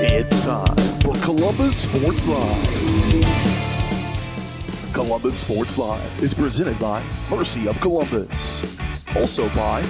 It's time for Columbus Sports Live. Columbus Sports Live is presented by Mercy of Columbus. Also by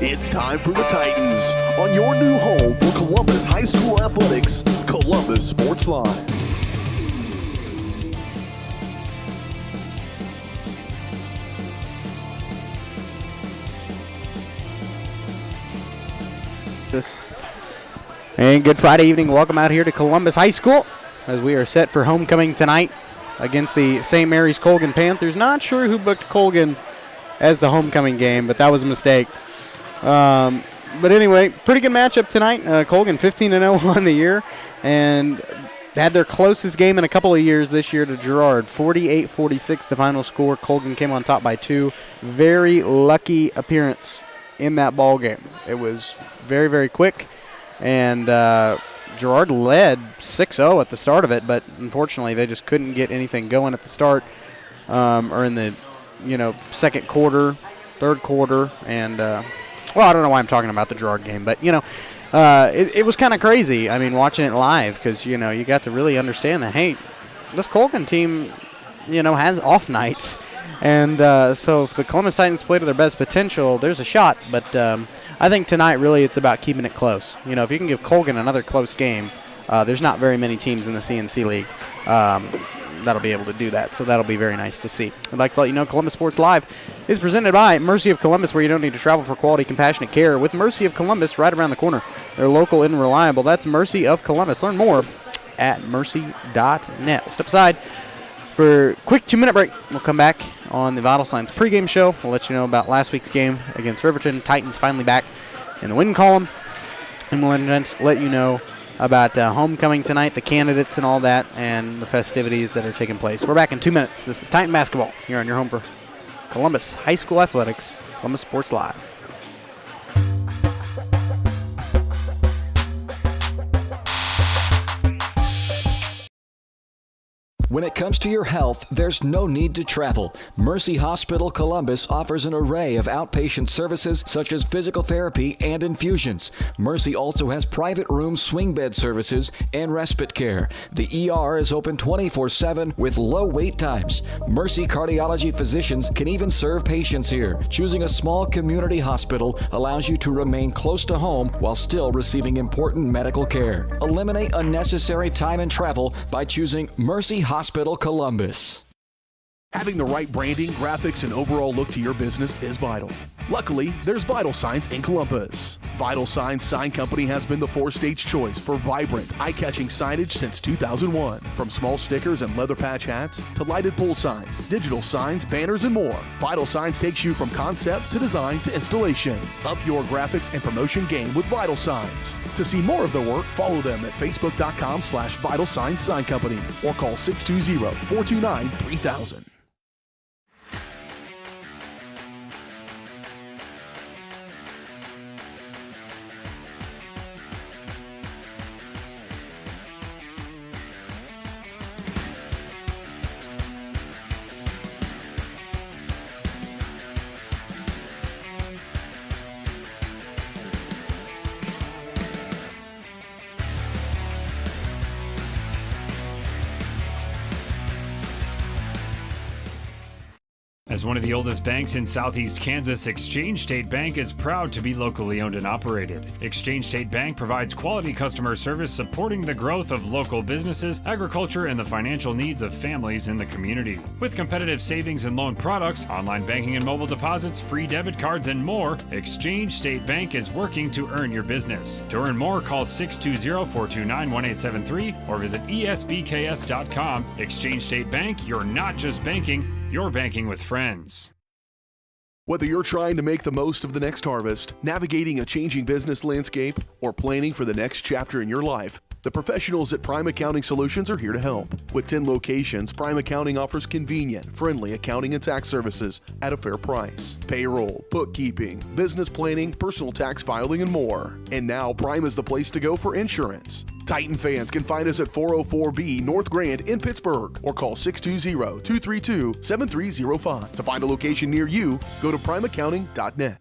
It's time for the Titans on your new home for Columbus High School Athletics, Columbus Sports Live. And good Friday evening. Welcome out here to Columbus High School as we are set for homecoming tonight against the St. Mary's Colgan Panthers. Not sure who booked Colgan as the homecoming game, but that was a mistake. But anyway, pretty good matchup tonight. Colgan 15-0 on the year and had their closest game in a couple of years this year to Girard. 48-46 the final score. Colgan came on top by 2. Very lucky appearance in that ball game. It was very, very quick. And Girard led 6-0 at the start of it, but unfortunately they just couldn't get anything going at the start or in the second quarter, third quarter, and I don't know why I'm talking about the Girard game, but it was kind of crazy. I mean, watching it live because you got to really understand that this Colgan team has off nights, and so if the Columbus Titans play to their best potential, there's a shot, but. I think tonight really it's about keeping it close. If you can give Colgan another close game, there's not very many teams in the CNC League that'll be able to do that, so that'll be very nice to see. I'd like to let you know Columbus Sports Live is presented by Mercy of Columbus, where you don't need to travel for quality, compassionate care. With Mercy of Columbus right around the corner. They're local and reliable. That's Mercy of Columbus. Learn more at mercy.net. We'll step aside for a quick 2-minute break. We'll come back on the Vital Signs pregame show. We'll let you know about last week's game against Riverton. Titans finally back in the win column. And we'll let you know about homecoming tonight, the candidates and all that, and the festivities that are taking place. We're back in 2 minutes. This is Titan Basketball here on your home for Columbus High School Athletics, Columbus Sports Live. When it comes to your health, there's no need to travel. Mercy Hospital Columbus offers an array of outpatient services such as physical therapy and infusions. Mercy also has private room swing bed services and respite care. The ER is open 24/7 with low wait times. Mercy cardiology physicians can even serve patients here. Choosing a small community hospital allows you to remain close to home while still receiving important medical care. Eliminate unnecessary time and travel by choosing Mercy Hospital Columbus. Having the right branding, graphics, and overall look to your business is vital. Luckily, there's Vital Signs in Columbus. Vital Signs Sign Company has been the four-stage choice for vibrant, eye-catching signage since 2001. From small stickers and leather patch hats to lighted pole signs, digital signs, banners, and more, Vital Signs takes you from concept to design to installation. Up your graphics and promotion game with Vital Signs. To see more of their work, follow them at facebook.com/Vital Signs Sign Company or call 620-429-3000. As one of the oldest banks in Southeast Kansas, Exchange State Bank is proud to be locally owned and operated. Exchange State Bank provides quality customer service supporting the growth of local businesses, agriculture, and the financial needs of families in the community. With competitive savings and loan products, online banking and mobile deposits, free debit cards, and more, Exchange State Bank is working to earn your business. To earn more, call 620-429-1873 or visit esbks.com. Exchange State Bank, you're not just banking, you're banking with friends. Whether you're trying to make the most of the next harvest, navigating a changing business landscape, or planning for the next chapter in your life, the professionals at Prime Accounting Solutions are here to help. With 10 locations, Prime Accounting offers convenient, friendly accounting and tax services at a fair price. Payroll, bookkeeping, business planning, personal tax filing, and more. And now Prime is the place to go for insurance. Titan fans can find us at 404B North Grand in Pittsburgh or call 620-232-7305. To find a location near you, go to primeaccounting.net.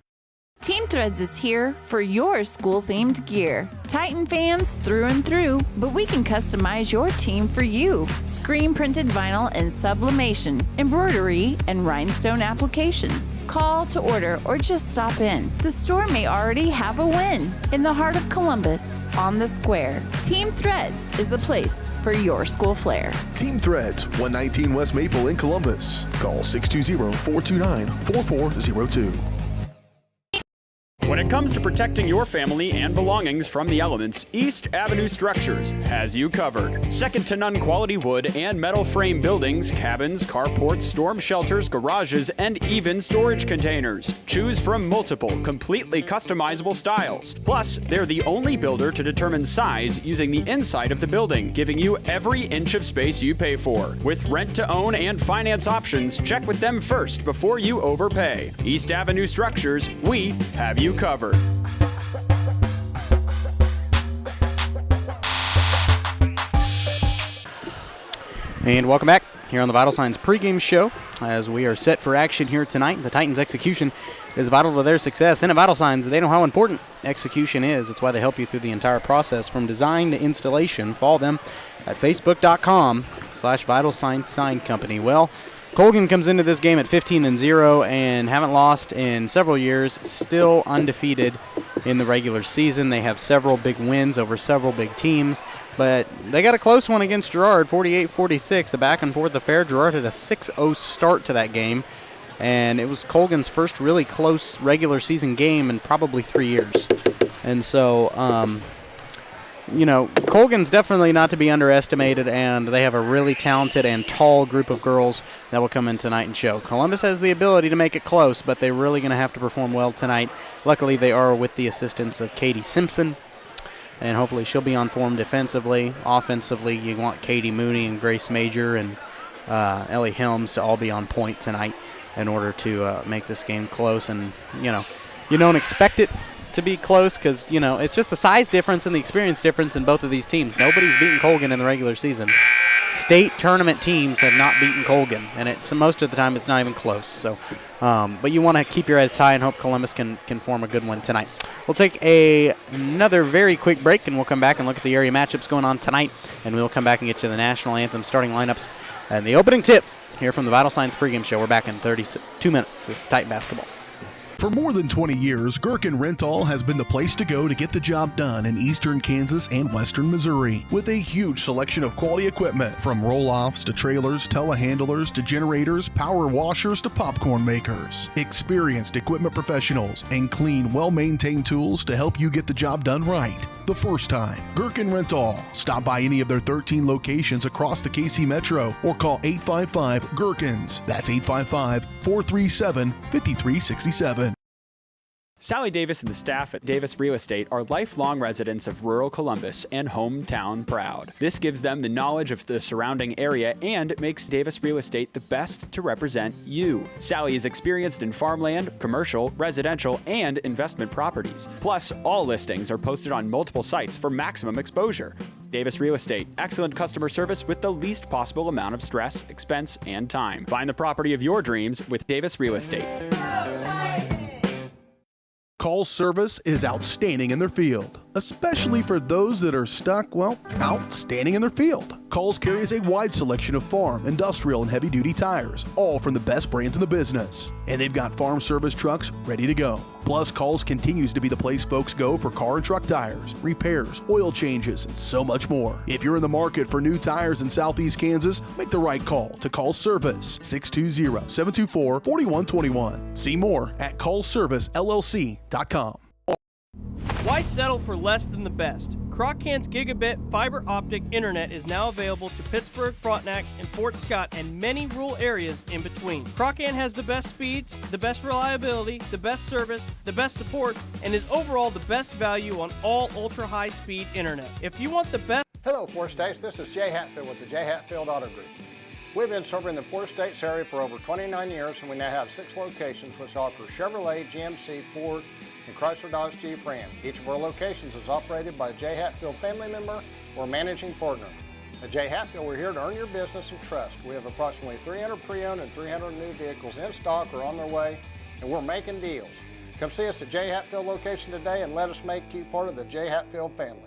Team Threads is here for your school-themed gear. Titan fans through and through, but we can customize your team for you. Screen-printed vinyl and sublimation, embroidery, and rhinestone application. Call to order or just stop in. The store may already have a win. In the heart of Columbus, on the square, Team Threads is the place for your school flair. Team Threads, 119 West Maple in Columbus. Call 620-429-4402. When it comes to protecting your family and belongings from the elements, East Avenue Structures has you covered. Second to none quality wood and metal frame buildings, cabins, carports, storm shelters, garages, and even storage containers. Choose from multiple, completely customizable styles. Plus, they're the only builder to determine size using the inside of the building, giving you every inch of space you pay for. With rent to own and finance options, check with them first before you overpay. East Avenue Structures, we have you covered. And welcome back here on the Vital Signs pregame show as we are set for action here tonight. The Titans' execution is vital to their success. And at Vital Signs, they know how important execution is. It's why they help you through the entire process from design to installation. Follow them at facebook.com/Vital Signs Sign Company. Well, Colgan comes into this game at 15-0 and haven't lost in several years, still undefeated in the regular season. They have several big wins over several big teams, but they got a close one against Girard, 48-46, a back and forth affair. Girard had a 6-0 start to that game, and it was Colgan's first really close regular season game in probably 3 years. And so, Colgan's definitely not to be underestimated, and they have a really talented and tall group of girls that will come in tonight and show. Columbus has the ability to make it close, but they're really going to have to perform well tonight. Luckily, they are with the assistance of Katie Simpson, and hopefully she'll be on form defensively. Offensively, you want Katie Mooney and Grace Major and Ellie Helms to all be on point tonight in order to make this game close. And, you don't expect it to be close because, it's just the size difference and the experience difference in both of these teams. Nobody's beaten Colgan in the regular season. State tournament teams have not beaten Colgan, and most of the time it's not even close. So, but you want to keep your heads high and hope Columbus can form a good one tonight. We'll take another very quick break, and we'll come back and look at the area matchups going on tonight, and we'll come back and get to the national anthem starting lineups and the opening tip here from the Vital Signs pregame show. We're back in 32 minutes. This is Titan basketball. For more than 20 years, Gherkin Rental has been the place to go to get the job done in eastern Kansas and western Missouri. With a huge selection of quality equipment, from roll-offs to trailers, telehandlers to generators, power washers to popcorn makers. Experienced equipment professionals and clean, well-maintained tools to help you get the job done right the first time. Gherkin Rental. Stop by any of their 13 locations across the KC Metro or call 855-GHERKINS. That's 855-437-5367. Sally Davis and the staff at Davis Real Estate are lifelong residents of rural Columbus and hometown proud. This gives them the knowledge of the surrounding area and makes Davis Real Estate the best to represent you. Sally is experienced in farmland, commercial, residential, and investment properties. Plus, all listings are posted on multiple sites for maximum exposure. Davis Real Estate, excellent customer service with the least possible amount of stress, expense, and time. Find the property of your dreams with Davis Real Estate. Call service is outstanding in their field, especially for those that are stuck, out standing in their field. Coles carries a wide selection of farm, industrial, and heavy-duty tires, all from the best brands in the business. And they've got farm service trucks ready to go. Plus, Coles continues to be the place folks go for car and truck tires, repairs, oil changes, and so much more. If you're in the market for new tires in Southeast Kansas, make the right call to Coles Service, 620-724-4121. See more at ColesServiceLLC.com. Why settle for less than the best? Croccan's gigabit fiber optic internet is now available to Pittsburgh, Frontenac, and Fort Scott, and many rural areas in between. Croccan has the best speeds, the best reliability, the best service, the best support, and is overall the best value on all ultra-high-speed internet. If you want the best... Hello, Four States. This is Jay Hatfield with the Jay Hatfield Auto Group. We've been serving the Four States area for over 29 years, and we now have 6 locations which offer Chevrolet, GMC, Ford, and Chrysler Dodge Jeep Ram. Each of our locations is operated by a Jay Hatfield family member or managing partner. At Jay Hatfield, we're here to earn your business and trust. We have approximately 300 pre-owned and 300 new vehicles in stock or on their way, and we're making deals. Come see us at Jay Hatfield location today and let us make you part of the Jay Hatfield family.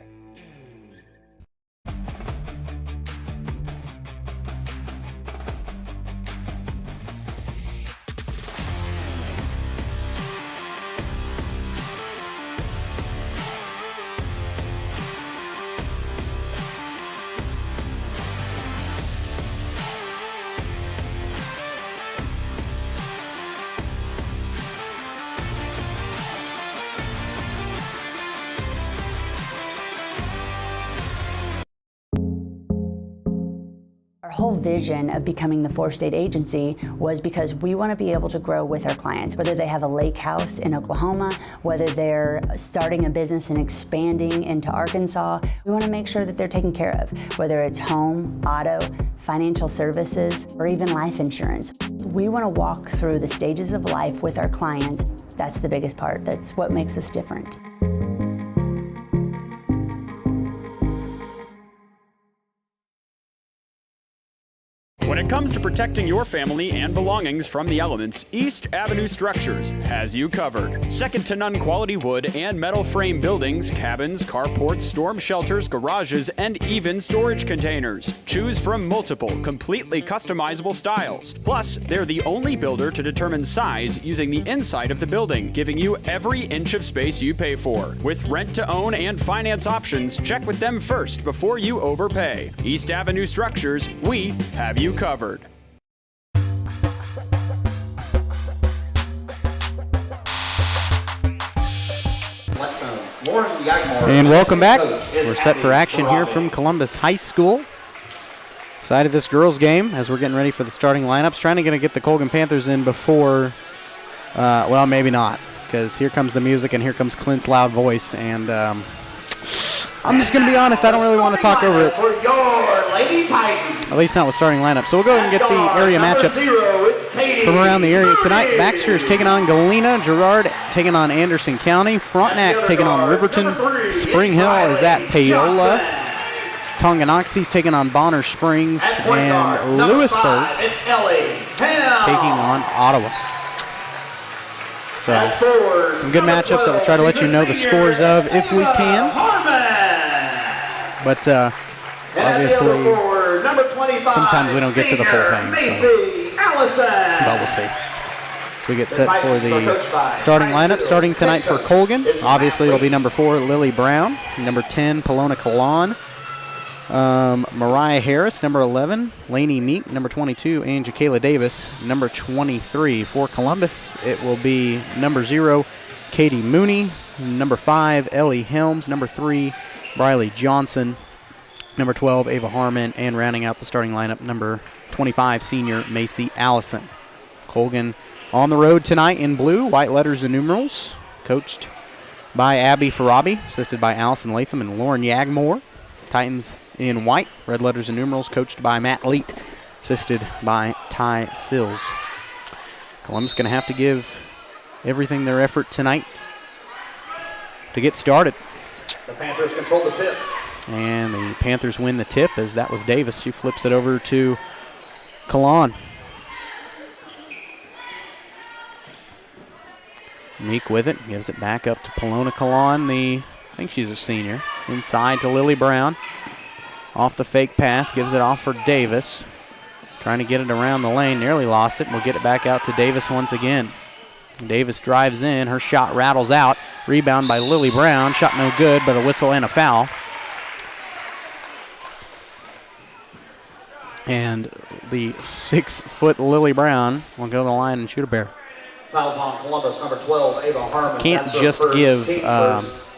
Our whole vision of becoming the four-state agency was because we want to be able to grow with our clients, whether they have a lake house in Oklahoma, whether they're starting a business and expanding into Arkansas. We want to make sure that they're taken care of, whether it's home, auto, financial services, or even life insurance. We want to walk through the stages of life with our clients. That's the biggest part. That's what makes us different. When it comes to protecting your family and belongings from the elements, East Avenue Structures has you covered. Second to none quality wood and metal frame buildings, cabins, carports, storm shelters, garages, and even storage containers. Choose from multiple, completely customizable styles. Plus, they're the only builder to determine size using the inside of the building, giving you every inch of space you pay for. With rent to own and finance options, check with them first before you overpay. East Avenue Structures, we have you covered. And welcome back. We're set for action here from Columbus High School. Side of this girls' game as we're getting ready for the starting lineups. Trying to get the Colgan Panthers in before, well, maybe not, because here comes the music and here comes Clint's loud voice. And I'm just going to be honest, I don't really want to talk over it. For your Lady Titans. At least not with starting lineup. So we'll go ahead and get the area matchups from around the area tonight. Baxter is taking on Galena. Gerard taking on Anderson County. Frontenac taking on Riverton. Spring Hill is at Paola. Tonganoxie's taking on Bonner Springs. And Lewisburg taking on Ottawa. So some good matchups that we'll try to let you know the scores of if we can. But obviously, sometimes we don't get to the full thing. So. But we'll see. So we get set for the starting lineup. Starting tonight for Colgan. Obviously, it'll be number 4, Lily Brown. Number 10, Palona Kalan. Mariah Harris, number 11. Lainey Meek, number 22. And Jakayla Davis, number 23. For Columbus, it will be number 0, Katie Mooney. Number 5, Ellie Helms. Number 3, Briley Johnson. Number 12, Ava Harmon. And rounding out the starting lineup, number 25, senior Macy Allison. Colgan on the road tonight in blue, white letters and numerals. Coached by Abby Farabi, assisted by Allison Latham and Lauren Yagmore. Titans in white, red letters and numerals, coached by Matt Leet, assisted by Ty Sills. Columbus going to have to give everything their effort tonight to get started. The Panthers control the tip. And the Panthers win the tip as that was Davis. She flips it over to Kalan. Meek with it, gives it back up to Palona Kalan, the I think she's a senior. Inside to Lily Brown. Off the fake pass, gives it off for Davis. Trying to get it around the lane, nearly lost it. We'll get it back out to Davis once again. Davis drives in, her shot rattles out. Rebound by Lily Brown, shot no good, but a whistle and a foul. And the 6-foot Lily Brown will go to the line and shoot a pair. Fouls on Columbus, number 12, Ava Harmon. Can't just give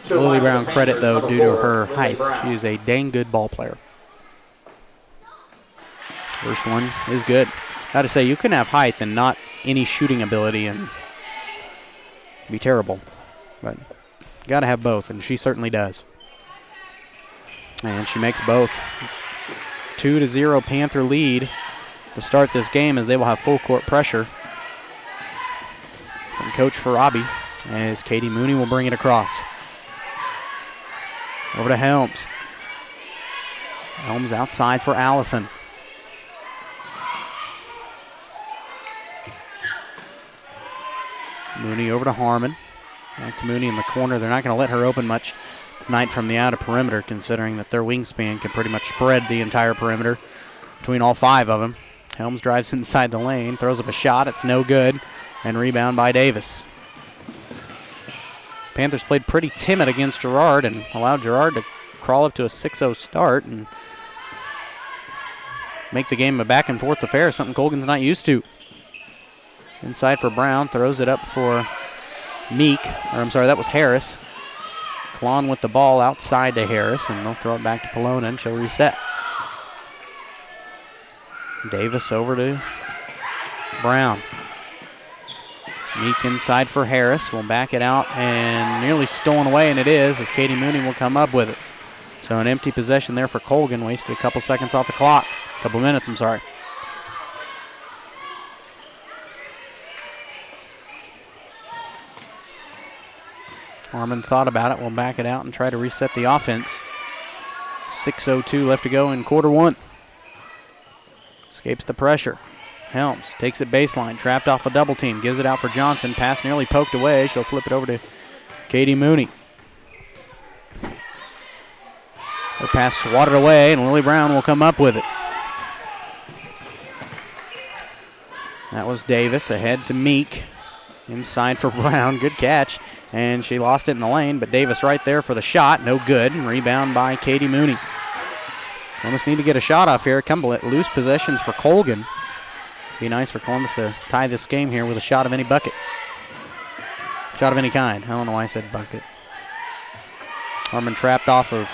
Lily Brown credit, though, due to her height. She is a dang good ball player. First one is good. Got to say, you can have height and not any shooting ability and be terrible. But got to have both, and she certainly does. And she makes both. 2-0 Panther lead to start this game, as they will have full court pressure from Coach Farabi, as Katie Mooney will bring it across. Over to Helms. Helms outside for Allison. Mooney over to Harmon. Back to Mooney in the corner. They're not going to let her open much tonight from the outer perimeter, considering that their wingspan can pretty much spread the entire perimeter between all 5 of them. Helms drives inside the lane, throws up a shot. It's no good. And rebound by Davis. Panthers played pretty timid against Girard and allowed Girard to crawl up to a 6-0 start and make the game a back-and-forth affair, something Colgan's not used to. Inside for Brown, throws it up for that was Harris. Klon with the ball outside to Harris, and they'll throw it back to Polona, and she'll reset. Davis over to Brown. Meek inside for Harris. Will back it out and nearly stolen away, and it is, as Katie Mooney will come up with it. So an empty possession there for Colgan. Wasted a couple seconds off the clock. Couple minutes, I'm sorry. Harmon thought about it. We'll back it out and try to reset the offense. 6:02 left to go in quarter one. Escapes the pressure. Helms takes it baseline, trapped off a double team, gives it out for Johnson. Pass nearly poked away. She'll flip it over to Katie Mooney. Her pass swatted away, and Lily Brown will come up with it. That was Davis ahead to Meek. Inside for Brown. Good catch. And she lost it in the lane, but Davis right there for the shot. No good. And rebound by Katie Mooney. Columbus need to get a shot off here. Loose possessions for Colgan. Be nice for Columbus to tie this game here with a shot of any bucket. Shot of any kind. I don't know why I said bucket. Harmon trapped off of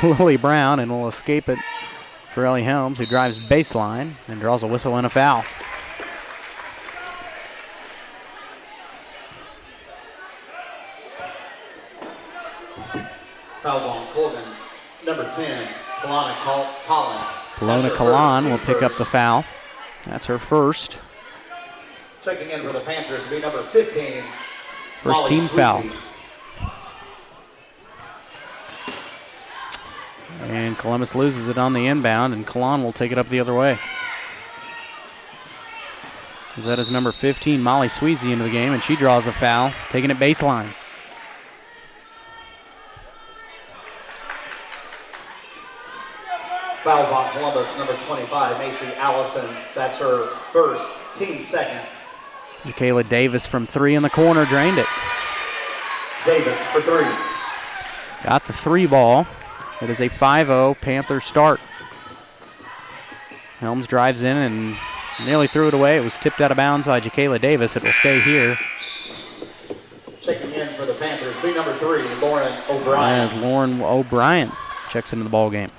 Lily Brown and will escape it for Ellie Helms, who drives baseline and draws a whistle and a foul. Fouls on Colgan, number 10, Polona Collan. Polona Collan will pick up the foul. That's her first. Checking in for the Panthers will be number 15. First Molly team foul. Sweezy. And Columbus loses it on the inbound, and Collan will take it up the other way. That is number 15, Molly Sweezy, into the game, and she draws a foul, taking it baseline. Fouls on Columbus, number 25, Macy Allison. That's her first, team second. Jacayla Davis from 3 in the corner, drained it. Davis for 3. Got the 3 ball. It is a 5-0 Panthers start. Helms drives in and nearly threw it away. It was tipped out of bounds by Jacayla Davis. It will stay here. Checking in for the Panthers, be number 3, Lauren O'Brien. As Lauren O'Brien checks into the ball game.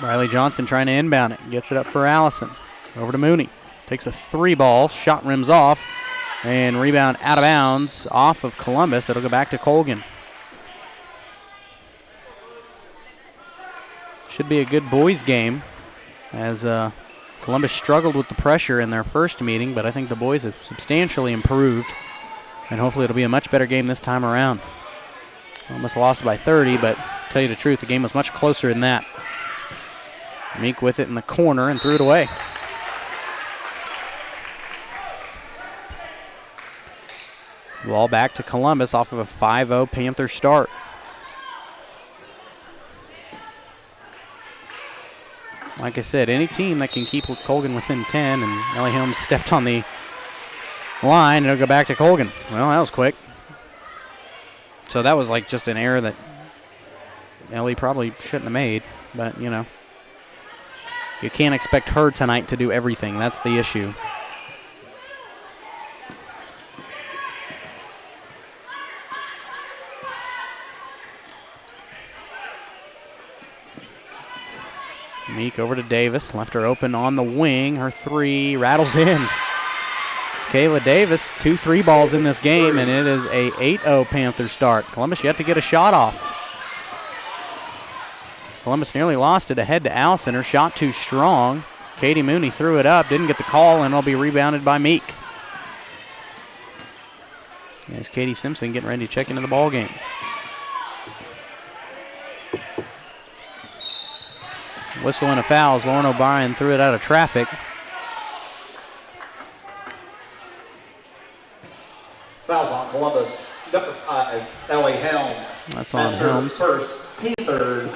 Riley Johnson trying to inbound it. Gets it up for Allison. Over to Mooney. Takes a 3 ball. Shot rims off. And rebound out of bounds off of Columbus. It'll go back to Colgan. Should be a good boys game, as Columbus struggled with the pressure in their first meeting, but I think the boys have substantially improved. And hopefully it'll be a much better game this time around. Columbus lost by 30, but to tell you the truth, the game was much closer than that. Meek with it in the corner and threw it away. Ball back to Columbus off of a 5-0 Panther start. Like I said, any team that can keep Colgan within 10, and Ellie Helms stepped on the line, and it'll go back to Colgan. Well, that was quick. So that was like just an error that Ellie probably shouldn't have made, but you know, you can't expect her tonight to do everything. That's the issue. Meek over to Davis, left her open on the wing. Her three rattles in. Kayla Davis, 2 3 balls in this game, and it is a 8-0 Panther start. Columbus yet to get a shot off. Columbus nearly lost it ahead to Allison. Her shot too strong. Katie Mooney threw it up, didn't get the call, and it'll be rebounded by Meek. There's Katie Simpson getting ready to check into the ball game. Whistle and a foul as Lauren O'Brien threw it out of traffic. Fouls on Columbus. Number 5, Ellie Helms. That's on Helms. First, team third.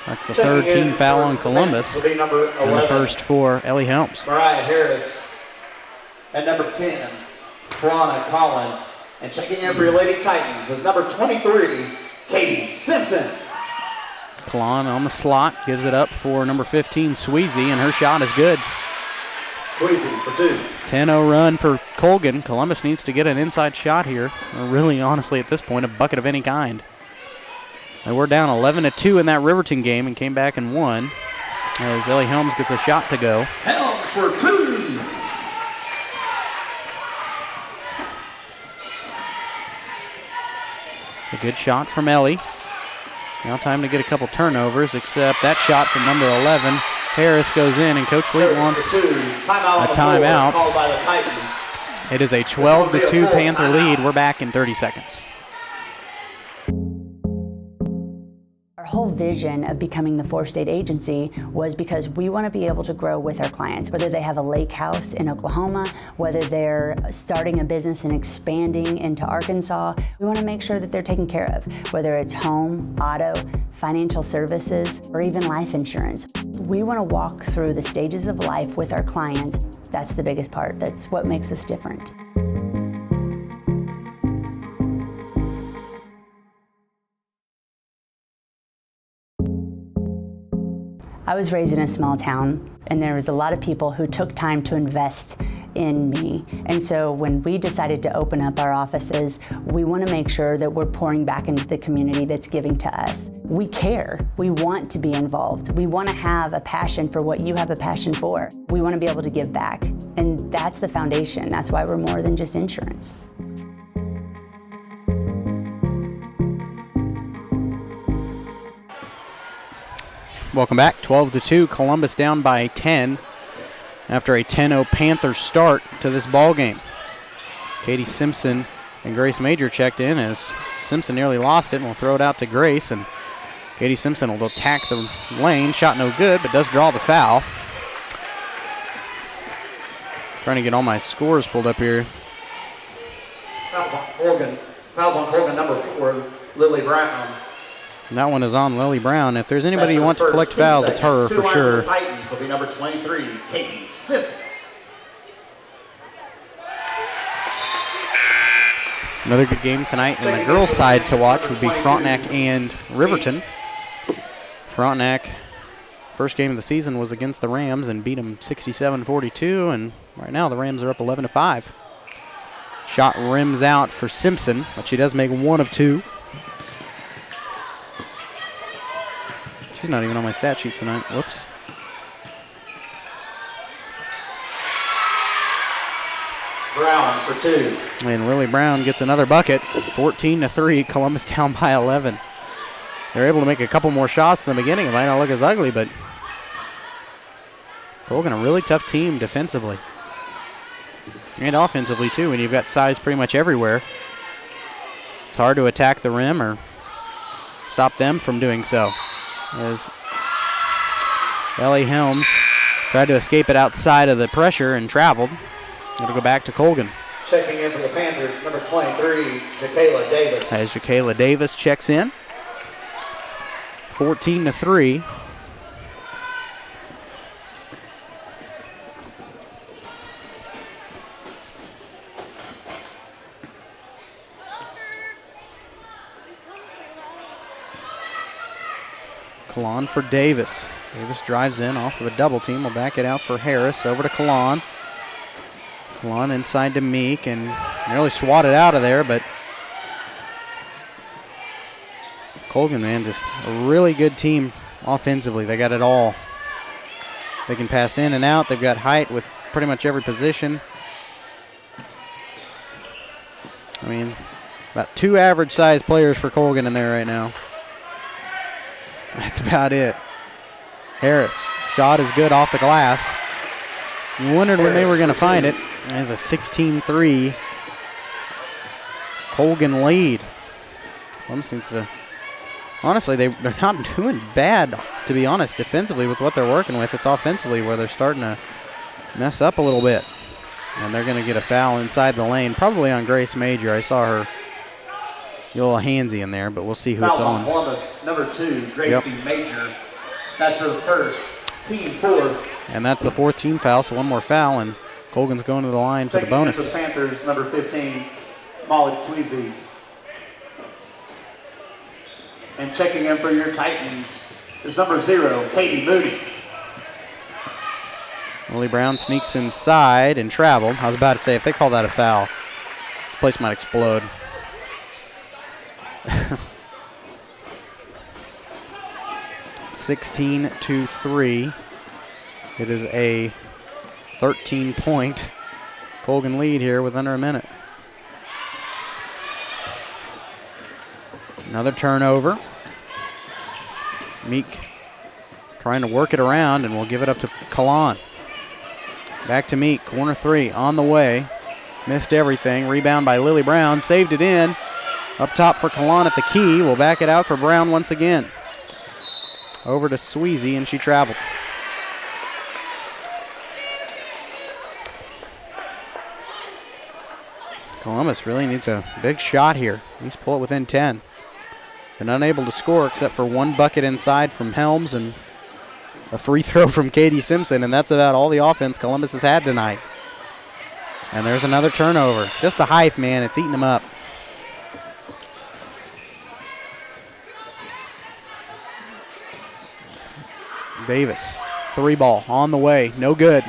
That's the third team foul on Columbus. Will be number 11. And the first for Ellie Helms. Mariah Harris. At number 10, Kalana Collin. And checking in for your Lady Titans is number 23, Katie Simpson. Kalana on the slot, gives it up for number 15, Sweezy, and her shot is good. Sweezy for 2. 10-0 run for Colgan. Columbus needs to get an inside shot here. Or really, honestly, at this point, a bucket of any kind. And we're down 11-2 in that Riverton game and came back and won as Ellie Helms gets a shot to go. Helms for 2. A good shot from Ellie. Now time to get a couple turnovers, except that shot from number 11. Harris goes in, and Coach Lee wants a timeout. Called by the Titans. It is a 12-2 Panther lead. We're back in 30 seconds. Our whole vision of becoming the 4-state agency was because we want to be able to grow with our clients, whether they have a lake house in Oklahoma, whether they're starting a business and expanding into Arkansas. We want to make sure that they're taken care of, whether it's home, auto, financial services, or even life insurance. We want to walk through the stages of life with our clients. That's the biggest part. That's what makes us different. I was raised in a small town, and there was a lot of people who took time to invest in me. And so when we decided to open up our offices, we want to make sure that we're pouring back into the community that's giving to us. We care. We want to be involved. We want to have a passion for what you have a passion for. We want to be able to give back. And that's the foundation. That's why we're more than just insurance. Welcome back. 12-2. Columbus down by 10 after a 10-0 Panther start to this ball game. Katie Simpson and Grace Major checked in as Simpson nearly lost it, and will throw it out to Grace, and Katie Simpson will attack the lane. Shot no good, but does draw the foul. Trying to get all my scores pulled up here. Fouls on Colgan, number 4, Lily Brown. That one is on Lily Brown. If there's anybody you want to collect fouls, it's her for sure. The Titans will be number 23, Katie Simpson. Another good game tonight. And the girls' side to watch would be Frontenac and Riverton. Frontenac, first game of the season was against the Rams and beat them 67-42. And right now the Rams are up 11-5. Shot rims out for Simpson, but she does make 1 of 2. She's not even on my stat sheet tonight. Whoops. Brown for 2. And Lily Brown gets another bucket. 14-3. Columbus down by 11. They're able to make a couple more shots in the beginning. It might not look as ugly, but Colgan, a really tough team defensively. And offensively, too, when you've got size pretty much everywhere. It's hard to attack the rim or stop them from doing so. As Ellie Helms tried to escape it outside of the pressure and traveled. It'll go back to Colgan. Checking in for the Panthers, number 23, Jacayla Davis. As Jacayla Davis checks in. 14-3. Colon for Davis. Davis drives in off of a double team. Will back it out for Harris. Over to Colon. Colon inside to Meek and nearly swatted out of there, but Colgan, man, just a really good team offensively. They got it all. They can pass in and out. They've got height with pretty much every position. I mean, about 2 average-sized players for Colgan in there right now. That's about it. Harris, shot is good off the glass. You wondered when they were going to find it. There's a 16-3 Colgan lead. Columbus needs to, honestly, they're not doing bad, to be honest, defensively with what they're working with. It's offensively where they're starting to mess up a little bit. And they're going to get a foul inside the lane, probably on Grace Major. I saw her get a little handsy in there, but we'll see who it's on. Columbus, number 2, Gracie Major. That's her first, team 4. And that's the 4th team foul, so one more foul, and Colgan's going to the line for the bonus. For the Panthers, number 15, Molly Tweezy. And checking in for your Titans is number 0, Katie Moody. Lily Brown sneaks inside and traveled. I was about to say, if they call that a foul, this place might explode. 16-3. It is a 13-point Colgan lead here with under a minute. Another turnover. Meek trying to work it around, and we'll give it up to Colon. Back to Meek, corner 3 on the way. Missed everything. Rebound by Lily Brown, saved it in. Up top for Colon at the key. We'll back it out for Brown once again. Over to Sweezy, and she traveled. Columbus really needs a big shot here. At least pull it within 10. Been unable to score except for one bucket inside from Helms and a free throw from Katie Simpson, and that's about all the offense Columbus has had tonight. And there's another turnover. Just the height, man. It's eating them up. Davis, 3 ball on the way, no good.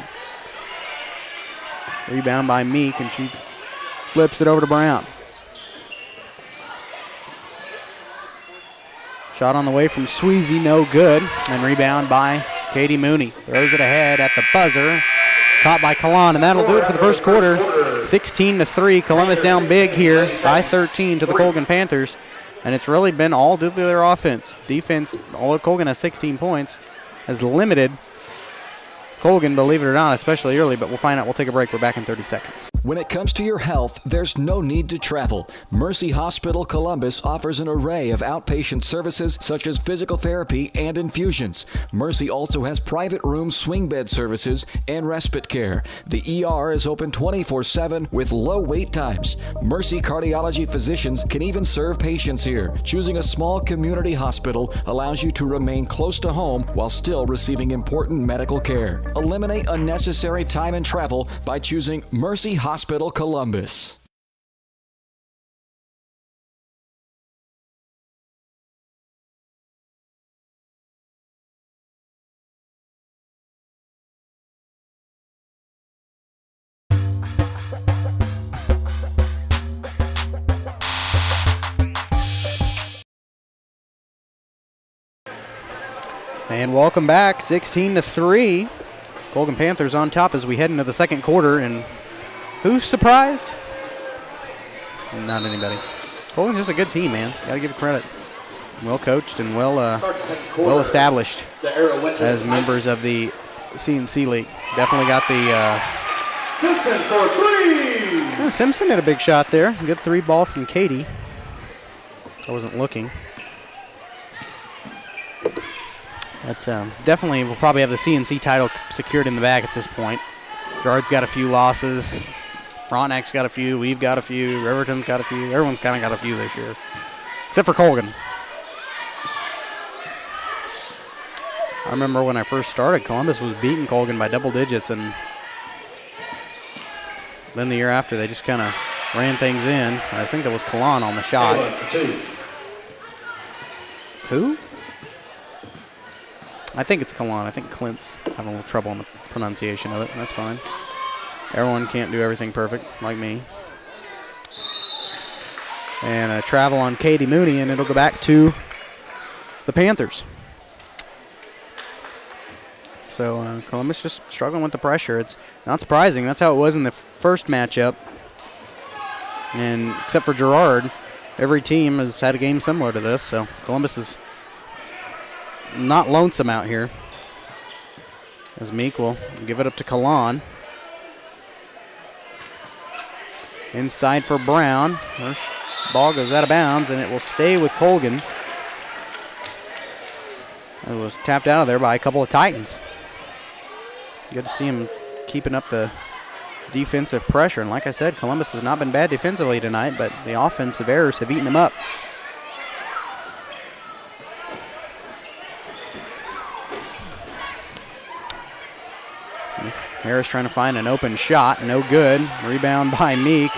Rebound by Meek, and she flips it over to Brown. Shot on the way from Sweezy, no good. And rebound by Katie Mooney. Throws it ahead at the buzzer. Caught by Colon, and that'll do it for the first quarter. 16-3, Columbus down big here by 13 to the Colgan Panthers. And it's really been all due to their offense. Defense, although Colgan has 16 points, has limited Colgan, believe it or not, especially early, but we'll find out. We'll take a break. We're back in 30 seconds. When it comes to your health, there's no need to travel. Mercy Hospital Columbus offers an array of outpatient services such as physical therapy and infusions. Mercy also has private room swing bed services and respite care. The ER is open 24/7 with low wait times. Mercy cardiology physicians can even serve patients here. Choosing a small community hospital allows you to remain close to home while still receiving important medical care. Eliminate unnecessary time and travel by choosing Mercy Hospital Columbus. And welcome back, 16-3. Colgan Panthers on top as we head into the second quarter, and who's surprised? Not anybody. Colgan's just a good team, man. Got to give it credit. Well coached and well established as members of the CNC League. Definitely got the Simpson for 3. Simpson had a big shot there. Good 3 ball from Katie. I wasn't looking. But definitely we'll probably have the CNC title secured in the bag at this point. Gerard's got a few losses. Frontenac's got a few. We've got a few. Riverton's got a few. Everyone's kind of got a few this year. Except for Colgan. I remember when I first started, Columbus was beating Colgan by double digits, and then the year after they just kind of ran things in. I think that was Colon on the shot. Who? I think it's Colon. I think Clint's having a little trouble in the pronunciation of it. That's fine. Everyone can't do everything perfect, like me. And a travel on Katie Mooney, and it'll go back to the Panthers. So Columbus just struggling with the pressure. It's not surprising. That's how it was in the first matchup. And except for Girard, every team has had a game similar to this. So Columbus is not lonesome out here. As Meek will give it up to Colon. Inside for Brown. First ball goes out of bounds, and it will stay with Colgan. It was tapped out of there by a couple of Titans. Good to see him keeping up the defensive pressure. And like I said, Columbus has not been bad defensively tonight, but the offensive errors have eaten them up. Harris trying to find an open shot. No good. Rebound by Meek.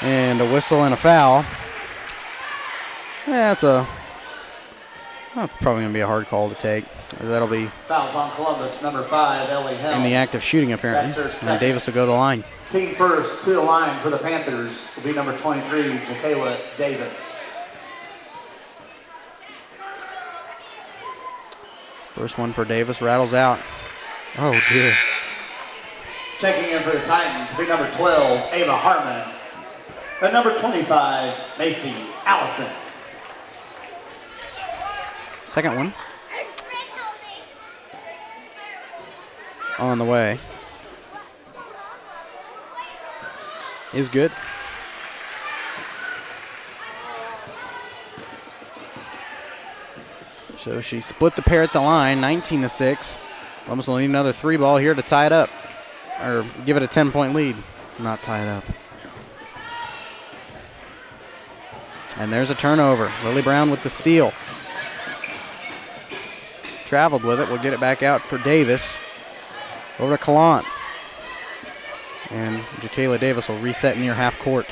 And a whistle and a foul. Yeah, that's probably going to be a hard call to take. That'll be fouls on Columbus, number 5, Ellie Helms. In the act of shooting, apparently. And Davis will go to the line. Team first to the line for the Panthers will be number 23, Jacayla Davis. First one for Davis, rattles out. Oh, dear. Checking in for the Titans will be number 12, Ava Hartman. And number 25, Macy Allison. Second one. On the way. Is good. So she split the pair at the line, 19-6. Almost need another 3-ball here to tie it up. Or give it a 10-point lead. Not tie it up. And there's a turnover. Lily Brown with the steal. Traveled with it. We'll get it back out for Davis. Over to Colon. And Jacayla Davis will reset near half court.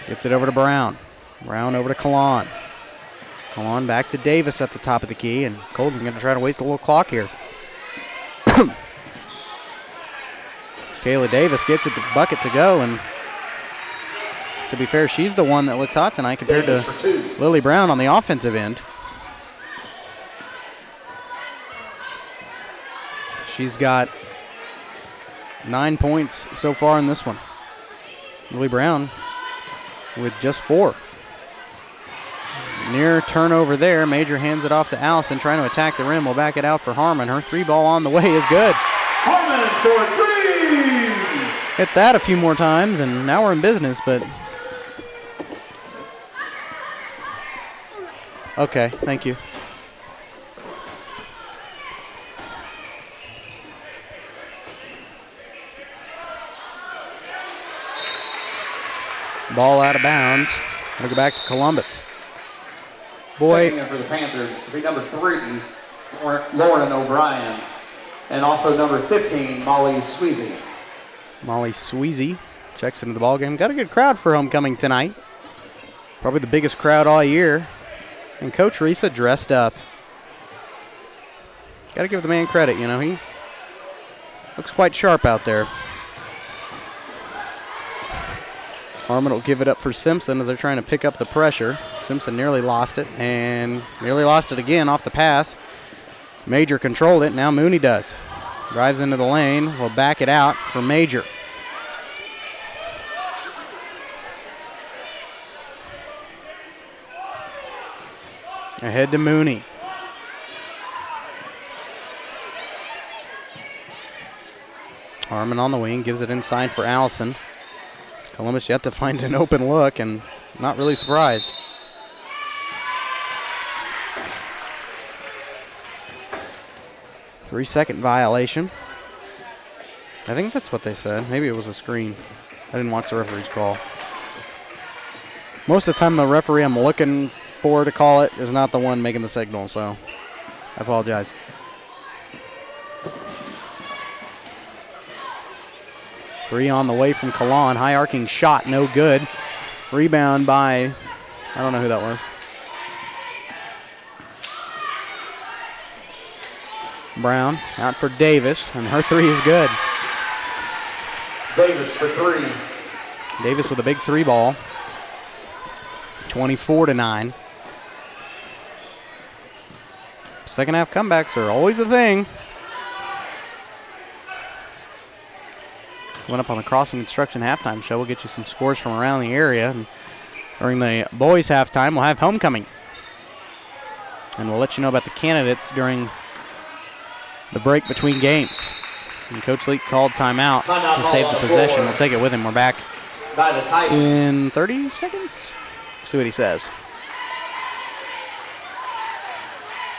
Gets it over to Brown. Brown over to Colon. Colon back to Davis at the top of the key, and Colgan going to try to waste a little clock here. Jacayla Davis gets it to bucket to go, and to be fair, she's the one that looks hot tonight compared to Lily Brown on the offensive end. She's got 9 points so far in this one. Lily Brown with just 4. Near turnover there. Major hands it off to Allison, trying to attack the rim. We'll back it out for Harmon. Her 3-ball on the way is good. Harmon for 3! Hit that a few more times, and now we're in business, but... Okay, thank you. Ball out of bounds. We'll go back to Columbus. Boy. Checking in for the Panthers to be number 3, Lauren O'Brien. And also number 15, Molly Sweezy. Molly Sweezy checks into the ballgame. Got a good crowd for homecoming tonight. Probably the biggest crowd all year. And Coach Risa dressed up. Got to give the man credit, you know. He looks quite sharp out there. Harmon will give it up for Simpson as they're trying to pick up the pressure. Simpson nearly lost it, and nearly lost it again off the pass. Major controlled it. Now Mooney does. Drives into the lane. Will back it out for Major. Ahead to Mooney. Harmon on the wing. Gives it inside for Allison. Columbus yet to find an open look, and not really surprised. 3-second violation. I think that's what they said. Maybe it was a screen. I didn't watch the referee's call. Most of the time, the referee I'm looking for to call it is not the one making the signal, so I apologize. Three on the way from Colgan. High arcing shot, no good. Rebound by, I don't know who that was. Brown out for Davis, and her three is good. Davis for three. Davis with a big three ball. 24-9. Second half comebacks are always a thing. Went up on the Crossing Construction halftime show. We'll get you some scores from around the area. And during the boys' halftime, we'll have homecoming. And we'll let you know about the candidates the break between games. And Coach Leak called timeout to save the possession. We'll take it with him. We're back in 30 seconds. See what he says.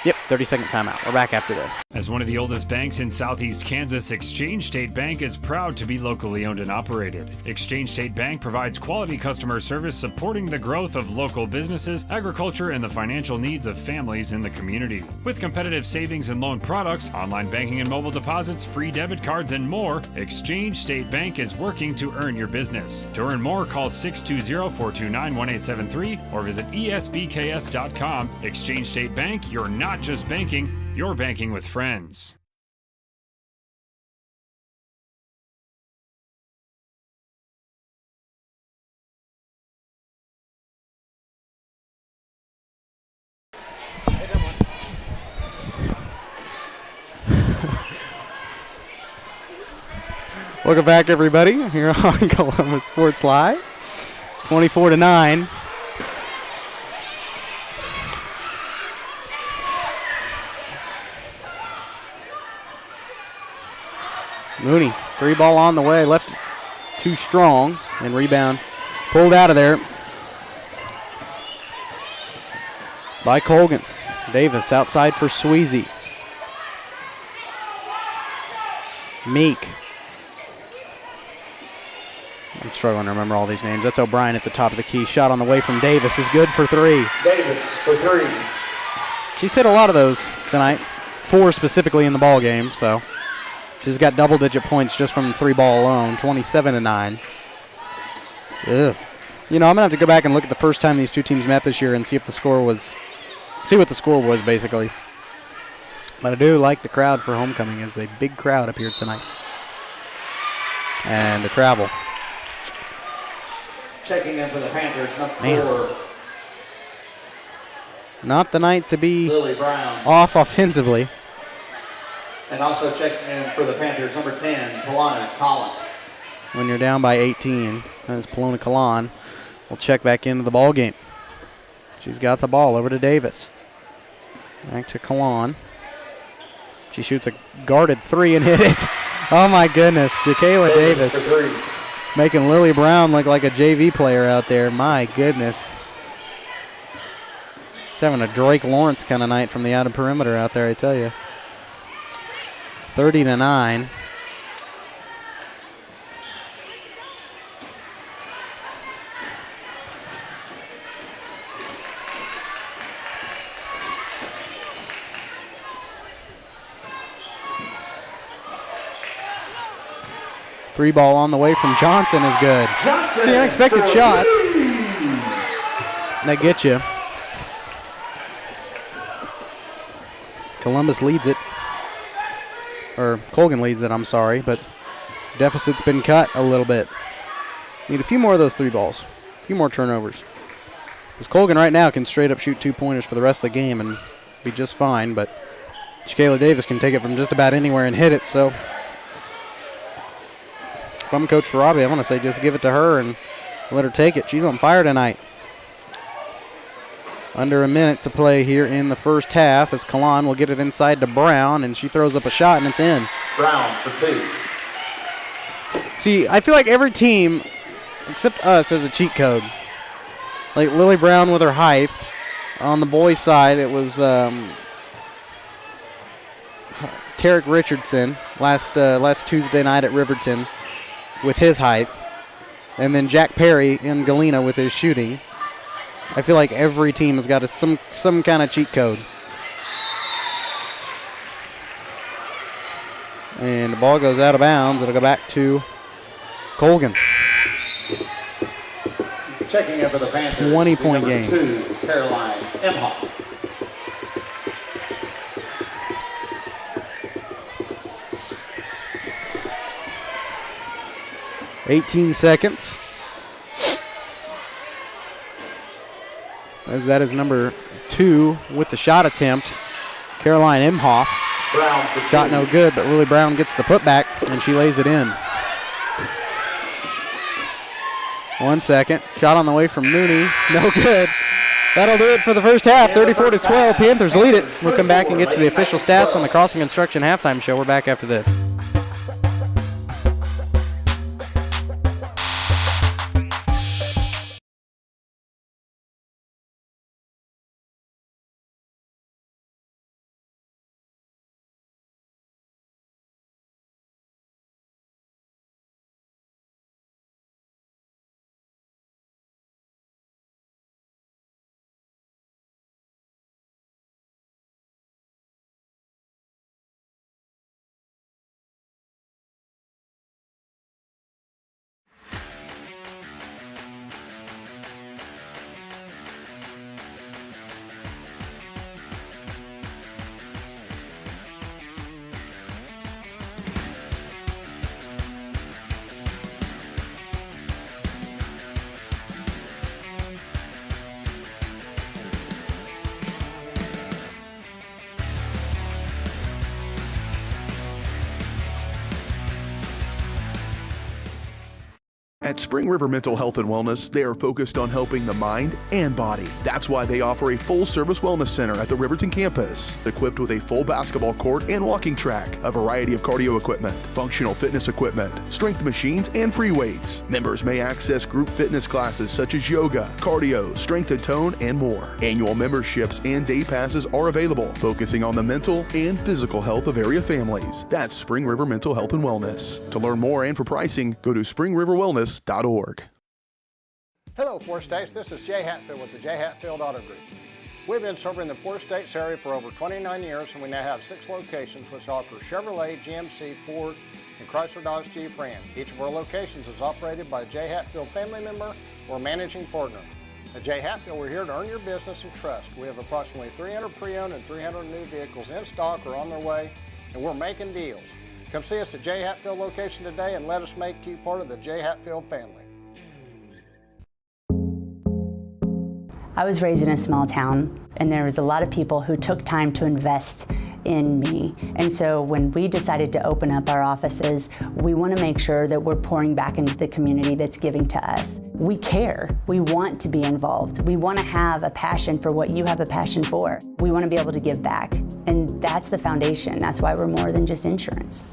Yep, 30-second timeout. We're back after this. As one of the oldest banks in Southeast Kansas, Exchange State Bank is proud to be locally owned and operated. Exchange State Bank provides quality customer service supporting the growth of local businesses, agriculture, and the financial needs of families in the community. With competitive savings and loan products, online banking and mobile deposits, free debit cards, and more, Exchange State Bank is working to earn your business. To earn more, call 620-429-1873 or visit esbks.com. Exchange State Bank, you're not just banking, you're banking with friends. Welcome back, everybody, here on Columbus Sports Live. 24-9. Mooney, three ball on the way, left too strong, and rebound pulled out of there by Colgan. Davis outside for Sweezy. Meek. I'm struggling to remember all these names. That's O'Brien at the top of the key. Shot on the way from Davis is good for three. Davis for three. She's hit a lot of those tonight, 4 specifically in the ball game, so she's got double-digit points just from the three ball alone, 27-9. Ugh. You know, I'm gonna have to go back and look at the first time these two teams met this year and see what the score was, basically. But I do like the crowd for homecoming. It's a big crowd up here tonight. And to travel. Checking in for the Panthers, number 4. Not the night to be Lily Brown. off offensively. And also checking in for the Panthers, number 10, Polana Colin. When you're down by 18, that's Polona Colon. We'll check back into the ball game. She's got the ball over to Davis. Back to Colon. She shoots a guarded three and hit it. Oh my goodness, Jacayla Davis making Lily Brown look like a JV player out there. My goodness. She's having a Drake Lawrence kind of night from the outer perimeter out there, I tell you. 30-9. Three ball on the way from Johnson is good. See, unexpected shots. That get you. Columbus leads it. Or Colgan leads it, I'm sorry, but deficit's been cut a little bit. Need a few more of those three balls. A few more turnovers. Because Colgan right now can straight up shoot 2-pointers for the rest of the game and be just fine, but Jacayla Davis can take it from just about anywhere and hit it, so if I'm Coach Farabi, I want to say just give it to her and let her take it. She's on fire tonight. Under a minute to play here in the first half as Colon will get it inside to Brown, and she throws up a shot, and it's in. Brown for 2. See, I feel like every team, except us, has a cheat code. Like Lily Brown with her height. On the boys' side, it was Tarek Richardson last Tuesday night at Riverton with his height. And then Jack Perry in Galena with his shooting. I feel like every team has got some kind of cheat code. And the ball goes out of bounds. It'll go back to Colgan. Checking in for the Panthers. 20-point game. 2, Caroline Emhoff. $18 seconds. As that is number 2 with the shot attempt. Caroline Emhoff. Brown for Shot 2. no good, but Lily Brown gets the putback, and she lays it in. 1 second. Shot on the way from Mooney. No good. That'll do it for the first half. 34-12. Panthers lead it. We'll come back and get to the official stats on the Crossing Construction halftime show. We're back after this. At Spring River Mental Health and Wellness, they are focused on helping the mind and body. That's why they offer a full-service wellness center at the Riverton campus, equipped with a full basketball court and walking track, a variety of cardio equipment, functional fitness equipment, strength machines, and free weights. Members may access group fitness classes such as yoga, cardio, strength and tone, and more. Annual memberships and day passes are available, focusing on the mental and physical health of area families. That's Spring River Mental Health and Wellness. To learn more and for pricing, go to springriverwellness.org. Hello, Four States. This is Jay Hatfield with the Jay Hatfield Auto Group. We've been serving the Four States area for over 29 years, and we now have 6 locations which offer Chevrolet, GMC, Ford, and Chrysler Dodge Jeep Ram. Each of our locations is operated by a Jay Hatfield family member or managing partner. At Jay Hatfield, we're here to earn your business and trust. We have approximately 300 pre-owned and 300 new vehicles in stock or on their way, and we're making deals. Come see us at Jay Hatfield location today and let us make you part of the Jay Hatfield family. I was raised in a small town, and there was a lot of people who took time to invest in me. And so when we decided to open up our offices, we want to make sure that we're pouring back into the community that's giving to us. We care. We want to be involved. We want to have a passion for what you have a passion for. We want to be able to give back. And that's the foundation. That's why we're more than just insurance.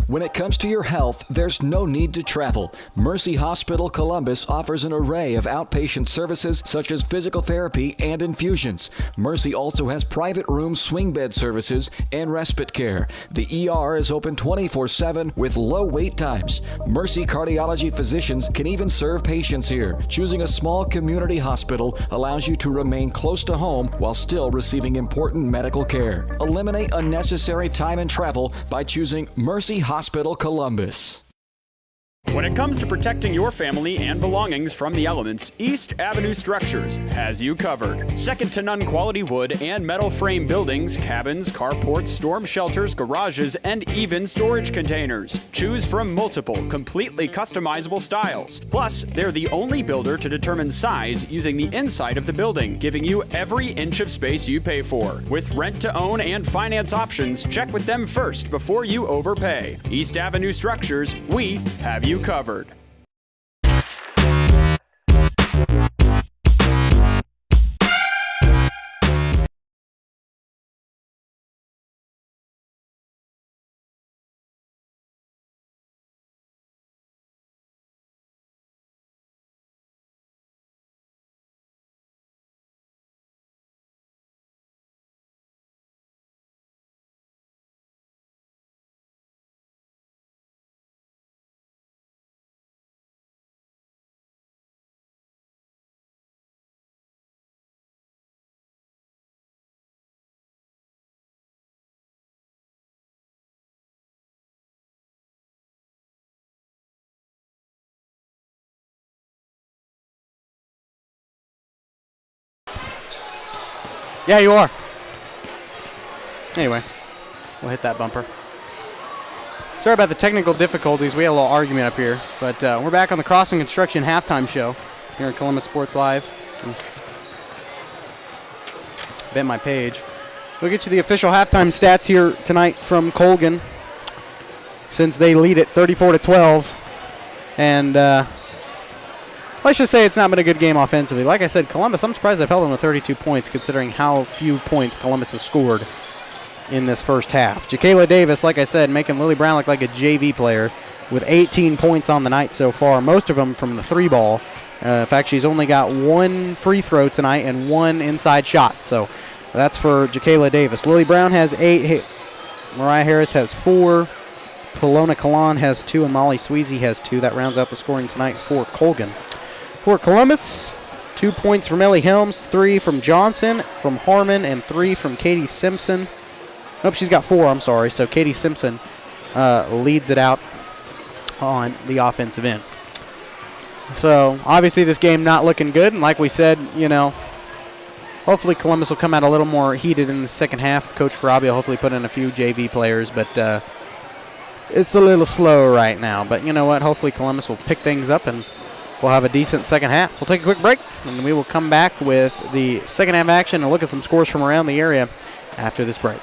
When it comes to your health, there's no need to travel. Mercy Hospital Columbus offers an array of outpatient services such as physical therapy and infusions. Mercy also has private room swing bed services and respite care. The ER is open 24/7 with low wait times. Mercy cardiology physicians can even serve patients here. Choosing a small community hospital allows you to remain close to home while still receiving important medical care. Eliminate unnecessary time and travel by choosing Mercy Hospital Columbus. When it comes to protecting your family and belongings from the elements, East Avenue Structures has you covered. Second to none quality wood and metal frame buildings, cabins, carports, storm shelters, garages, and even storage containers. Choose from multiple, completely customizable styles. Plus, they're the only builder to determine size using the inside of the building, giving you every inch of space you pay for. With rent to own and finance options, check with them first before you overpay. East Avenue Structures, we have you covered. Yeah, you are. Anyway, we'll hit that bumper. Sorry about the technical difficulties. We had a little argument up here, but we're back on the Crossing Construction halftime show here at Columbus Sports Live. Bent my page. We'll get you the official halftime stats here tonight from Colgan, since they lead it 34-12. And let's just say it's not been a good game offensively. Like I said, Columbus, I'm surprised they've held them to 32 points considering how few points Columbus has scored in this first half. Jacayla Davis, like I said, making Lily Brown look like a JV player with 18 points on the night so far, most of them from the three ball. In fact, she's only got one free throw tonight and one inside shot. So that's for Jacayla Davis. Lily Brown has 8. Mariah Harris has 4. Polona Kalan has 2, and Molly Sweezy has 2. That rounds out the scoring tonight for Colgan. For Columbus, 2 points from Ellie Helms, 3 from Johnson, from Harmon, and 3 from Katie Simpson. Nope, she's got 4, I'm sorry. So Katie Simpson leads it out on the offensive end. So obviously this game not looking good, and like we said, hopefully Columbus will come out a little more heated in the second half. Coach Farabi will hopefully put in a few JV players, but it's a little slow right now. But you know what? Hopefully Columbus will pick things up and we'll have a decent second half. We'll take a quick break, and we will come back with the second half action and look at some scores from around the area after this break.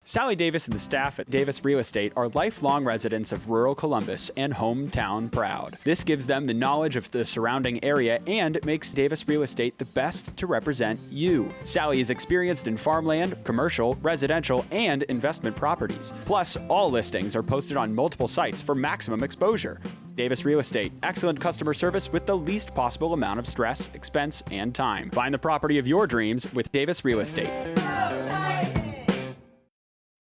Sally Davis and the staff at Davis Real Estate are lifelong residents of rural Columbus and hometown proud. This gives them the knowledge of the surrounding area and makes Davis Real Estate the best to represent you. Sally is experienced in farmland, commercial, residential, and investment properties. Plus, all listings are posted on multiple sites for maximum exposure. Davis Real Estate, excellent customer service with the least possible amount of stress, expense, and time. Find the property of your dreams with Davis Real Estate.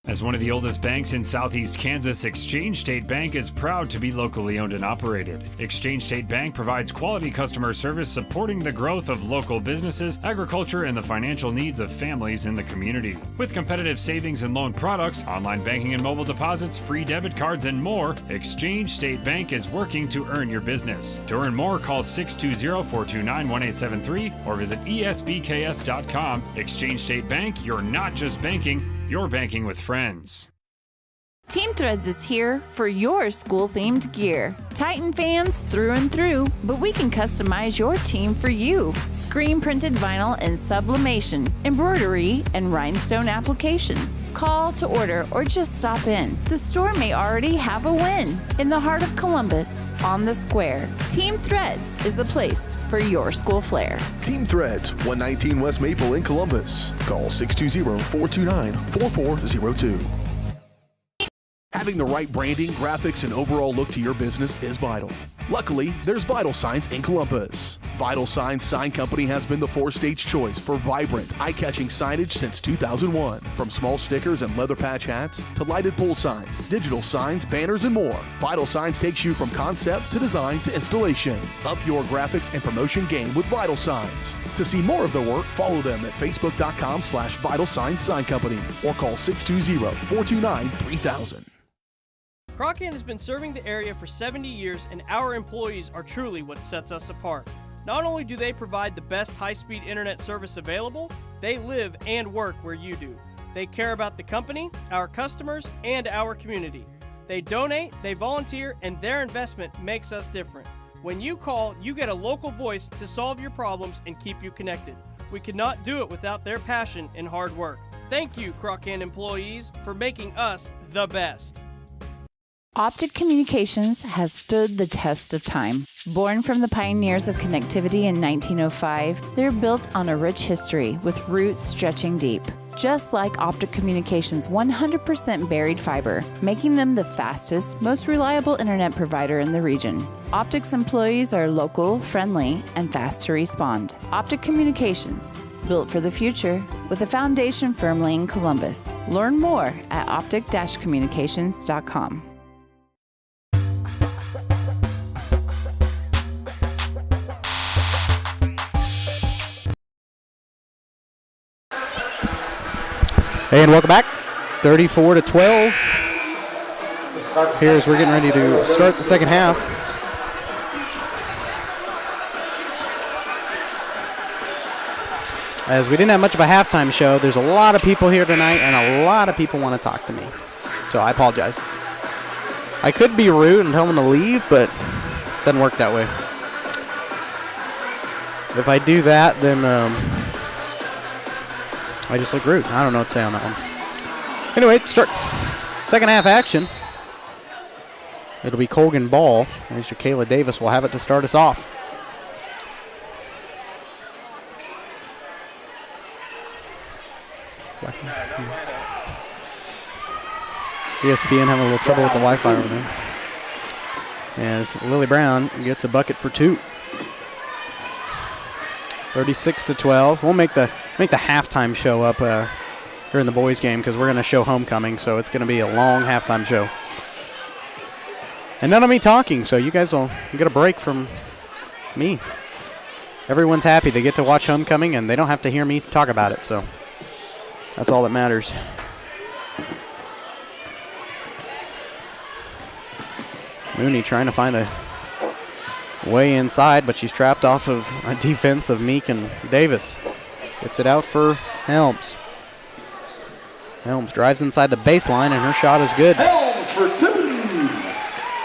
As one of the oldest banks in Southeast Kansas, Exchange State Bank is proud to be locally owned and operated. Exchange State Bank provides quality customer service supporting the growth of local businesses, agriculture, and the financial needs of families in the community. With competitive savings and loan products, online banking and mobile deposits, free debit cards, and more, Exchange State Bank is working to earn your business. To earn more, call 620-429-1873 or visit esbks.com. Exchange State Bank, you're not just banking, you're banking with friends. Team Threads is here for your school-themed gear. Titan fans through and through, but we can customize your team for you. Screen-printed vinyl and sublimation, embroidery, and rhinestone application. Call to order or just stop in. The store may already have a win. In the heart of Columbus, on the square, Team Threads is the place for your school flair. Team Threads, 119 West Maple in Columbus. Call 620-429-4402. Having the right branding, graphics, and overall look to your business is vital. Luckily, there's Vital Signs in Columbus. Vital Signs Sign Company has been the four-stage choice for vibrant, eye-catching signage since 2001. From small stickers and leather patch hats to lighted pole signs, digital signs, banners, and more, Vital Signs takes you from concept to design to installation. Up your graphics and promotion game with Vital Signs. To see more of their work, follow them at facebook.com/Vital Signs Sign Company or call 620-429-3000. Croccan has been serving the area for 70 years, and our employees are truly what sets us apart. Not only do they provide the best high-speed internet service available, they live and work where you do. They care about the company, our customers, and our community. They donate, they volunteer, and their investment makes us different. When you call, you get a local voice to solve your problems and keep you connected. We could not do it without their passion and hard work. Thank you, Croccan employees, for making us the best. Optic Communications has stood the test of time. Born from the pioneers of connectivity in 1905, they're built on a rich history with roots stretching deep. just like Optic Communications' 100% buried fiber, making them the fastest, most reliable internet provider in the region. Optic's employees are local, friendly, and fast to respond. Optic Communications, built for the future, with a foundation firmly in Columbus. Learn more at optic-communications.com. Hey, and welcome back. 34-12. Here's we're getting ready to start the second half. As we didn't have much of a halftime show, there's a lot of people here tonight, and a lot of people want to talk to me. So I apologize. I could be rude and tell them to leave, but it doesn't work that way. If I do that, then I just look rude. I don't know what to say on that one. Anyway, start second half action. It'll be Colgan ball. There's your Kayla Davis will have it to start us off. ESPN having a little trouble with the Wi-Fi over there. As Lily Brown gets a bucket for 2. 36-12. We'll make the halftime show up here in the boys' game because we're going to show homecoming, so it's going to be a long halftime show. And none of me talking, so you guys will get a break from me. Everyone's happy. They get to watch homecoming, and they don't have to hear me talk about it, so that's all that matters. Mooney trying to find a way inside, but she's trapped off of a defense of Meek and Davis. Gets it out for Helms. Helms drives inside the baseline, and her shot is good. Helms for 2.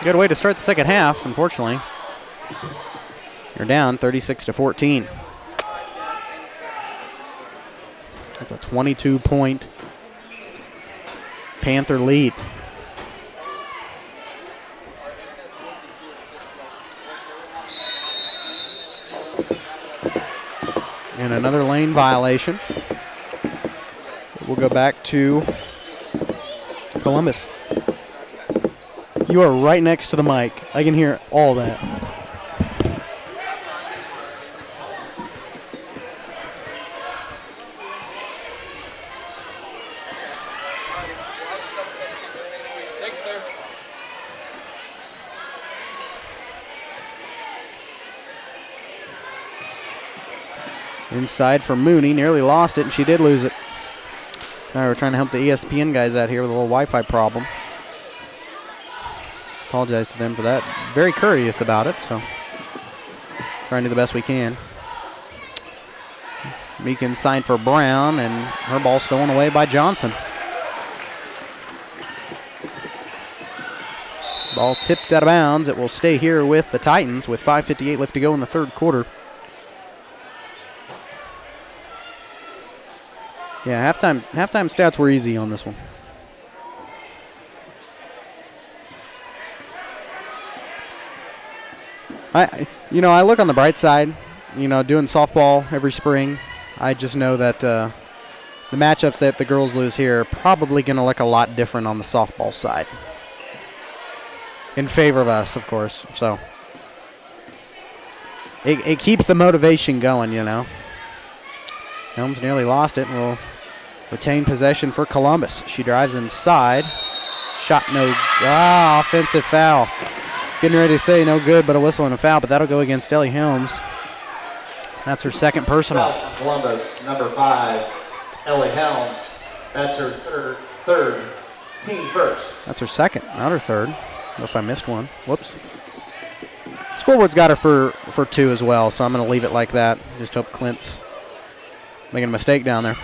Good way to start the second half, unfortunately. You're down 36-14. That's a 22-point Panther lead. And another lane violation. We'll go back to Columbus. You are right next to the mic. I can hear all that. Inside for Mooney, nearly lost it, and she did lose it. Now we're trying to help the ESPN guys out here with a little Wi-Fi problem. Apologize to them for that. Very courteous about it, so trying to do the best we can. Meekins signed for Brown, and her ball stolen away by Johnson. Ball tipped out of bounds. It will stay here with the Titans with 5:58 left to go in the third quarter. Yeah, halftime stats were easy on this one. I look on the bright side, doing softball every spring. I just know that the matchups that the girls lose here are probably going to look a lot different on the softball side. In favor of us, of course. So it keeps the motivation going, Helms nearly lost it and will retain possession for Columbus. She drives inside. Shot no. Offensive foul. Getting ready to say no good, but a whistle and a foul, but that'll go against Ellie Helms. That's her second personal. Columbus, number 5, Ellie Helms. That's her third, team first. That's her second, not her third. Unless I missed one. Whoops. Scoreboard's got her for 2 as well, so I'm going to leave it like that. Just hope Clint's making a mistake down there.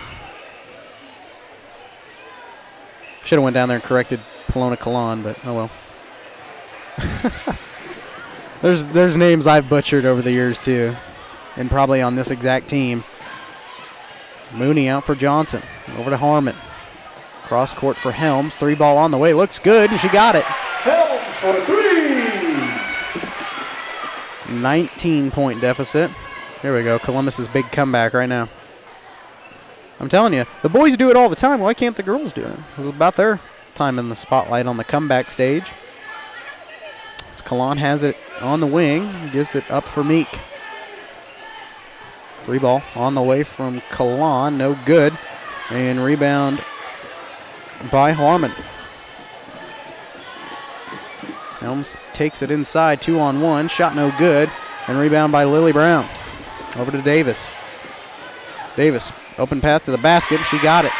Should have went down there and corrected Polona Kalan, but oh well. There's names I've butchered over the years too, and probably on this exact team. Mooney out for Johnson. Over to Harmon. Cross court for Helms. 3 ball on the way. Looks good, and she got it. Helms for 3. 19-point deficit. Here we go. Columbus's big comeback right now. I'm telling you, the boys do it all the time. Why can't the girls do it? It's about their time in the spotlight on the comeback stage. As Colon has it on the wing, gives it up for Meek. 3 ball on the way from Colon, no good. And rebound by Harmon. Helms takes it inside, 2-on-1, shot no good. And rebound by Lily Brown. Over to Davis. Davis, open path to the basket. She got it.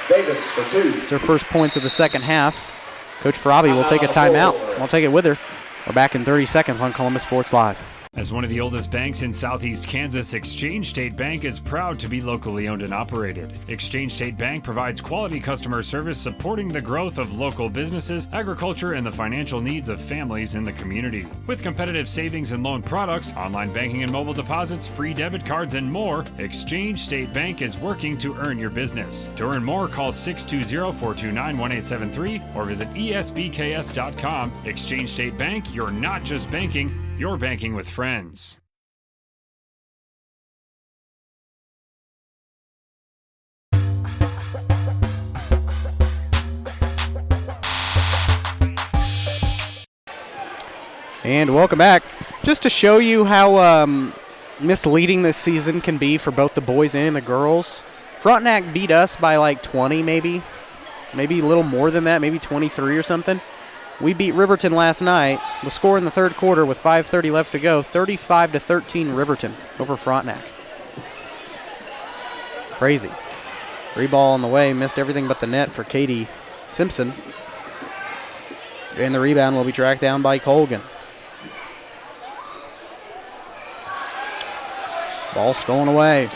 Davis for 2. It's her first points of the second half. Coach Farabi will take a timeout. We'll take it with her. We're back in 30 seconds on Columbus Sports Live. As one of the oldest banks in Southeast Kansas, Exchange State Bank is proud to be locally owned and operated. Exchange State Bank provides quality customer service supporting the growth of local businesses, agriculture, and the financial needs of families in the community. With competitive savings and loan products, online banking and mobile deposits, free debit cards, and more, Exchange State Bank is working to earn your business. To earn more, call 620-429-1873 or visit esbks.com. Exchange State Bank, you're not just banking, you're banking with friends. And welcome back. Just to show you how misleading this season can be for both the boys and the girls, Frontenac beat us by like 20 maybe a little more than that, maybe 23 or something. We beat Riverton last night. The score in the third quarter with 5:30 left to go, 35-13 Riverton over Frontenac. Crazy. 3 ball on the way, missed everything but the net for Katie Simpson. And the rebound will be tracked down by Colgan. Ball stolen away.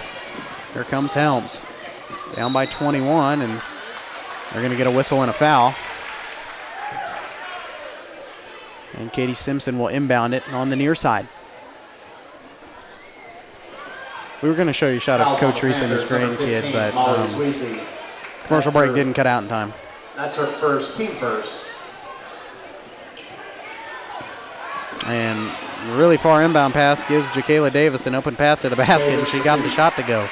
Here comes Helms. Down by 21, and they're going to get a whistle and a foul. And Katie Simpson will inbound it on the near side. We were going to show you a shot of Coach Reese and his grandkid, but commercial break didn't cut out in time. That's her first, team first. And really far inbound pass gives Jacayla Davis an open path to the basket, and she got the shot to go.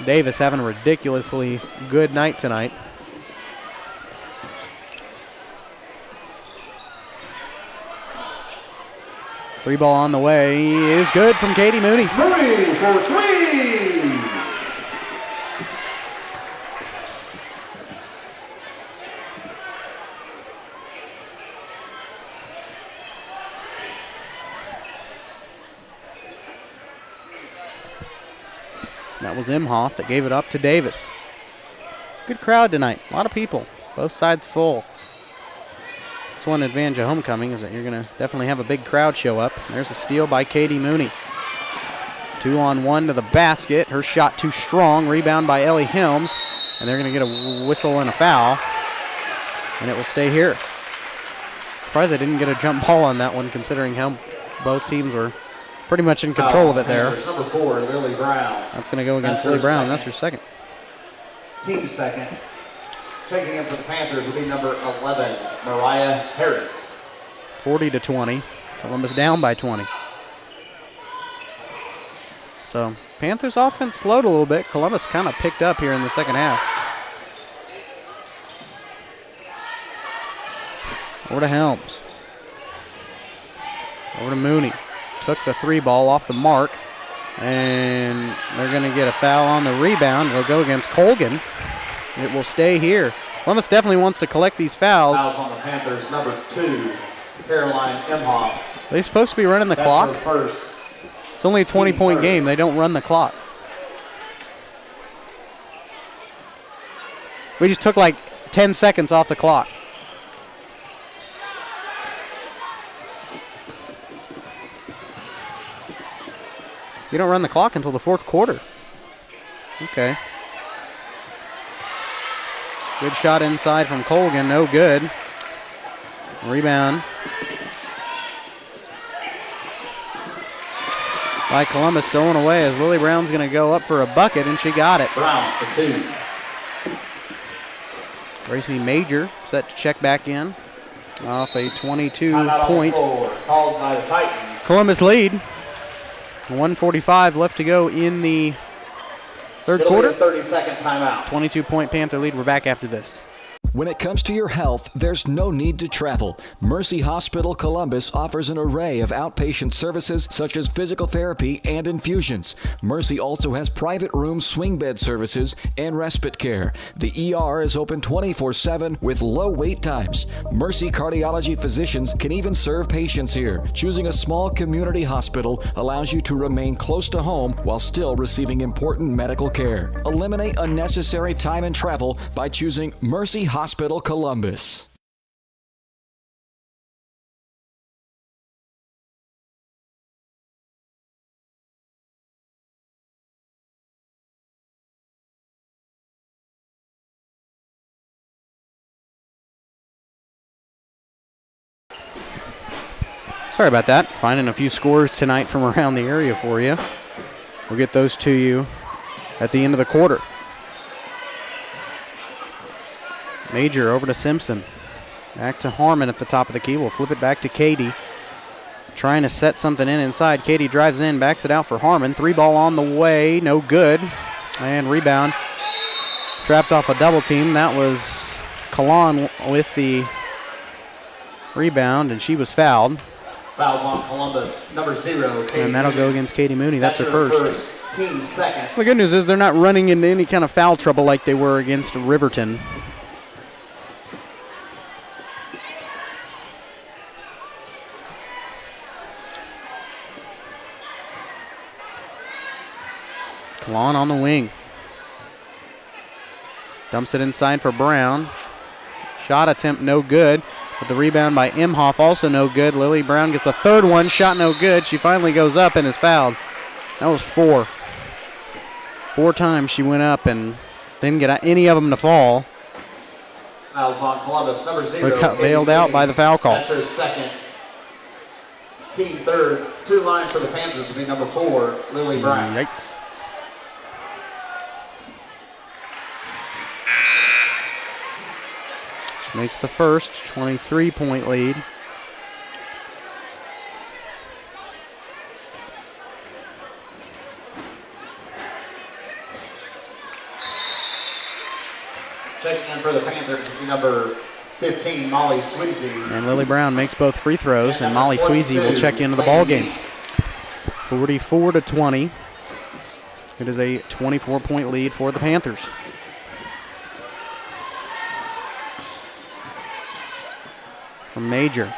Davis having a ridiculously good night tonight. Three ball on the way is good from Katie Mooney. Mooney for 3. That was Imhoff that gave it up to Davis. Good crowd tonight. A lot of people. Both sides full. That's one advantage of homecoming is that you're going to definitely have a big crowd show up. There's a steal by Katie Mooney. 2-on-1 to the basket. Her shot too strong. Rebound by Ellie Helms. And they're going to get a whistle and a foul. And it will stay here. Surprised they didn't get a jump ball on that one considering how both teams were pretty much in control of it there. Number 4, Lily Brown. That's going to go against Lily Brown. That's her second. Team second. Checking in for the Panthers will be number 11, Mariah Harris. 40-20. Columbus down by 20. So Panthers offense slowed a little bit. Columbus kind of picked up here in the second half. Over to Helms. Over to Mooney. Took the 3 ball off the mark. And they're going to get a foul on the rebound. It'll go against Colgan. It will stay here. Columbus definitely wants to collect these fouls. Fouls on the Panthers, number 2, Caroline Imhoff. They're supposed to be running the clock. That's her first. It's only a 20-point game. They don't run the clock. We just took like 10 seconds off the clock. You don't run the clock until the fourth quarter. Okay. Good shot inside from Colgan, no good. Rebound by Columbus, stolen away as Lily Brown's going to go up for a bucket, and she got it. Brown for 2. Gracie Major set to check back in off a 22-point called by the Titans. Columbus lead. 1:45 left to go in the third It'll quarter. be a 30-second timeout. 22-point Panther lead. We're back after this. When it comes to your health, there's no need to travel. Mercy Hospital Columbus offers an array of outpatient services such as physical therapy and infusions. Mercy also has private room swing bed services and respite care. The ER is open 24/7 with low wait times. Mercy cardiology physicians can even serve patients here. Choosing a small community hospital allows you to remain close to home while still receiving important medical care. Eliminate unnecessary time and travel by choosing Mercy Hospital Columbus. Sorry about that. Finding a few scores tonight from around the area for you. We'll get those to you at the end of the quarter. Major over to Simpson. Back to Harmon at the top of the key. We'll flip it back to Katie. Trying to set something in inside. Katie drives in, backs it out for Harmon. 3-ball on the way, no good. And rebound. Trapped off a double team. That was Colgan with the rebound, and she was fouled. Fouls on Columbus, number 0. Katie And that'll go against Katie Mooney. That's her first. Team second. The good news is they're not running into any kind of foul trouble like they were against Riverton. Colgan on the wing. Dumps it inside for Brown. Shot attempt no good, but the rebound by Imhoff also no good. Lily Brown gets a third one, shot no good. She finally goes up and is fouled. That was 4. 4 times she went up and didn't get any of them to fall. Fouls on Columbus, number 0. Got bailed out by the foul call. That's her second. Team third. 2 line for the Panthers will be number 4, Lily Brown. Yikes. She makes the first 23-point lead. Checking in for the Panthers will be number 15, Molly Sweezy. And Lily Brown makes both free throws, and Molly Sweezy will check into the ball game. 44-20. It is a 24-point lead for the Panthers. From Major.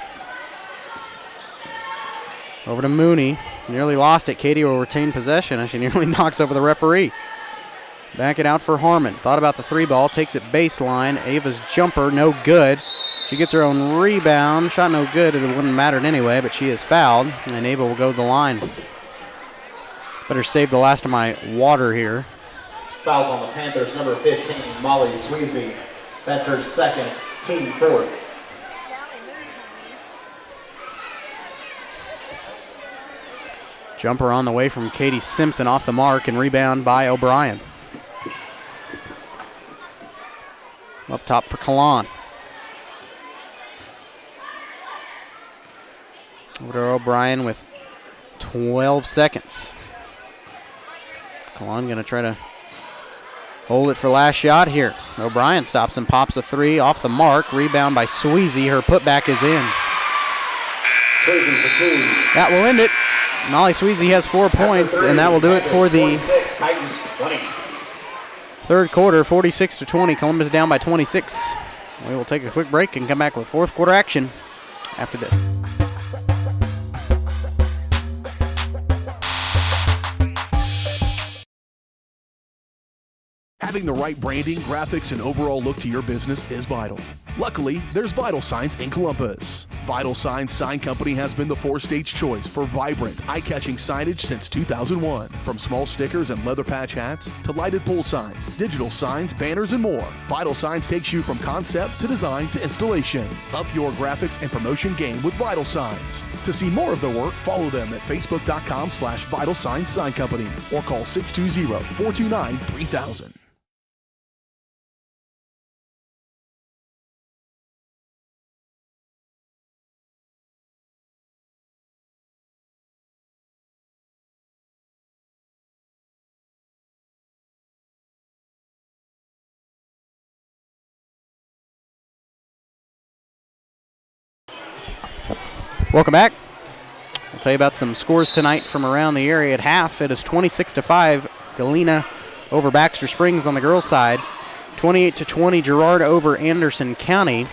Over to Mooney. Nearly lost it. Katie will retain possession as she nearly knocks over the referee. Back it out for Harmon. Thought about the 3-ball. Takes it baseline. Ava's jumper, no good. She gets her own rebound. Shot no good. It wouldn't have mattered anyway, but she is fouled. And Ava will go to the line. Better save the last of my water here. Fouls on the Panthers, number 15, Molly Sweezy. That's her second, team fourth. Jumper on the way from Katie Simpson off the mark, and rebound by O'Brien. Up top for Colgan. Over to O'Brien with 12 seconds. Colgan going to try to hold it for last shot here. O'Brien stops and pops a 3 off the mark. Rebound by Sweezy. Her putback is in. Sweezy for 2. That will end it. Molly Sweezy has 4 points, and that will do it for the Titans 20. third quarter, 46-20. Columbus down by 26. We will take a quick break and come back with fourth quarter action after this. Having the right branding, graphics, and overall look to your business is vital. Luckily, there's Vital Signs in Columbus. Vital Signs Sign Company has been the four-state's choice for vibrant, eye-catching signage since 2001. From small stickers and leather patch hats to lighted pole signs, digital signs, banners, and more, Vital Signs takes you from concept to design to installation. Up your graphics and promotion game with Vital Signs. To see more of their work, follow them at facebook.com/Vital Signs Sign Company or call 620-429-3000. Welcome back. I'll tell you about some scores tonight from around the area. At half, it is 26-5, Galena over Baxter Springs on the girls' side. 28-20, Girard over Anderson County.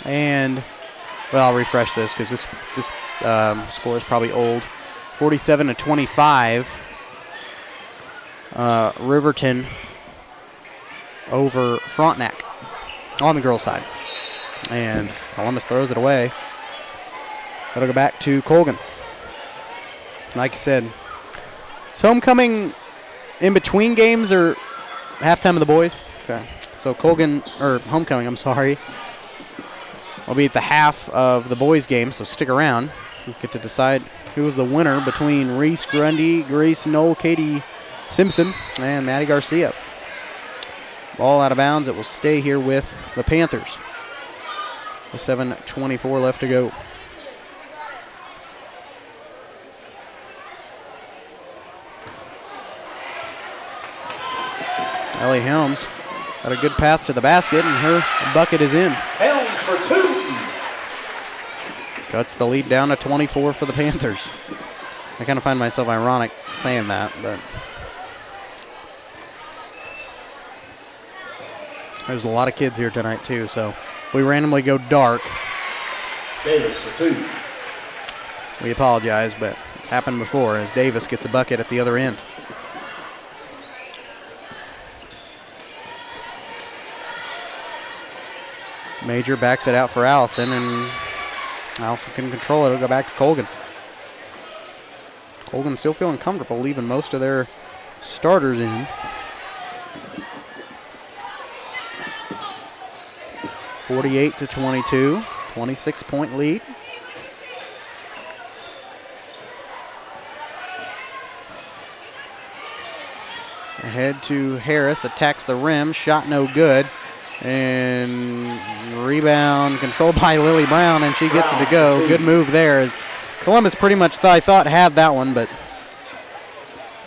And, well, I'll refresh this because this score is probably old. 47-25, Riverton over Frontenac on the girls' side. And Columbus throws it away. That'll go back to Colgan. Like I said, it's homecoming in between games or halftime of the boys? Okay. So homecoming, I'm sorry, will be at the half of the boys' game, so stick around. We'll get to decide who is the winner between Reese Grundy, Grace Knoll, Katie Simpson, and Maddie Garcia. Ball out of bounds. It will stay here with the Panthers. With 7:24 left to go. Ellie Helms got a good path to the basket, and her bucket is in. Helms for 2. Cuts the lead down to 24 for the Panthers. I kind of find myself ironic saying that, but there's a lot of kids here tonight too, so we randomly go dark. Davis for 2. We apologize, but it's happened before as Davis gets a bucket at the other end. Major backs it out for Allison, and Allison can control it. It'll go back to Colgan. Colgan still feeling comfortable leaving most of their starters in. (48-22), 26-point lead. Ahead to Harris, attacks the rim, shot no good. And rebound controlled by Lily Brown, and she gets it to go. Good move there as Columbus pretty much, I thought, had that one, but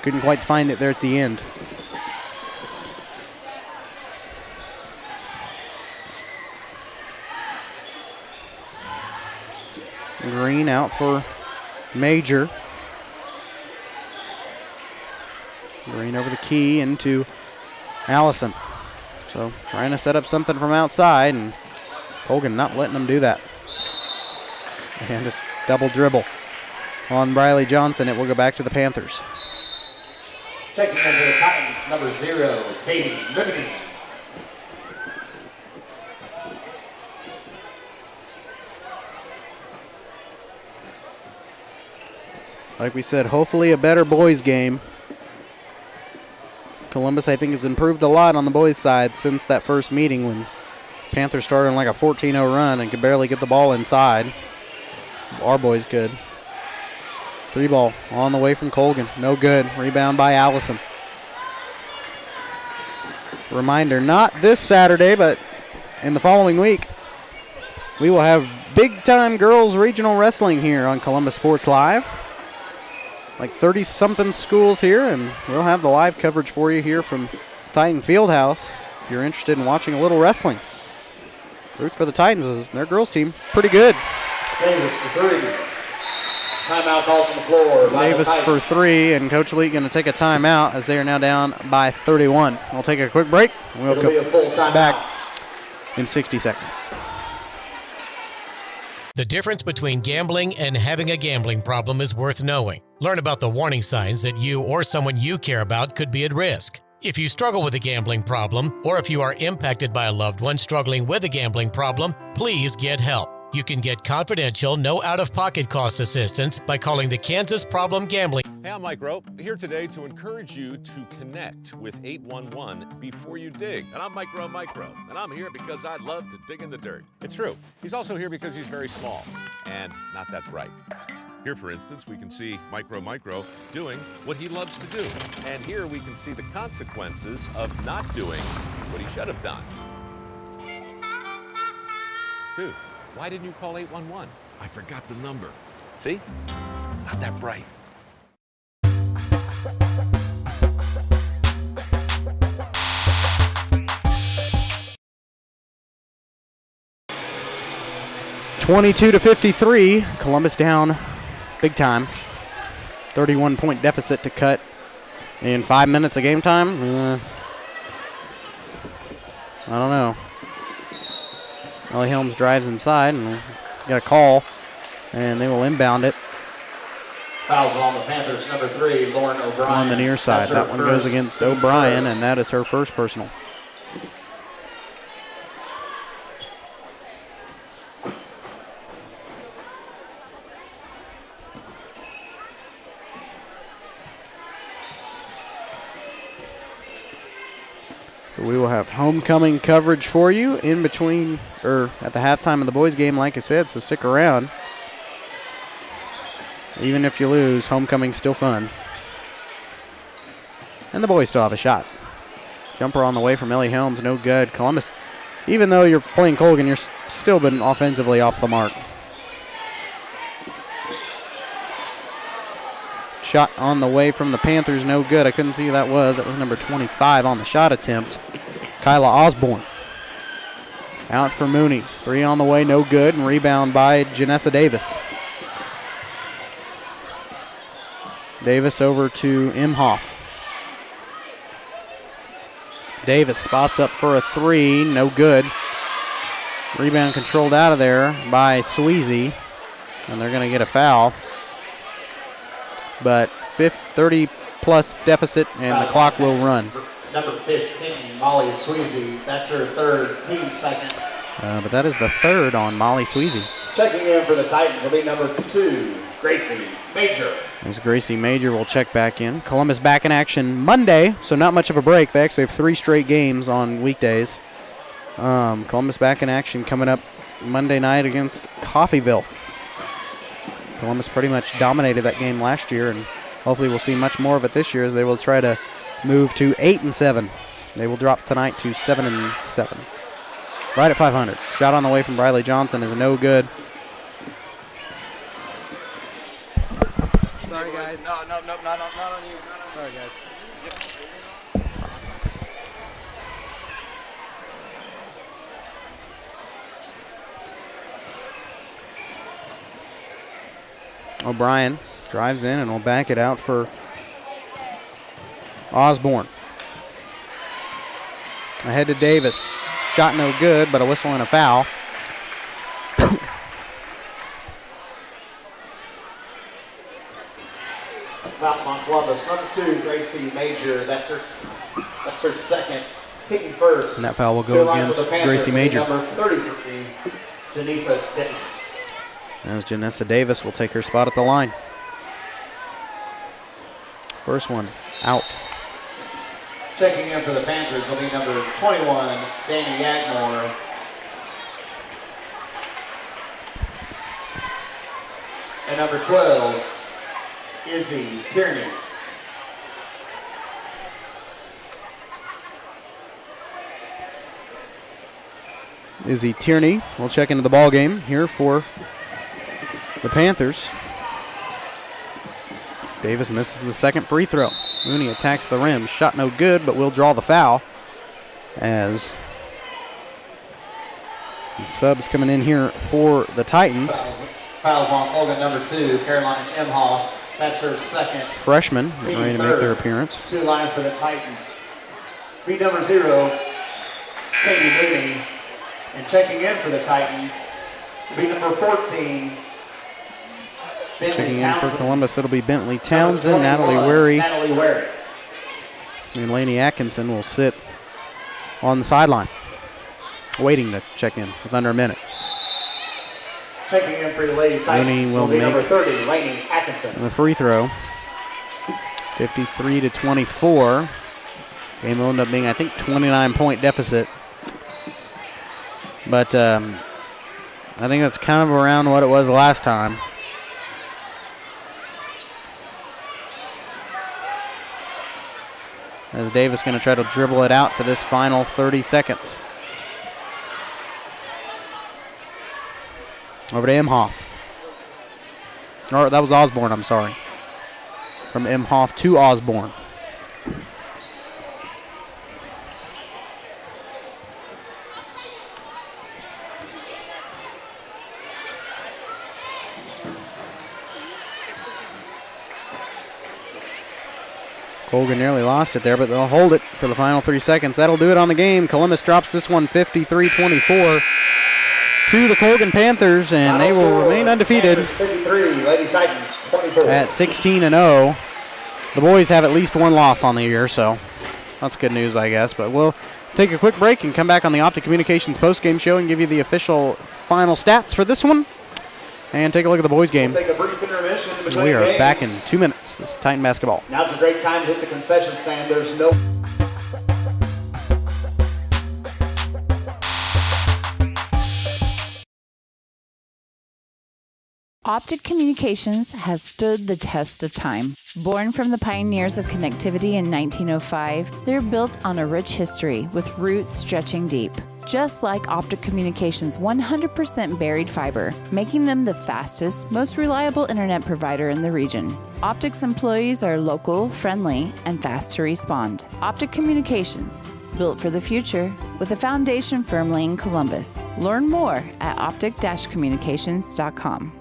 couldn't quite find it there at the end. Green out for Major. Green over the key into Allison. So trying to set up something from outside, and Colgan not letting them do that. And a double dribble on Briley Johnson. It will go back to the Panthers. Checking into the Titans, number 0, Katie Liberty. Like we said, hopefully a better boys game. Columbus, I think, has improved a lot on the boys' side since that first meeting when Panthers started on like a 14-0 run and could barely get the ball inside. Our boys could. 3-ball on the way from Colgan. No good. Rebound by Allison. Reminder, not this Saturday, but in the following week, we will have big-time girls regional wrestling here on Columbus Sports Live. Like 30-something schools here, and we'll have the live coverage for you here from Titan Fieldhouse if you're interested in watching a little wrestling. Root for the Titans. Their girls team pretty good. Davis for 3. Timeout called from the floor. Davis for 3, and Coach Lee going to take a timeout as they are now down by 31. We'll take a quick break, and we'll come back in 60 seconds. The difference between gambling and having a gambling problem is worth knowing. Learn about the warning signs that you or someone you care about could be at risk. If you struggle with a gambling problem, or if you are impacted by a loved one struggling with a gambling problem, please get help. You can get confidential, no out-of-pocket cost assistance by calling the Kansas Problem Gambling. Hey, I'm Mike Rope, here today to encourage you to connect with 811 before you dig. And I'm Mike Rowe, and I'm here because I love to dig in the dirt. It's true. He's also here because he's very small and not that bright. Here, for instance, we can see Micro doing what he loves to do. And here we can see the consequences of not doing what he should have done. Dude, why didn't you call 811? I forgot the number. See? Not that bright. 22-53. Columbus down big time. 31-point deficit to cut in 5 minutes of game time. I don't know. Ellie Helms drives inside and got a call, and they will inbound it. Fouls on the Panthers, number 3, Lauren O'Brien. On the near side. That one goes against O'Brien, and that is her first personal. So we will have homecoming coverage for you in between, or at the halftime of the boys' game, like I said, so stick around. Even if you lose, homecoming's still fun. And the boys still have a shot. Jumper on the way from Ellie Helms, no good. Columbus, even though you're playing Colgan, you're still been offensively off the mark. Shot on the way from the Panthers, no good. I couldn't see who that was. That was number 25 on the shot attempt. Kyla Osborne. Out for Mooney. 3 on the way, no good. And rebound by Janessa Davis. Davis over to Imhoff. Davis spots up for a 3, no good. Rebound controlled out of there by Sweezy, and they're going to get a foul. But 30-plus deficit, and the clock will run. Number 15, Molly Sweezy. That's her third, team second. But that is the third on Molly Sweezy. Checking in for the Titans will be number 2, Gracie Major. As Gracie Major will check back in. Columbus back in action Monday, so not much of a break. They actually have 3 straight games on weekdays. Columbus back in action coming up Monday night against Coffeyville. Columbus pretty much dominated that game last year, and hopefully we'll see much more of it this year as they will try to move to 8-7. They will drop tonight to 7-7. Right at 500. Shot on the way from Briley Johnson is no good. Sorry, guys. No, not on you. Sorry, guys. O'Brien drives in and will back it out for Osborne. Ahead to Davis. Shot no good, but a whistle and a foul. Foul on Columbus. Number 2, Gracie Major. That's her second, team first. And that foul will go against Gracie Major. Number 33, Janessa Davis. As Janessa Davis will take her spot at the line. First one out. Checking in for the Panthers will be number 21, Danny Yagmore. And number 12, Izzy Tierney. Izzy Tierney will check into the ball game here for the Panthers. Davis misses the second free throw. Mooney attacks the rim. Shot no good, but will draw the foul as the subs coming in here for the Titans. Fouls on Colgan, number 2, Caroline Imhoff. That's her second. Freshmen getting ready to make their appearance. 2 line for the Titans. Be number 0, Katie Mooney. And checking in for the Titans will be number 14, Checking in for Columbus, it'll be Bentley Townsend, Natalie Wary, and Lainey Atkinson will sit on the sideline, waiting to check in with under a minute. Checking in for the Lady Titans will be number 30, Lainey Atkinson. The free throw, 53-24. Game will end up being, I think, 29-point deficit. But I think that's kind of around what it was last time. As Davis going to try to dribble it out for this final 30 seconds. Over to Imhoff. Or that was Osborne, I'm sorry. From Imhoff to Osborne. Colgan nearly lost it there, but they'll hold it for the final 3 seconds. That'll do it on the game. Columbus drops this one 53-24 to the Colgan Panthers, and they will remain undefeated 53, Lady Titans 24. at 16-0. The boys have at least one loss on the year, so that's good news, I guess. But we'll take a quick break and come back on the Optic Communications postgame show and give you the official final stats for this one. And take a look at the boys' game. We'll take a brief intermission between We are games. back in 2 minutes. This is Titan basketball. Now's a great time to hit the concession stand. There's no... Optic Communications has stood the test of time. Born from the pioneers of connectivity in 1905, they're built on a rich history with roots stretching deep. Just like Optic Communications' 100% buried fiber, making them the fastest, most reliable internet provider in the region. Optic's employees are local, friendly, and fast to respond. Optic Communications, built for the future, with a foundation firmly in Columbus. Learn more at optic-communications.com.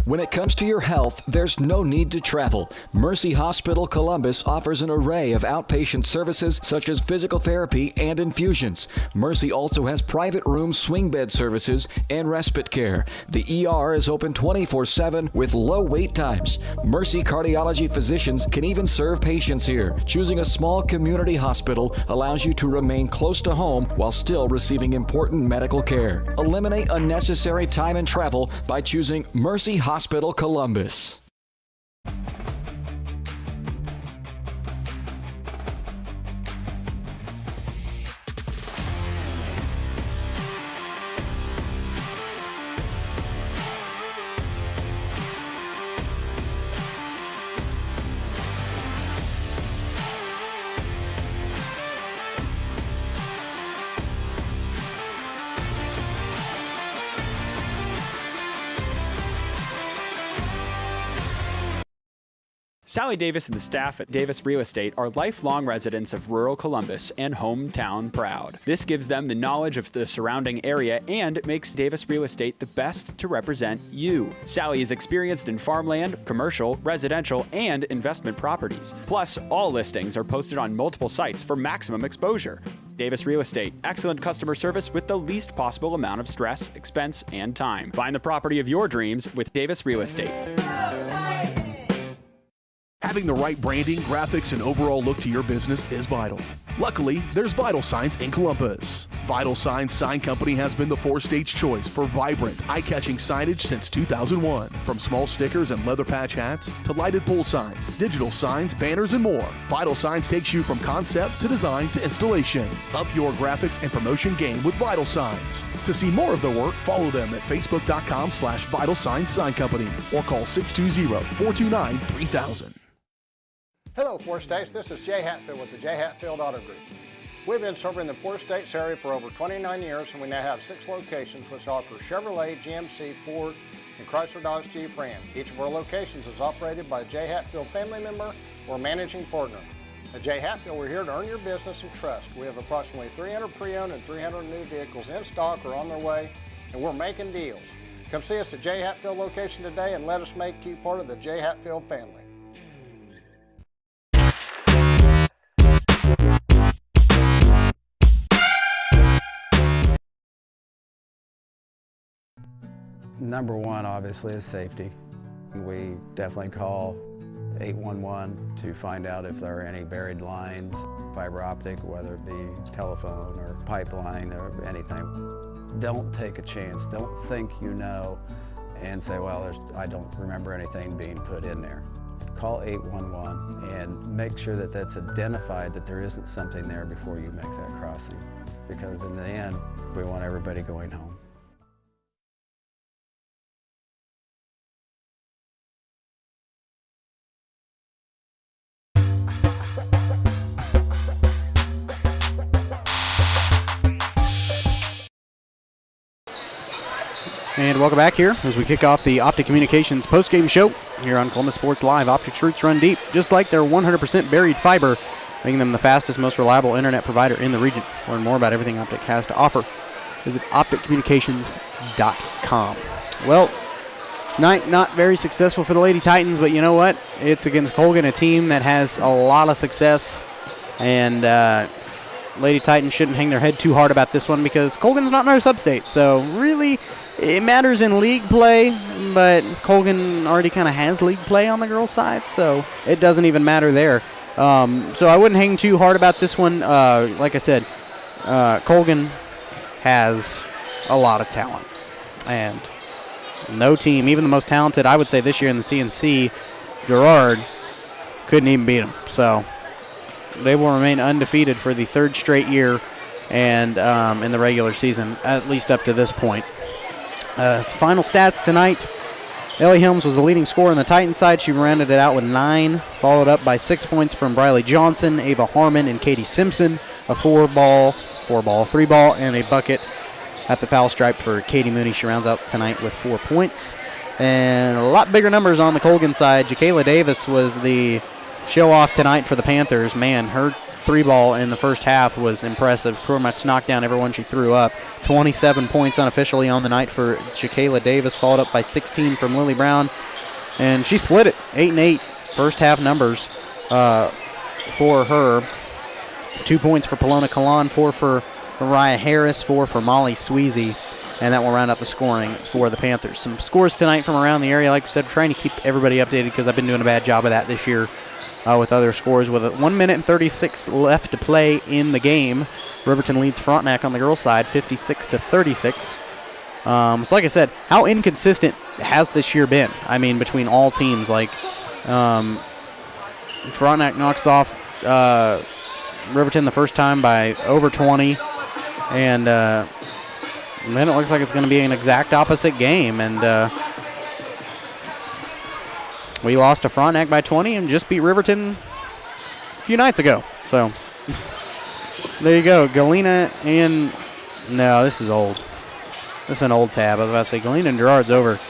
When it comes to your health, there's no need to travel. Mercy Hospital Columbus offers an array of outpatient services such as physical therapy and infusions. Mercy also has private room swing bed services and respite care. The ER is open 24/7 with low wait times. Mercy cardiology physicians can even serve patients here. Choosing a small community hospital allows you to remain close to home while still receiving important medical care. Eliminate unnecessary time and travel by choosing Mercy Hospital Columbus. Sally Davis and the staff at Davis Real Estate are lifelong residents of rural Columbus and hometown proud. This gives them the knowledge of the surrounding area and makes Davis Real Estate the best to represent you. Sally is experienced in farmland, commercial, residential, and investment properties. Plus, all listings are posted on multiple sites for maximum exposure. Davis Real Estate, excellent customer service with the least possible amount of stress, expense, and time. Find the property of your dreams with Davis Real Estate. Having the right branding, graphics, and overall look to your business is vital. Luckily, there's Vital Signs in Columbus. Vital Signs Sign Company has been the four-stage choice for vibrant, eye-catching signage since 2001. From small stickers and leather patch hats to lighted pole signs, digital signs, banners, and more, Vital Signs takes you from concept to design to installation. Up your graphics and promotion game with Vital Signs. To see more of their work, follow them at facebook.com/Vital Signs Sign Company or call 620-429-3000. Hello, Four States. This is Jay Hatfield with the Jay Hatfield Auto Group. We've been serving the Four States area for over 29 years, and we now have 6 locations which offer Chevrolet, GMC, Ford, and Chrysler Dodge Jeep Ram. Each of our locations is operated by a Jay Hatfield family member or managing partner. At Jay Hatfield, we're here to earn your business and trust. We have approximately 300 pre-owned and 300 new vehicles in stock or on their way, and we're making deals. Come see us at Jay Hatfield location today and let us make you part of the Jay Hatfield family. Number one, obviously, is safety. We definitely call 811 to find out if there are any buried lines, fiber optic, whether it be telephone or pipeline or anything. Don't take a chance. Don't think you know and say, well, I don't remember anything being put in there. Call 811 and make sure that that's identified, that there isn't something there before you make that crossing. Because in the end, we want everybody going home. And welcome back here as we kick off the Optic Communications postgame show here on Columbus Sports Live. Optic's roots run deep, just like their 100% buried fiber, making them the fastest, most reliable internet provider in the region. Learn more about everything Optic has to offer. Visit opticcommunications.com. Well, Night not very successful for the Lady Titans, but you know what? It's against Colgan, a team that has a lot of success, and Lady Titans shouldn't hang their head too hard about this one because Colgan's not in our sub-state. So really, it matters in league play, but Colgan already kind of has league play on the girls' side, so it doesn't even matter there. So I wouldn't hang too hard about this one. Like I said, Colgan has a lot of talent, and no team, even the most talented, I would say this year in the CNC, Girard, couldn't even beat them. So they will remain undefeated for the third straight year and in the regular season, at least up to this point. Final stats tonight. Ellie Helms was the leading scorer on the Titan side. She rounded it out with 9, followed up by 6 points from Briley Johnson, Ava Harmon, and Katie Simpson. A 3-ball, and a bucket at the foul stripe for Katie Mooney. She rounds out tonight with 4 points. And a lot bigger numbers on the Colgan side. Jakayla Davis was the show-off tonight for the Panthers. Man, her 3-ball in the first half was impressive. Pretty much knocked down everyone she threw up. 27 points unofficially on the night for Jakayla Davis, followed up by 16 from Lily Brown. And she split it, 8 and 8. First half numbers for her. 2 points for Palona Kalan, 4 for Mariah Harris, 4 for Molly Sweezy, and that will round out the scoring for the Panthers. Some scores tonight from around the area. Like I said, trying to keep everybody updated because I've been doing a bad job of that this year with other scores. With 1 minute and 36 left to play in the game, Riverton leads Frontenac on the girls' side, 56-36. So like I said, how inconsistent has this year been? I mean, between all teams. Like, Frontenac knocks off Riverton the first time by over 20. And then it looks like it's going to be an exact opposite game. And we lost to Frontenac by 20 and just beat Riverton a few nights ago. So there you go. Galena and no, this is old. This is an old tab. I was about to say Galena and Girard's over.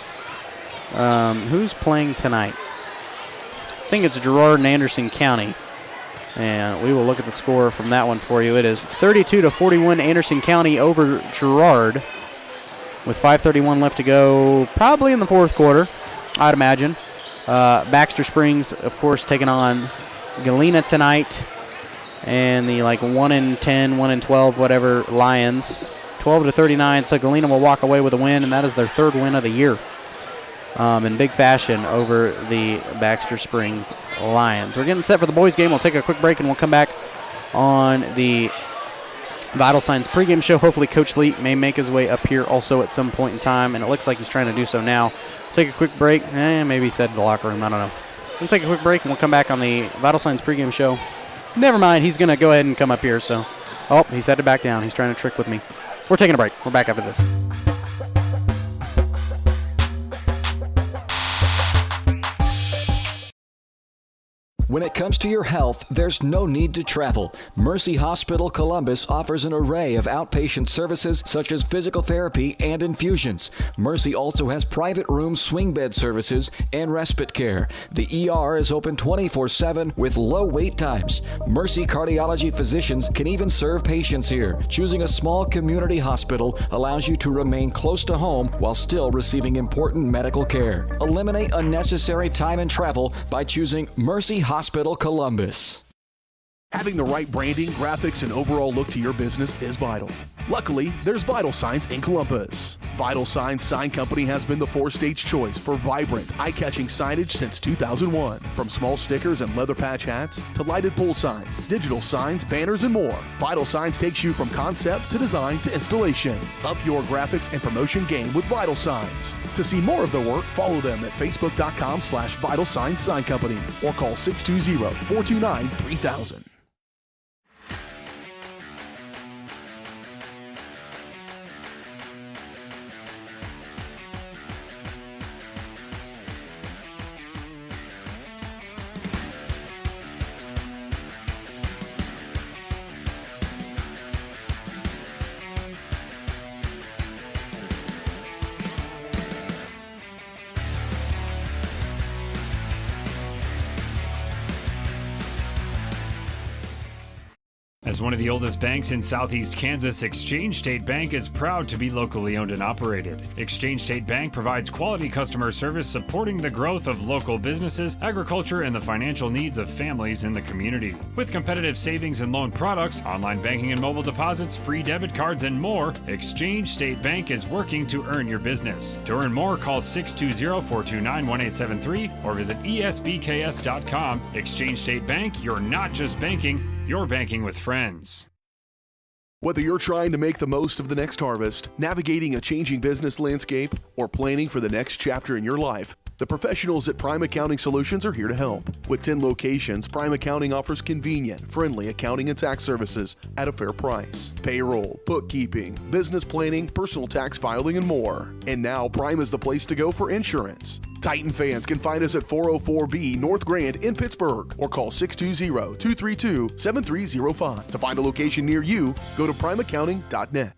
Who's playing tonight? I think it's Girard and Anderson County. And we will look at the score from that one for you. It is 32-41 Anderson County over Girard with 5:31 left to go, probably in the fourth quarter, I'd imagine. Baxter Springs, of course, taking on Galena tonight. And the 1-10, 1-12, whatever, Lions. 12-39, so Galena will walk away with a win, and that is their third win of the year. In big fashion over the Baxter Springs Lions. We're getting set for the boys' game. We'll take a quick break, and we'll come back on the Vital Signs pregame show. Hopefully Coach Lee may make his way up here also at some point in time, and it looks like he's trying to do so now. We'll take a quick break. Maybe he's headed to the locker room. I don't know. We'll take a quick break, and we'll come back on the Vital Signs pregame show. Never mind. He's going to go ahead and come up here. So, he's headed back down. He's trying to trick with me. We're taking a break. We're back after this. When it comes to your health, there's no need to travel. Mercy Hospital Columbus offers an array of outpatient services such as physical therapy and infusions. Mercy also has private room swing bed services and respite care. The ER is open 24/7 with low wait times. Mercy cardiology physicians can even serve patients here. Choosing a small community hospital allows you to remain close to home while still receiving important medical care. Eliminate unnecessary time and travel by choosing Mercy Hospital Columbus. Having the right branding, graphics, and overall look to your business is vital. Luckily, there's Vital Signs in Columbus. Vital Signs Sign Company has been the four-stage choice for vibrant, eye-catching signage since 2001. From small stickers and leather patch hats to lighted pole signs, digital signs, banners, and more, Vital Signs takes you from concept to design to installation. Up your graphics and promotion game with Vital Signs. To see more of their work, follow them at facebook.com/Vital Signs Sign Company or call 620-429-3000. As one of the oldest banks in southeast Kansas, Exchange State Bank is proud to be locally owned and operated. Exchange State Bank provides quality customer service supporting the growth of local businesses, agriculture, and the financial needs of families in the community. With competitive savings and loan products, online banking and mobile deposits, free debit cards, and more, Exchange State Bank is working to earn your business. To earn more, call 620-429-1873 or visit esbks.com. Exchange State Bank, you're not just banking, you're banking with friends. Whether you're trying to make the most of the next harvest, navigating a changing business landscape, or planning for the next chapter in your life, the professionals at Prime Accounting Solutions are here to help. With 10 locations, Prime Accounting offers convenient, friendly accounting and tax services at a fair price. Payroll, bookkeeping, business planning, personal tax filing, and more. And now Prime is the place to go for insurance. Titan fans can find us at 404B North Grand in Pittsburgh or call 620-232-7305. To find a location near you, go to primeaccounting.net.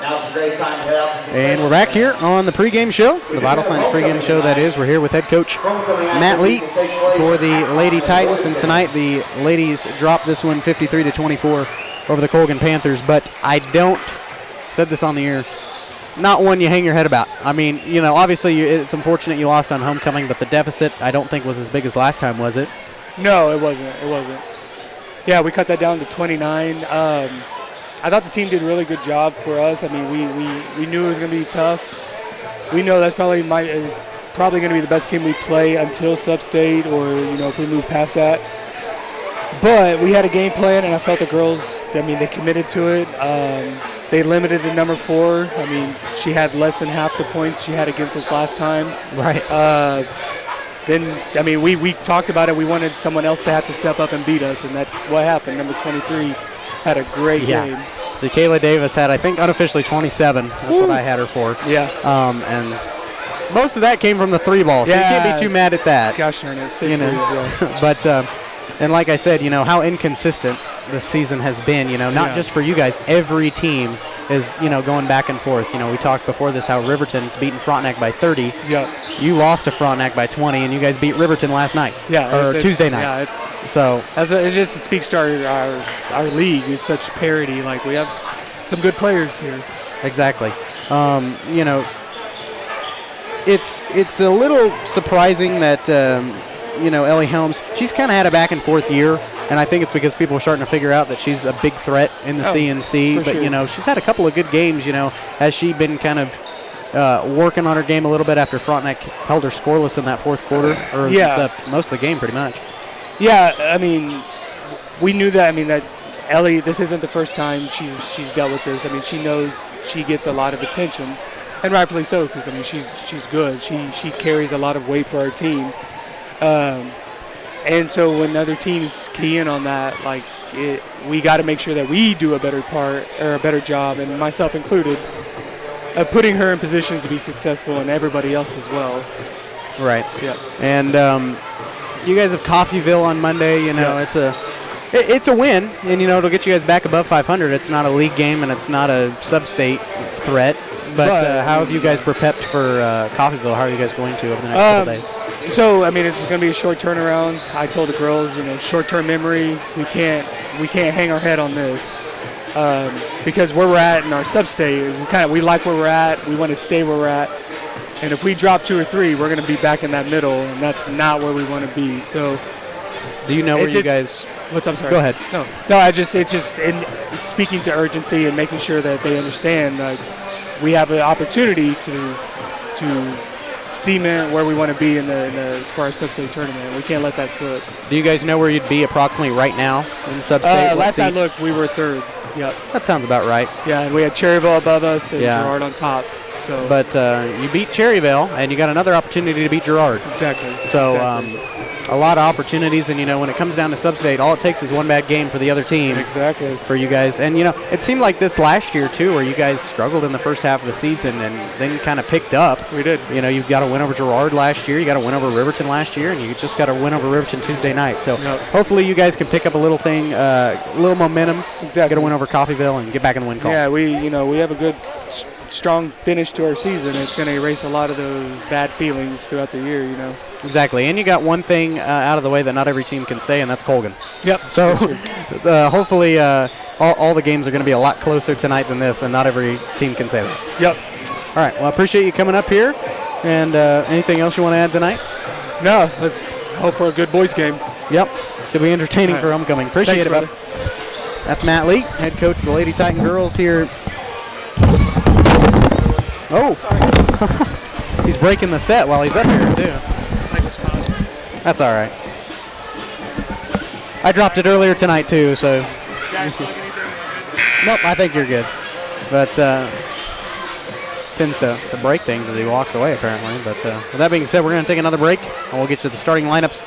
Now it's a great time to head out. And we're back here on the pregame show, the Vital Signs pregame show that is. We're here with head coach Matt Lee for the Lady Titans, and tonight the ladies dropped this one 53-24 over the Colgan Panthers, but I don't, said this on the air, not one you hang your head about. I mean, you know, obviously it's unfortunate you lost on homecoming, but the deficit I don't think was as big as last time, was it? No, it wasn't. Yeah, we cut that down to 29. I thought the team did a really good job for us. I mean, we knew it was going to be tough. We know that's probably going to be the best team we play until sub-state, or, you know, if we move past that. But we had a game plan, and I felt the girls, I mean, they committed to it. They limited the number 4. I mean, she had less than half the points she had against us last time. Right. Then, I mean, we talked about it. We wanted someone else to have to step up and beat us, and that's what happened. Number 23 had a great game. So Kayla Davis had, I think, unofficially 27. That's what I had her for. Yeah. And most of that came from the 3 ball, so you can't be too mad at that. Gosh darn it, 6 threes, yeah. But, and like I said, you know, how inconsistent this season has been, you know, not just for you guys. Every team is, you know, going back and forth. You know, we talked before this how Riverton's beaten Frontenac by 30. Yeah. You lost to Frontenac by 20, and you guys beat Riverton last night. Yeah. Or Tuesday night. Yeah, it just speaks to our league. It's such parity. Like, we have some good players here. Exactly. You know, it's a little surprising that, you know, Ellie Helms, she's kind of had a back and forth year, and I think it's because people are starting to figure out that she's a big threat in the CNC. But, sure. You know, she's had a couple of good games, you know. Has she been kind of working on her game a little bit after Frontenac held her scoreless in that fourth quarter? Or most of the game, pretty much. Yeah, I mean, we knew that. I mean, that Ellie, this isn't the first time she's dealt with this. I mean, she knows she gets a lot of attention, and rightfully so, because, I mean, she's good. She carries a lot of weight for our team. And so when other teams key in on that, like, we got to make sure that we do a better job, and myself included, of putting her in positions to be successful, and everybody else as well. Right. Yeah. And you guys have Coffeyville on Monday. You know, it's a win, and, you know, it'll get you guys back above 500. It's not a league game, and it's not a sub-state threat. But how have you guys prepped for Coffeyville? How are you guys going to over the next couple days? So, I mean, it's going to be a short turnaround. I told the girls, you know, short-term memory. We can't hang our head on this because where we're at in our sub-state, we like where we're at. We want to stay where we're at. And if we drop 2 or 3, we're going to be back in that middle, and that's not where we want to be. So, do you know where you guys? I'm sorry. Go ahead. No. It's just in speaking to urgency and making sure that they understand. Like, we have an opportunity to cement where we want to be for our sub-state tournament. We can't let that slip. Do you guys know where you'd be approximately right now in sub-state? Last I looked, we were 3rd. Yep. That sounds about right. Yeah, and we had Cherryville above us and Girard on top. So. But you beat Cherryville, and you got another opportunity to beat Girard. Exactly. So a lot of opportunities, and, you know, when it comes down to sub-state, all it takes is one bad game for the other team. Exactly. For you guys. And, you know, it seemed like this last year, too, where you guys struggled in the first half of the season and then kind of picked up. We did. You know, you've got a win over Girard last year, you got a win over Riverton last year, and you just got a win over Riverton Tuesday night. So hopefully you guys can pick up a little thing, a little momentum, exactly. Get a win over Coffeyville and get back in the win column. Yeah, we have a good strong finish to our season. It's going to erase a lot of those bad feelings throughout the year, you know. Exactly, and you got one thing out of the way that not every team can say, and that's Colgan. Yep. So hopefully all the games are going to be a lot closer tonight than this, and not every team can say that. Yep. All right, well, I appreciate you coming up here. And anything else you want to add tonight? No, let's hope for a good boys game. Yep, should be entertaining for homecoming. Appreciate it, brother. That's Matt Lee, head coach of the Lady Titan girls here. Oh, he's breaking the set while he's up here, too. That's all right. I dropped it earlier tonight, too, so. Nope, I think you're good. But tends to break things as he walks away, apparently. But with that being said, we're going to take another break, and we'll get to the starting lineups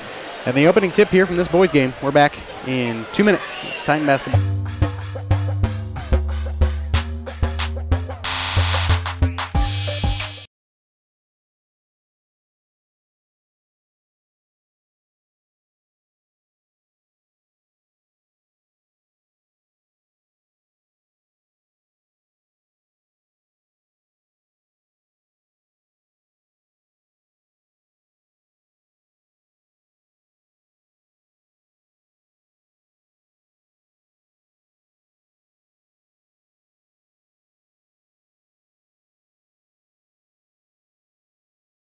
and the opening tip here from this boys game. We're back in 2 minutes. It's Titan basketball.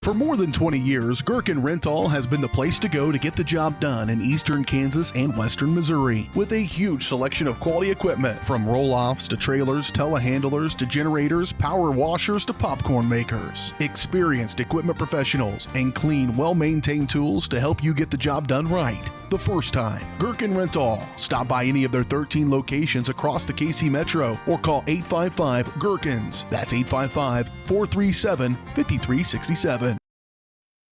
For more than 20 years, Gherkin Rental has been the place to go to get the job done in eastern Kansas and western Missouri. With a huge selection of quality equipment, from roll-offs to trailers, telehandlers to generators, power washers to popcorn makers. Experienced equipment professionals and clean, well-maintained tools to help you get the job done right the first time. Gherkin Rental. Stop by any of their 13 locations across the KC Metro or call 855-GHERKINS. That's 855-437-5367.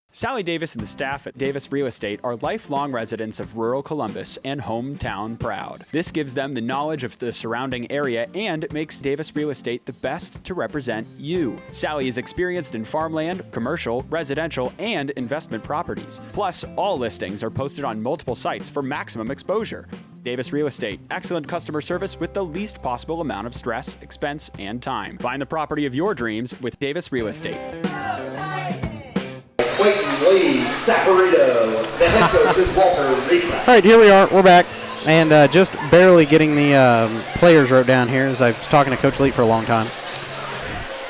Sally Davis and the staff at Davis Real Estate are lifelong residents of rural Columbus and hometown proud. This gives them the knowledge of the surrounding area and makes Davis Real Estate the best to represent you. Sally is experienced in farmland, commercial, residential, and investment properties. Plus, all listings are posted on multiple sites for maximum exposure. Davis Real Estate, excellent customer service with the least possible amount of stress, expense, and time. Find the property of your dreams with Davis Real Estate. Clayton Lee Saporito. The head coach is Walter Risa. All right, here we are. We're back. And just barely getting the players wrote down here as I was talking to Coach Lee for a long time.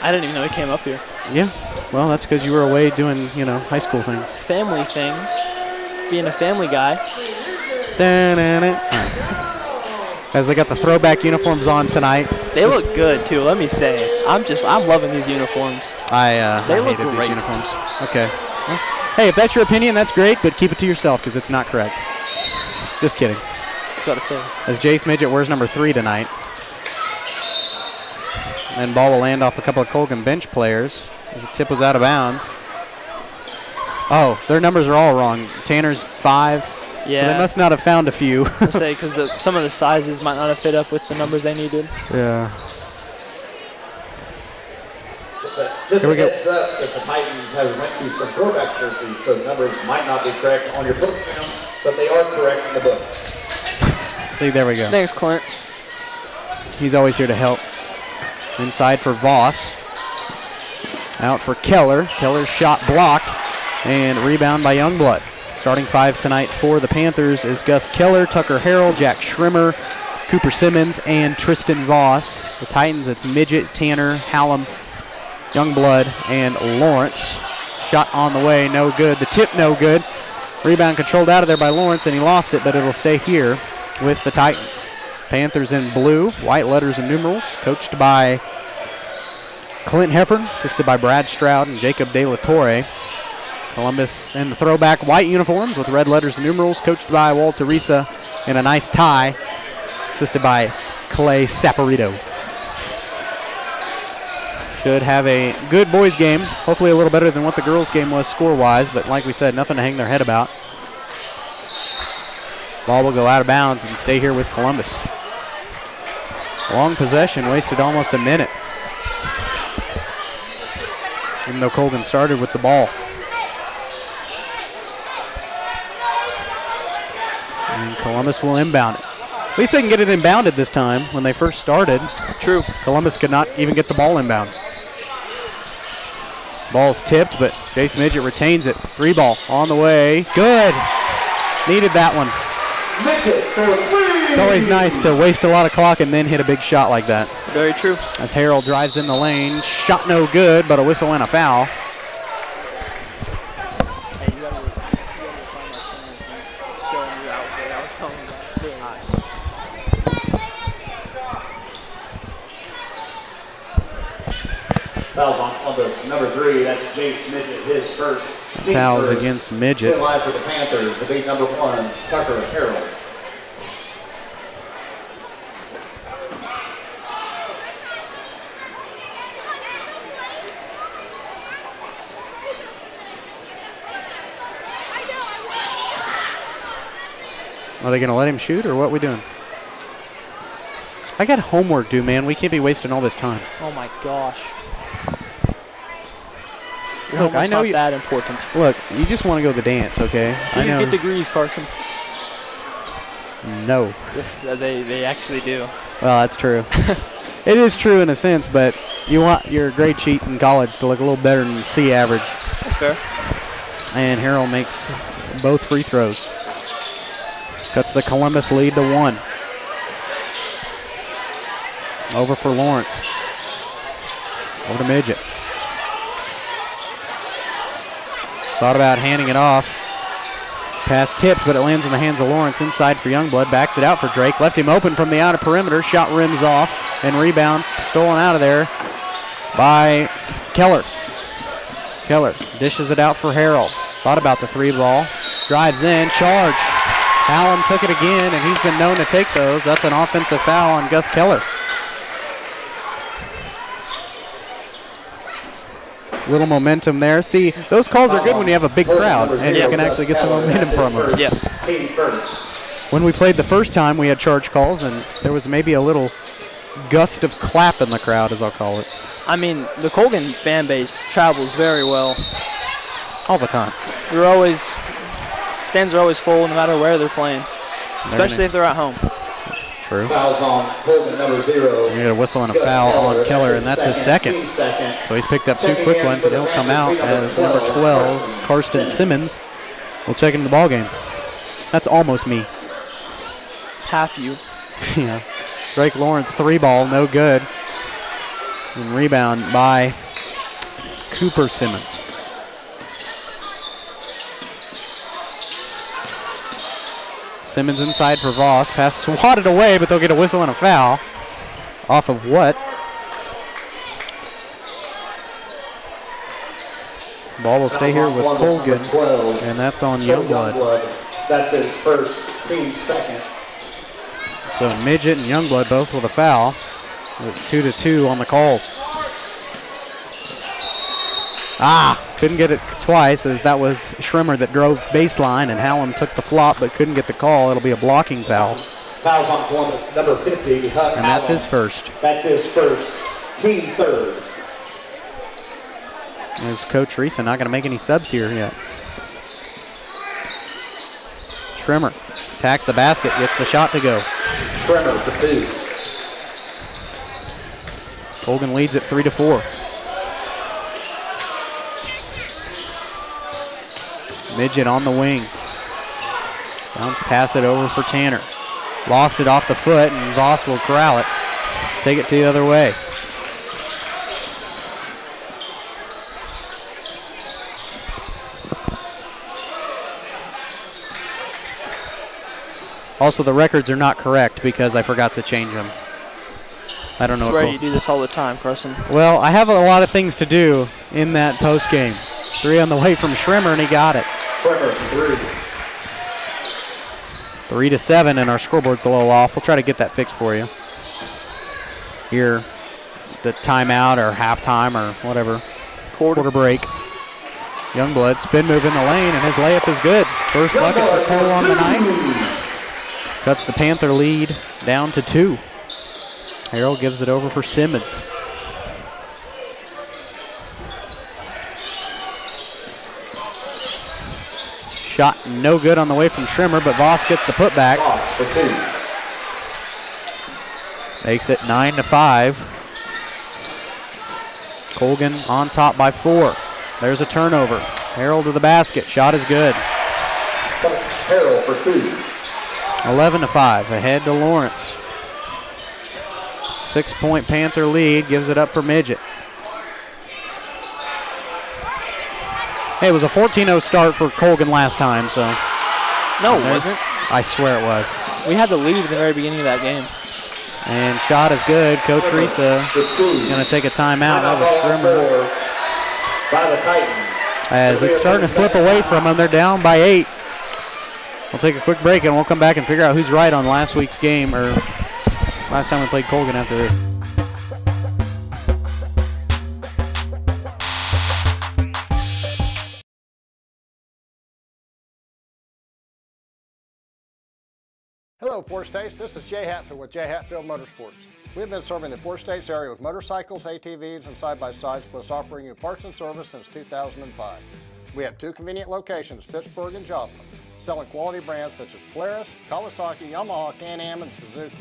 I didn't even know he came up here. Yeah. Well, that's because you were away doing, high school things. Family things. Being a family guy. As they got the throwback uniforms on tonight. They look good, too, let me say. I'm loving these uniforms. I look hated great. These uniforms. Okay. Well, hey, if that's your opinion, that's great, but keep it to yourself because it's not correct. Just kidding. I was about to say. As Jace Midget wears number 3 tonight. And ball will land off a couple of Colgan bench players. The tip was out of bounds. Oh, their numbers are all wrong. Tanner's 5. Yeah. So they must not have found a few. I'll say because some of the sizes might not have fit up with the numbers they needed. Yeah. Just a heads up, if the Titans have went to some throwback jerseys, so the numbers might not be correct on your book, but they are correct in the book. See, there we go. Thanks, Clint. He's always here to help. Inside for Voss. Out for Keller. Keller's shot blocked. And rebound by Youngblood. Starting 5 tonight for the Panthers is Gus Keller, Tucker Harrell, Jack Schrimmer, Cooper Simmons, and Tristan Voss. The Titans, it's Midget, Tanner, Hallam, Youngblood, and Lawrence. Shot on the way, no good. The tip, no good. Rebound controlled out of there by Lawrence, and he lost it, but it'll stay here with the Titans. Panthers in blue, white letters and numerals, coached by Clint Heffern, assisted by Brad Stroud and Jacob De La Torre. Columbus in the throwback white uniforms with red letters and numerals, coached by Walter Risa in a nice tie, assisted by Clay Saporito. Should have a good boys game, hopefully a little better than what the girls game was score-wise, but like we said, nothing to hang their head about. Ball will go out of bounds and stay here with Columbus. Long possession, wasted almost a minute, even though Colgan started with the ball. And Columbus will inbound it. At least they can get it inbounded this time. When they first started, true, Columbus could not even get the ball inbounds. Ball's tipped, but Jace Midget retains it. 3-ball on the way. Good. Needed that one. It's always nice to waste a lot of clock and then hit a big shot like that. Very true. As Harrell drives in the lane. Shot no good, but a whistle and a foul. Fouls on Columbus, number 3, that's Jace Midget, his first. Fouls against Midget. Still live for the Panthers, the big number 1, Tucker Harrell. Are they going to let him shoot, or what are we doing? I got homework due, man. We can't be wasting all this time. Oh my gosh. Look, I know not that important. Look, you just want to go to the dance, okay? C's get degrees, Carson. No. Yes, they actually do. Well, that's true. It is true in a sense, but you want your grade sheet in college to look a little better than C average. That's fair. And Harrell makes both free throws. Cuts the Columbus lead to 1. Over for Lawrence. Over to Midget. Thought about handing it off. Pass tipped, but it lands in the hands of Lawrence. Inside for Youngblood. Backs it out for Drake. Left him open from the outer perimeter. Shot rims off. And rebound stolen out of there by Keller. Keller dishes it out for Harrell. Thought about the 3-ball. Drives in. Charge. Hallam took it again, and he's been known to take those. That's an offensive foul on Gus Keller. Little momentum there. See, those calls are good when you have a big crowd and you can actually get some momentum from them. Yeah. When we played the first time, we had charge calls, and there was maybe a little gust of clap in the crowd, as I'll call it. I mean, the Colgan fan base travels very well. All the time. Stands are always full no matter where they're playing, especially if they're at home. True. Fouls on Colgan, number 0. You get a whistle and a foul on Keller, and that's his second. So he's picked up 2 quick ones, and he'll come out as number 12, Karsten Simmons, will check into the ballgame. That's almost me. Half you. Yeah. Drake Lawrence, 3-ball, no good. And rebound by Cooper Simmons. Simmons inside for Voss. Pass swatted away, but they'll get a whistle and a foul. Off of what? Ball will stay here with Colgan, and that's on Youngblood. That's his first, team second. So Midget and Youngblood both with a foul. It's 2-2 on the calls. Couldn't get it twice, as that was Schrimmer that drove baseline, and Hallam took the flop but couldn't get the call. It'll be a blocking foul. Fouls on Columbus, number 50. And that's his first. That's his first, team third. Is Coach Reesa not going to make any subs here yet? Schrimmer attacks the basket, gets the shot to go. Schrimmer for 2. Colgan leads at 3-4. Midget on the wing. Bounce pass it over for Tanner. Lost it off the foot, and Voss will corral it. Take it to the other way. Also, the records are not correct because I forgot to change them. I don't know. I swear you do this all the time, Carson. Well, I have a lot of things to do in that post game. 3 on the way from Schrimmer, and he got it. 3-7, and our scoreboard's a little off. We'll try to get that fixed for you. Here, the timeout or halftime or whatever. Quarter break. Youngblood, spin move in the lane, and his layup is good. First bucket for Cole on the night. Cuts the Panther lead down to 2. Harrell gives it over for Simmons. Shot no good on the way from Schrimmer, but Voss gets the putback. Voss for 2. Makes it 9-5. Colgan on top by 4. There's a turnover. Harrell to the basket. Shot is good. Harrell for 2. 11-5. Ahead to Lawrence. 6-point Panther lead. Gives it up for Midget. Hey, it was a 14-0 start for Colgan last time, so. No, it wasn't. I swear it was. We had the lead at the very beginning of that game. And shot is good. Coach Risa going to take a timeout. That was Schrimmer. By the Titans. As it's starting to slip away from them. They're down by 8. We'll take a quick break and we'll come back and figure out who's right on last week's game, or last time we played Colgan after this. Hello, Four States. This is Jay Hatfield with Jay Hatfield Motorsports. We've been serving the Four States area with motorcycles, ATVs, and side-by-sides, plus offering you parts and service since 2005. We have 2 convenient locations, Pittsburgh and Joplin, selling quality brands such as Polaris, Kawasaki, Yamaha, Can-Am, and Suzuki.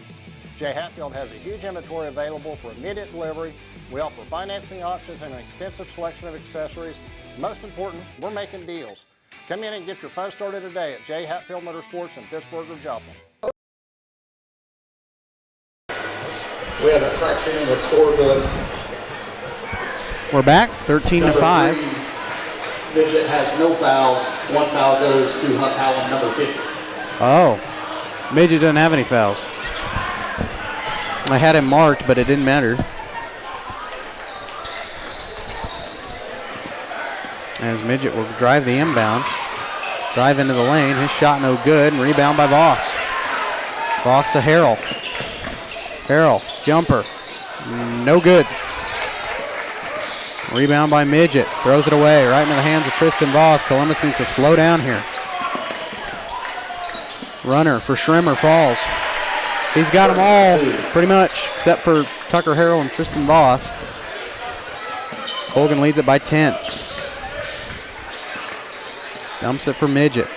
Jay Hatfield has a huge inventory available for immediate delivery. We offer financing options and an extensive selection of accessories. Most important, we're making deals. Come in and get your fun started today at Jay Hatfield Motorsports in Pittsburgh or Joplin. We have a correction in the scorebook. We're back, 13-5. Midget has no fouls. 1 foul goes to Huck Howland, number 50. Oh, Midget doesn't have any fouls. I had him marked, but it didn't matter. As Midget will drive the inbound. Drive into the lane. His shot no good. And rebound by Voss. Voss to Harrell. Harrell, jumper. No good. Rebound by Midget. Throws it away right into the hands of Tristan Voss. Columbus needs to slow down here. Runner for Schrimmer falls. He's got them all pretty much, except for Tucker Harrell and Tristan Voss. Colgan leads it by 10. Dumps it for Midget.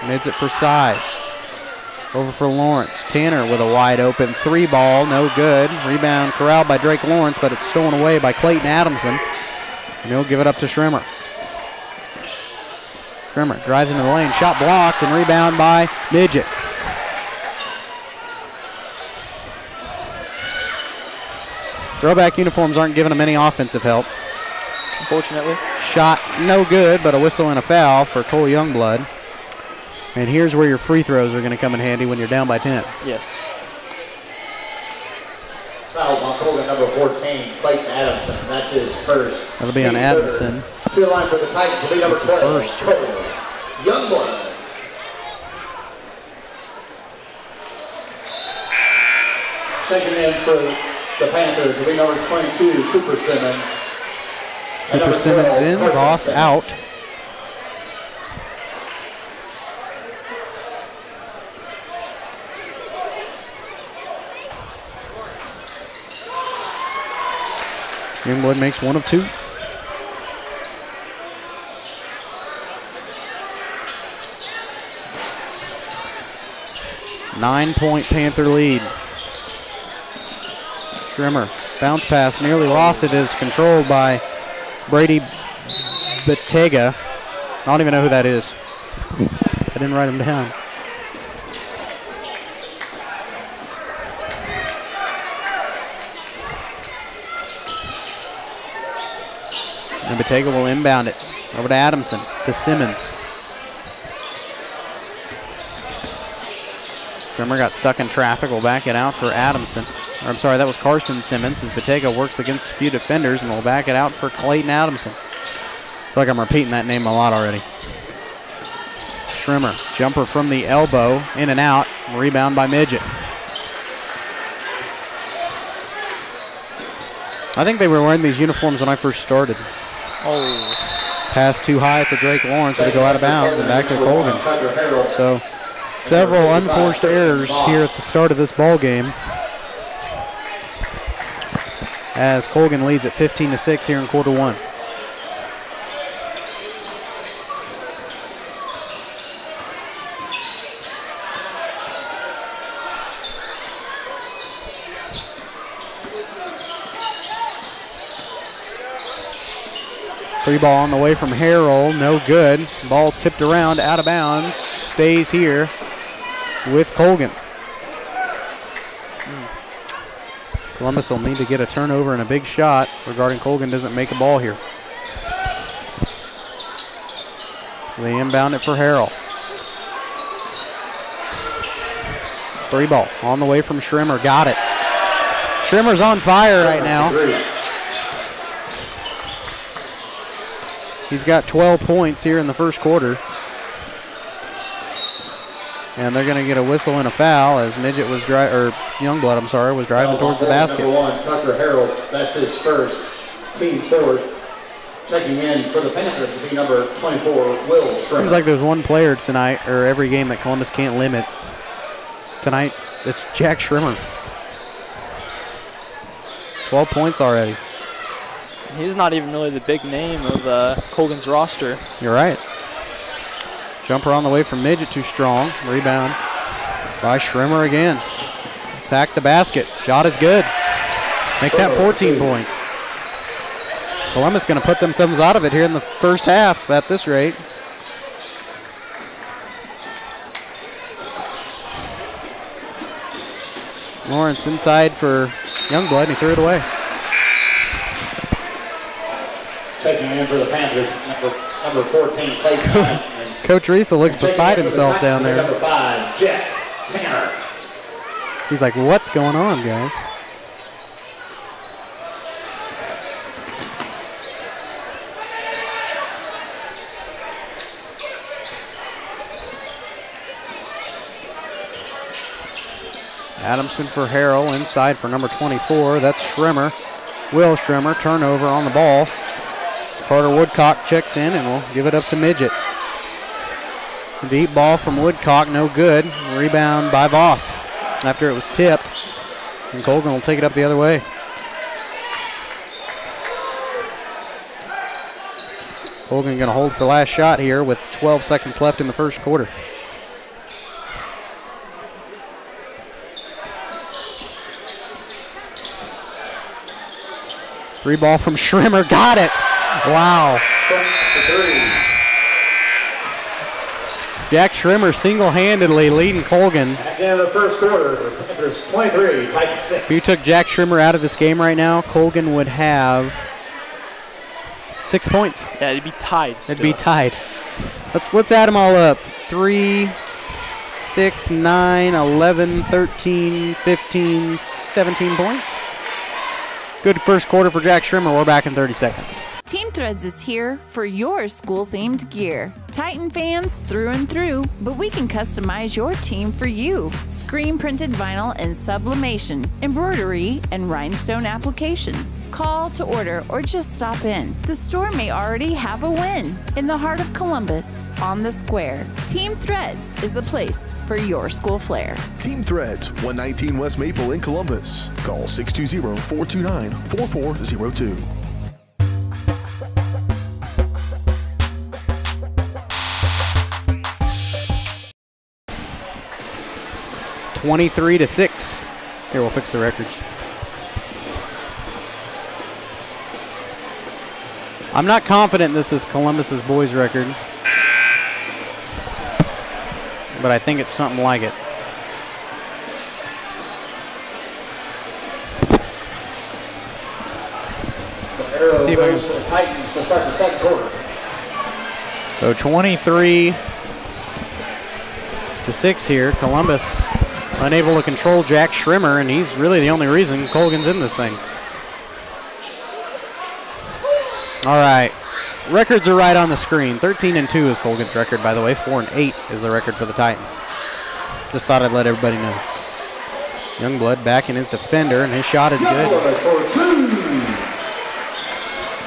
Midget for size. Over for Lawrence. Tanner with a wide open 3 ball, no good. Rebound corralled by Drake Lawrence, but it's stolen away by Clayton Adamson. And he'll give it up to Schrimmer. Schrimmer drives into the lane, shot blocked, and rebound by Midget. Throwback uniforms aren't giving them any offensive help. Unfortunately. Shot no good, but a whistle and a foul for Cole Youngblood. And here's where your free throws are going to come in handy when you're down by 10. Yes. Fouls on Colgan, number 14, Clayton Adamson. That's his first. That'll be on Adamson. To the line for the Titans will be number 12, first. Cole Youngblood. Checking in for the Panthers will be number 22, Cooper Simmons. Cooper Simmons in, Voss out. Youngblood makes 1 of 2. Nine-point Panther lead. Schrimmer, bounce pass, nearly lost it, is controlled by Brady Bettega. I don't even know who that is. I didn't write him down. And Bettega will inbound it over to Adamson, to Simmons. Schrimmer got stuck in traffic. We'll back it out for Adamson. Or, I'm sorry, that was Karsten Simmons as Bettega works against a few defenders, and we'll back it out for Clayton Adamson. I feel like I'm repeating that name a lot already. Schrimmer, jumper from the elbow, in and out. Rebound by Midget. I think they were wearing these uniforms when I first started. Oh. Pass too high for Drake Lawrence to go out of bounds and back to Colgan. So several unforced errors here at the start of this ball game, as Colgan leads at 15-6 here in quarter 1. Free ball on the way from Harrell, no good. Ball tipped around, out of bounds, stays here with Colgan. Columbus will need to get a turnover and a big shot regarding Colgan doesn't make a ball here. They inbound it for Harrell. Three ball on the way from Schrimmer, got it. Schrimmer's on fire right now. He's got 12 points here in the first quarter. And they're going to get a whistle and a foul as Youngblood, was driving towards the basket. Number 1, Tucker Harrell, that's his first, team fourth. Checking in for the Panthers to be number 24, Will Schrimmer. Seems like there's one player tonight, or every game, that Columbus can't limit. Tonight, it's Jack Schrimmer. 12 points already. He's not even really the big name of Colgan's roster. You're right. Jumper on the way from Midget, too strong. Rebound by Schrimmer again. Attack the basket. Shot is good. Make that 14 points. Columbus going to put themselves out of it here in the first half at this rate. Lawrence inside for Youngblood, and he threw it away. Checking in for the Panthers, number 14, Clayton. Coach Riesa looks beside himself down there. Number 5, Jack Tanner. He's like, what's going on, guys? Adamson for Harrell, inside for number 24. That's Schrimmer. Will Schrimmer, turnover on the ball. Carter Woodcock checks in and will give it up to Midget. Deep ball from Woodcock, no good. Rebound by Voss after it was tipped. And Colgan will take it up the other way. Colgan going to hold for last shot here with 12 seconds left in the first quarter. Three ball from Schrimmer, got it. Wow. Jack Schrimmer single-handedly leading Colgan. At the end of the first quarter, Panthers 23, Titans 6. If you took Jack Schrimmer out of this game right now, Colgan would have 6 points. Yeah, it'd be tied. It'd be tied. Let's add them all up. 3, 6, 9, 11, 13, 15, 17 points. Good first quarter for Jack Schrimmer. We're back in 30 seconds. Team Threads is here for your school-themed gear. Titan fans through and through, but we can customize your team for you. Screen-printed vinyl and sublimation, embroidery, and rhinestone application. Call to order or just stop in. The store may already have a win. In the heart of Columbus, on the square, Team Threads is the place for your school flair. Team Threads, 119 West Maple in Columbus. Call 620-429-4402. (23-6). Here, we'll fix the records. I'm not confident this is Columbus's boys record, but I think it's something like it. Let's see if I can. The Titans to start the second quarter. So 23-6 here. Columbus unable to control Jack Schrimmer, and he's really the only reason Colgan's in this thing. All right, records are right on the screen. 13-2 is Colgan's record, by the way. 4-8 is the record for the Titans. Just thought I'd let everybody know. Youngblood back in his defender, and his shot is good.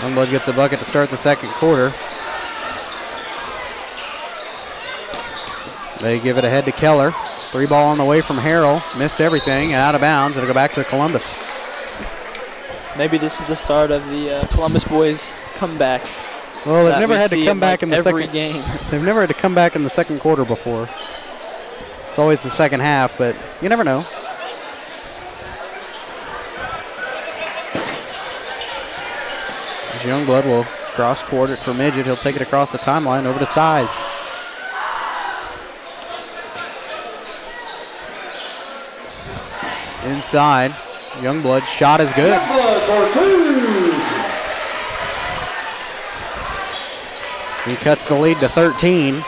Youngblood gets a bucket to start the second quarter. They give it ahead to Keller. Three ball on the way from Harrell. Missed everything, out of bounds. It'll go back to Columbus. Maybe this is the start of the Columbus boys comeback. Well, they've never had to come back in the every second game. They've never had to come back in the second quarter before. It's always the second half, but you never know. Youngblood will Cross court for Midget. He'll take it across the timeline over to Size. Inside, Youngblood's shot is good. Youngblood for 2. He cuts the lead to 13.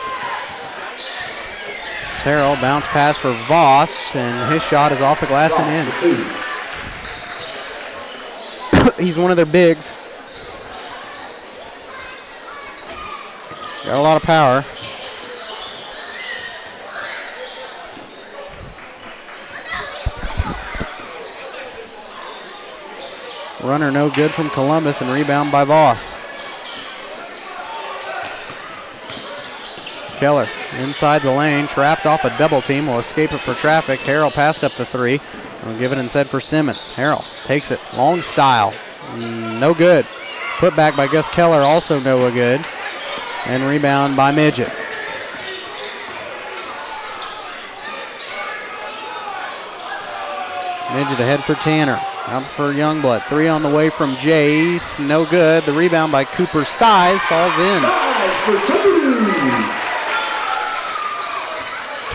Terrell bounce pass for Voss, and his shot is off the glass and in. He's one of their bigs. Got a lot of power. Runner no good from Columbus, and rebound by Voss. Keller inside the lane, trapped off a double team, will escape it for traffic. Harrell passed up the 3. We'll give it instead for Simmons. Harrell takes it, long style, no good. Put back by Gus Keller, also no good. And rebound by Midget. Midget ahead for Tanner. Out for Youngblood. 3 on the way from Jace. No good. The rebound by Cooper Size falls in.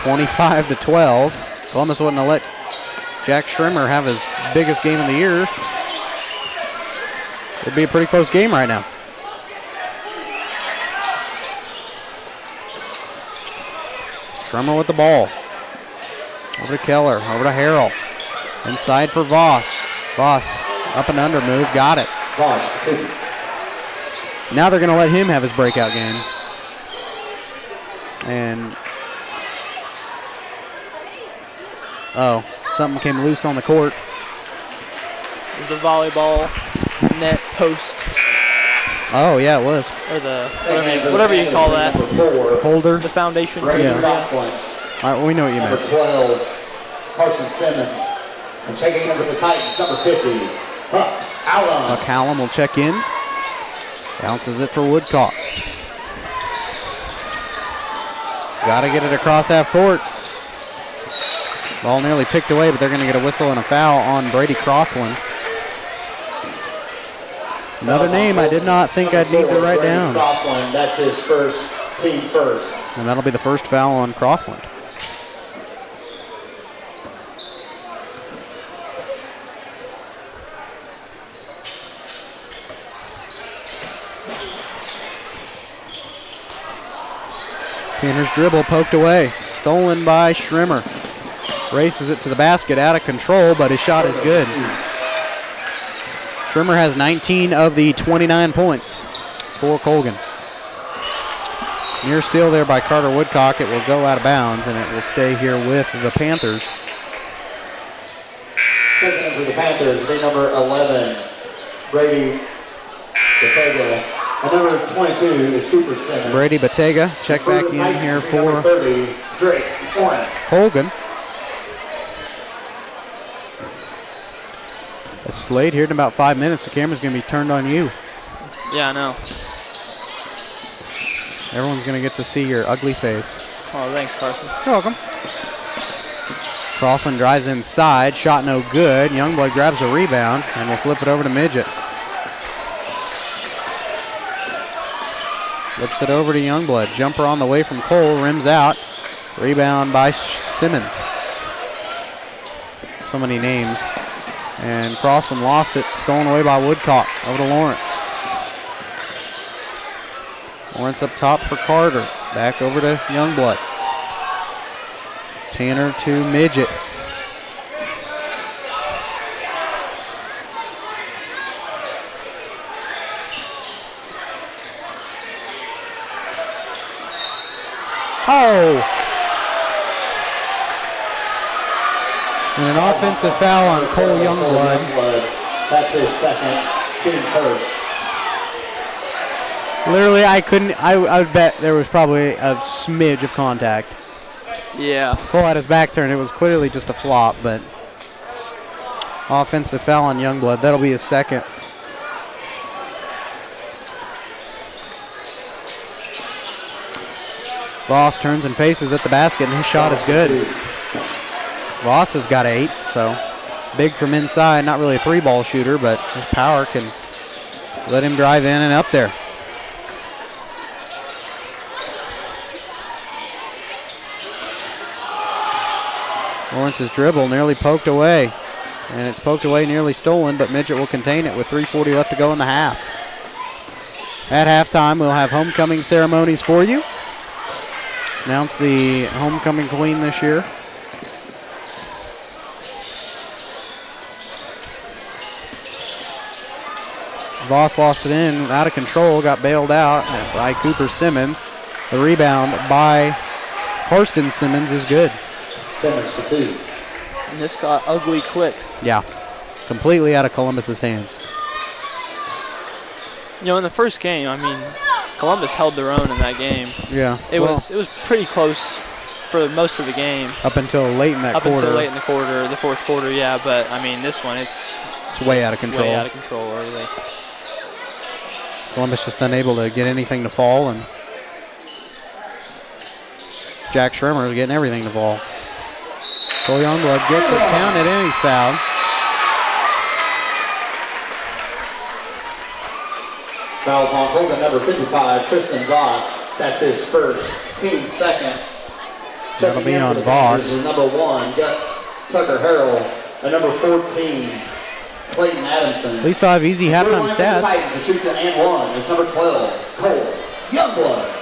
25-12. Columbus wouldn't have let Jack Schrimmer have his biggest game of the year. It'd be a pretty close game right now. Schrimmer with the ball. Over to Keller. Over to Harrell. Inside for Voss. Voss up and under move. Got it. Voss, 2. Now they're going to let him have his breakout game. And something came loose on the court. It was the volleyball net post. Oh, yeah, it was. Or the, whatever you call that. Holder. The foundation. Yeah. All right, well, we know what you meant. Number 12, Carson Simmons. And checking in with the Titans, number 50, Huck Allen. Huck Allen will check in. Bounces it for Woodcock. Got to get it across half court. Ball nearly picked away, but they're going to get a whistle and a foul on Brady Crossland. Another name I did not think I'd need to write down. Crossland, that's his first, team first. And that'll be the first foul on Crossland. Tanner's dribble poked away. Stolen by Schrimmer. Races it to the basket, out of control, but his shot is good. Schrimmer has 19 of the 29 points for Colgan. Near steal there by Carter Woodcock. It will go out of bounds, and it will stay here with the Panthers. Checking in for the Panthers, the number 11, Brady Batega. And number 22 is Cooper Simmons. Brady Batega check back in here for 30, Drake Colgan. A Slade here in about 5 minutes. The camera's going to be turned on you. Yeah, I know. Everyone's going to get to see your ugly face. Oh, thanks, Carson. You're welcome. Crossland drives inside. Shot no good. Youngblood grabs a rebound and will flip it over to Midget. Flips it over to Youngblood. Jumper on the way from Cole. Rims out. Rebound by Simmons. So many names. And Crossland lost it. Stolen away by Woodcock. Over to Lawrence. Lawrence up top for Carter. Back over to Youngblood. Tanner to Midget. Oh! And an offensive foul on Cole Youngblood. That's his second, team first. Literally, I would bet there was probably a smidge of contact. Yeah. Cole had his back turned. It was clearly just a flop, but offensive foul on Youngblood. That'll be his second. Voss turns and faces at the basket, and his shot is good. Voss has got 8, so big from inside. Not really a 3-ball shooter, but his power can let him drive in and up there. Lawrence's dribble nearly poked away. And it's poked away, nearly stolen, but Midget will contain it with 3:40 left to go in the half. At halftime, we'll have homecoming ceremonies for you. Announce the homecoming queen this year. Voss lost it in, out of control, got bailed out by Cooper Simmons. The rebound by Karsten Simmons is good. Simmons for 2. And this got ugly quick. Yeah, completely out of Columbus's hands. You know, in the first game, I mean, Columbus held their own in that game. Yeah. It was pretty close for most of the game. Up until late in that quarter. Up until late in the quarter, the fourth quarter, yeah. But, I mean, this one, it's way out of control. Way out of control early. Columbus just unable to get anything to fall, and Jack Schremer is getting everything to fall. Cole Youngblood gets it counted, and he's fouled. Fouls on Colgan, number 55, Tristan Voss. That's his first, team second. That'll be on Voss. Number 1, Tucker Harrell. And number 14, Clayton Adamson. At least I'll have easy halftime stats. Titans to shoot the and 1 is number 12, Cole Youngblood.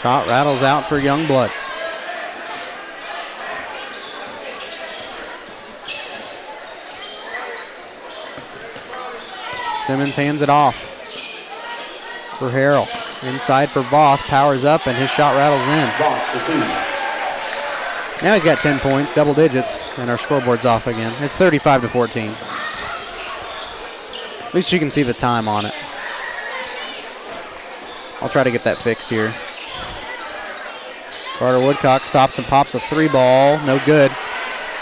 Shot rattles out for Youngblood. Simmons hands it off for Harrell. Inside for Voss, powers up, and his shot rattles in. Voss for 2. Now he's got 10 points, double digits, and our scoreboard's off again. It's 35-14. At least you can see the time on it. I'll try to get that fixed here. Carter Woodcock stops and pops a 3 ball, no good.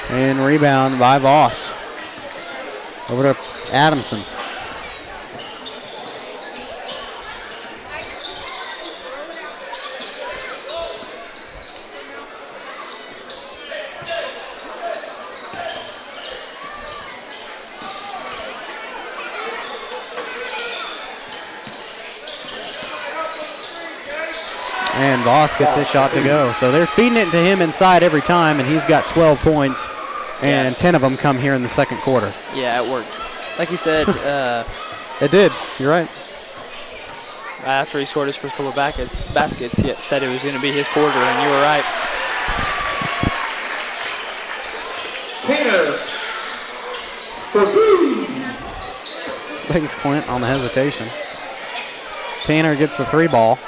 And rebound by Voss. Over to Adamson. And Voss gets his shot to go. So they're feeding it to him inside every time, and he's got 12 points, and 10 of them come here in the second quarter. Yeah, it worked. Like you said. It did. You're right. After he scored his first couple of baskets, he said it was going to be his quarter, and you were right. Tanner for 3. Thanks, Clint, on the hesitation. Tanner gets the 3 ball.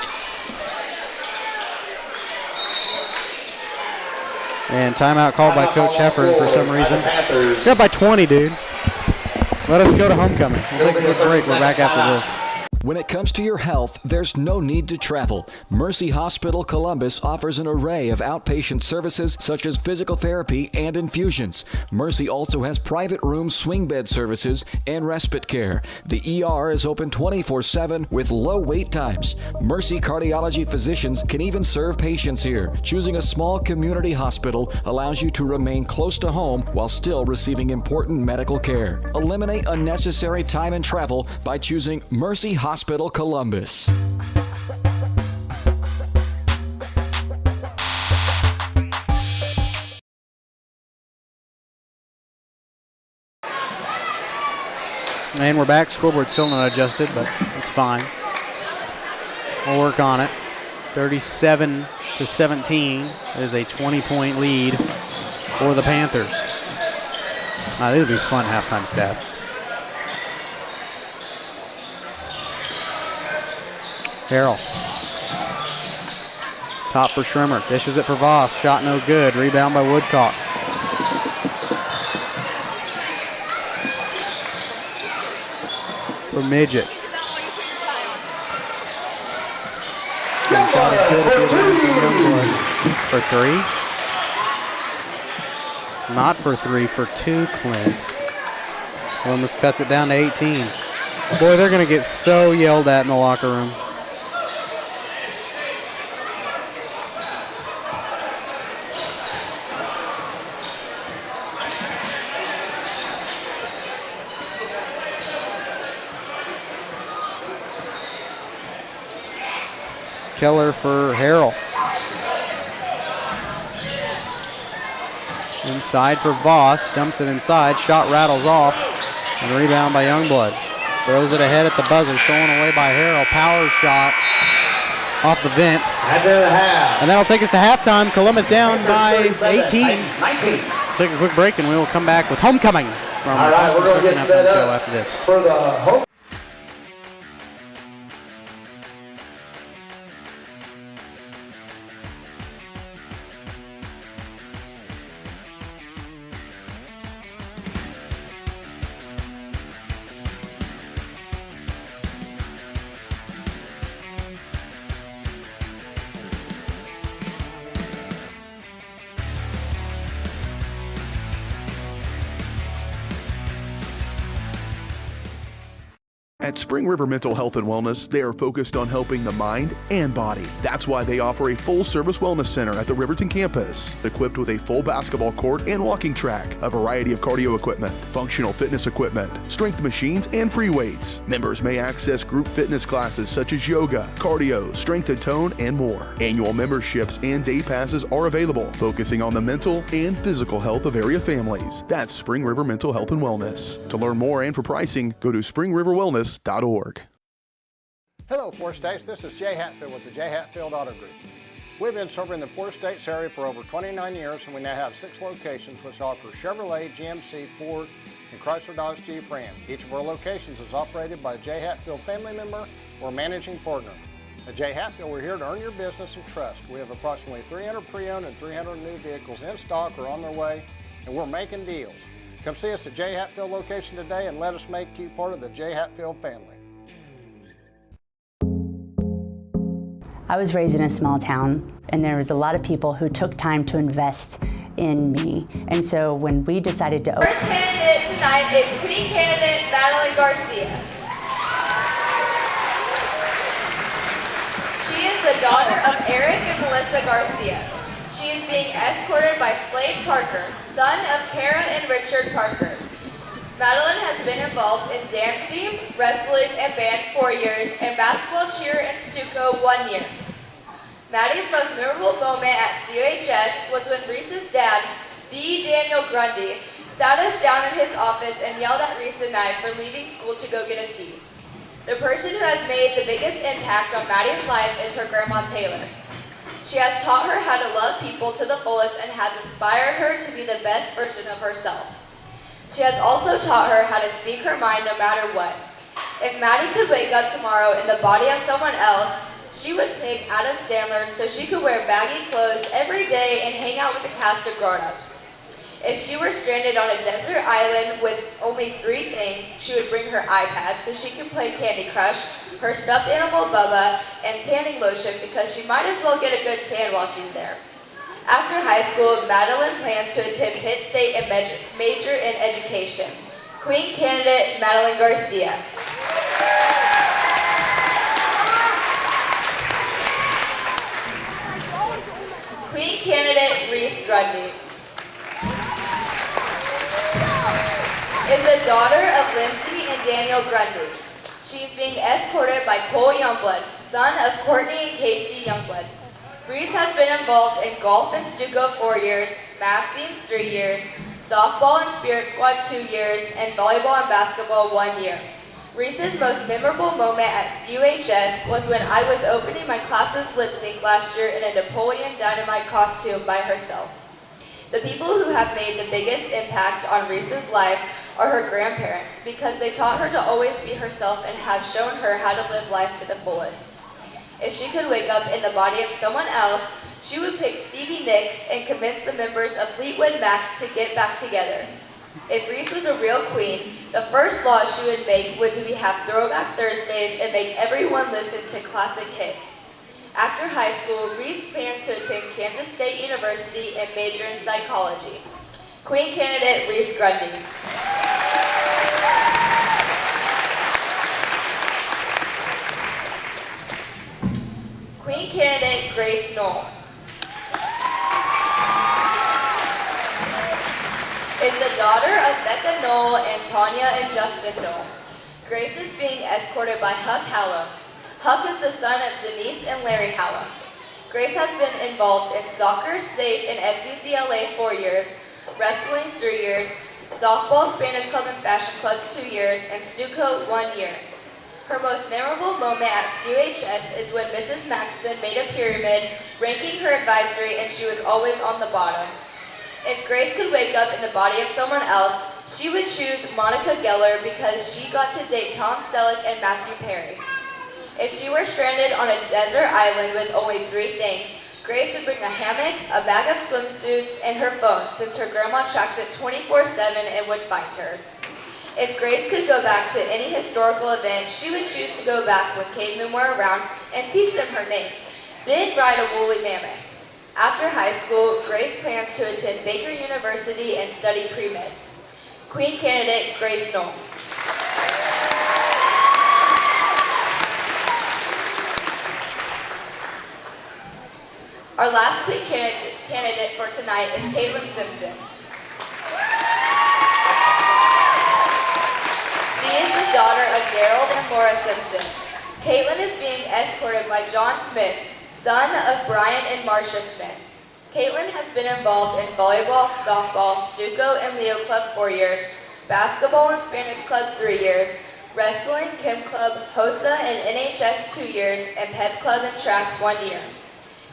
And timeout called by Coach Heffern for some reason. You're up by 20, dude. Let us go to homecoming. We'll take a quick break. We're back after this. When it comes to your health, there's no need to travel. Mercy Hospital Columbus offers an array of outpatient services such as physical therapy and infusions. Mercy also has private room swing bed services and respite care. The ER is open 24/7 with low wait times. Mercy cardiology physicians can even serve patients here. Choosing a small community hospital allows you to remain close to home while still receiving important medical care. Eliminate unnecessary time and travel by choosing Mercy Hospital Columbus. And we're back. Scoreboard still not adjusted, but it's fine. We'll work on it. 37-17 is a 20-point lead for the Panthers. These will be fun halftime stats. Harrell. Top for Schremer. Dishes it for Voss. Shot no good. Rebound by Woodcock. For Midget. And shot is good if for 3. Not for 3, for 2, Clint. Columbus cuts it down to 18. Boy, they're going to get so yelled at in the locker room. Keller for Harrell. Inside for Voss, dumps it inside, shot rattles off, and rebound by Youngblood. Throws it ahead at the buzzer, stolen away by Harrell. Power shot off the vent. And that'll take us to halftime. Columbus down by 18. Take a quick break and we will come back with homecoming from the High School Construction Halftime Show after this. For the home. At Spring River Mental Health and Wellness, they are focused on helping the mind and body. That's why they offer a full-service wellness center at the Riverton campus, equipped with a full basketball court and walking track, a variety of cardio equipment, functional fitness equipment, strength machines, and free weights. Members may access group fitness classes such as yoga, cardio, strength and tone, and more. Annual memberships and day passes are available, focusing on the mental and physical health of area families. That's Spring River Mental Health and Wellness. To learn more and for pricing, go to springriverwellness.org. Hello, Four States. This is Jay Hatfield with the Jay Hatfield Auto Group. We've been serving the Four States area for over 29 years, and we now have 6 locations which offer Chevrolet, GMC, Ford, and Chrysler Dodge Jeep Ram. Each of our locations is operated by a Jay Hatfield family member or managing partner. At Jay Hatfield, we're here to earn your business and trust. We have approximately 300 pre-owned and 300 new vehicles in stock or on their way, and we're making deals. Come see us at Jay Hatfield location today and let us make you part of the Jay Hatfield family. I was raised in a small town, and there was a lot of people who took time to invest in me. And so when we decided to First candidate tonight is Queen candidate Madeline Garcia. She is the daughter of Eric and Melissa Garcia. She is being escorted by Slade Parker, son of Kara and Richard Parker. Madeline has been involved in dance team, wrestling, and band 4 years, and basketball, cheer, and Stuco 1 year. Maddie's most memorable moment at CUHS was when Reese's dad, the Daniel Grundy, sat us down in his office and yelled at Reese and I for leaving school to go get a tea. The person who has made the biggest impact on Maddie's life is her grandma Taylor. She has taught her how to love people to the fullest and has inspired her to be the best version of herself. She has also taught her how to speak her mind no matter what. If Maddie could wake up tomorrow in the body of someone else, she would pick Adam Sandler so she could wear baggy clothes every day and hang out with a cast of grown-ups. If she were stranded on a desert island with only 3 things, she would bring her iPad so she could play Candy Crush, her stuffed animal Bubba, and tanning lotion because she might as well get a good tan while she's there. After high school, Madeline plans to attend Pitt State and major in education. Queen candidate Madeline Garcia. Queen candidate Reese Grundy is the daughter of Lindsay and Daniel Grundy. She's being escorted by Cole Youngblood, son of Courtney and Casey Youngblood. Reese has been involved in golf and Stuco 4 years, math team 3 years, softball and spirit squad 2 years, and volleyball and basketball 1 year. Reese's most memorable moment at CUHS was when I was opening my class's lip sync last year in a Napoleon Dynamite costume by herself. The people who have made the biggest impact on Reese's life are her grandparents because they taught her to always be herself and have shown her how to live life to the fullest. If she could wake up in the body of someone else, she would pick Stevie Nicks and convince the members of Fleetwood Mac to get back together. If Reese was a real queen, the first law she would make would be have Throwback Thursdays and make everyone listen to classic hits. After high school, Reese plans to attend Kansas State University and major in psychology. Queen candidate Reese Grundy. Queen candidate Grace Knoll is the daughter of Becca Knoll and Tanya and Justin Knoll. Grace is being escorted by Huck Hallow. Huck is the son of Denise and Larry Howell. Grace has been involved in soccer, state, and FCCLA 4 years, wrestling 3 years, softball, Spanish club, and fashion club 2 years, and Stuco 1 year. Her most memorable moment at CUHS is when Mrs. Maxson made a pyramid, ranking her advisory, and she was always on the bottom. If Grace could wake up in the body of someone else, she would choose Monica Geller because she got to date Tom Selleck and Matthew Perry. If she were stranded on a desert island with only 3 things, Grace would bring a hammock, a bag of swimsuits, and her phone, since her grandma tracks it 24/7 and would find her. If Grace could go back to any historical event, she would choose to go back when cavemen were around and teach them her name, then ride a woolly mammoth. After high school, Grace plans to attend Baker University and study pre-med. Queen candidate Grace Knoll. Our last Queen candidate for tonight is Caitlin Simpson. She is the daughter of Daryl and Laura Simpson. Caitlin is being escorted by John Smith, son of Brian and Marcia Smith. Caitlin has been involved in volleyball, softball, Stuco and Leo Club 4 years, basketball and Spanish Club 3 years, wrestling, Kim Club, HOSA and NHS 2 years, and Pep Club and track 1 year.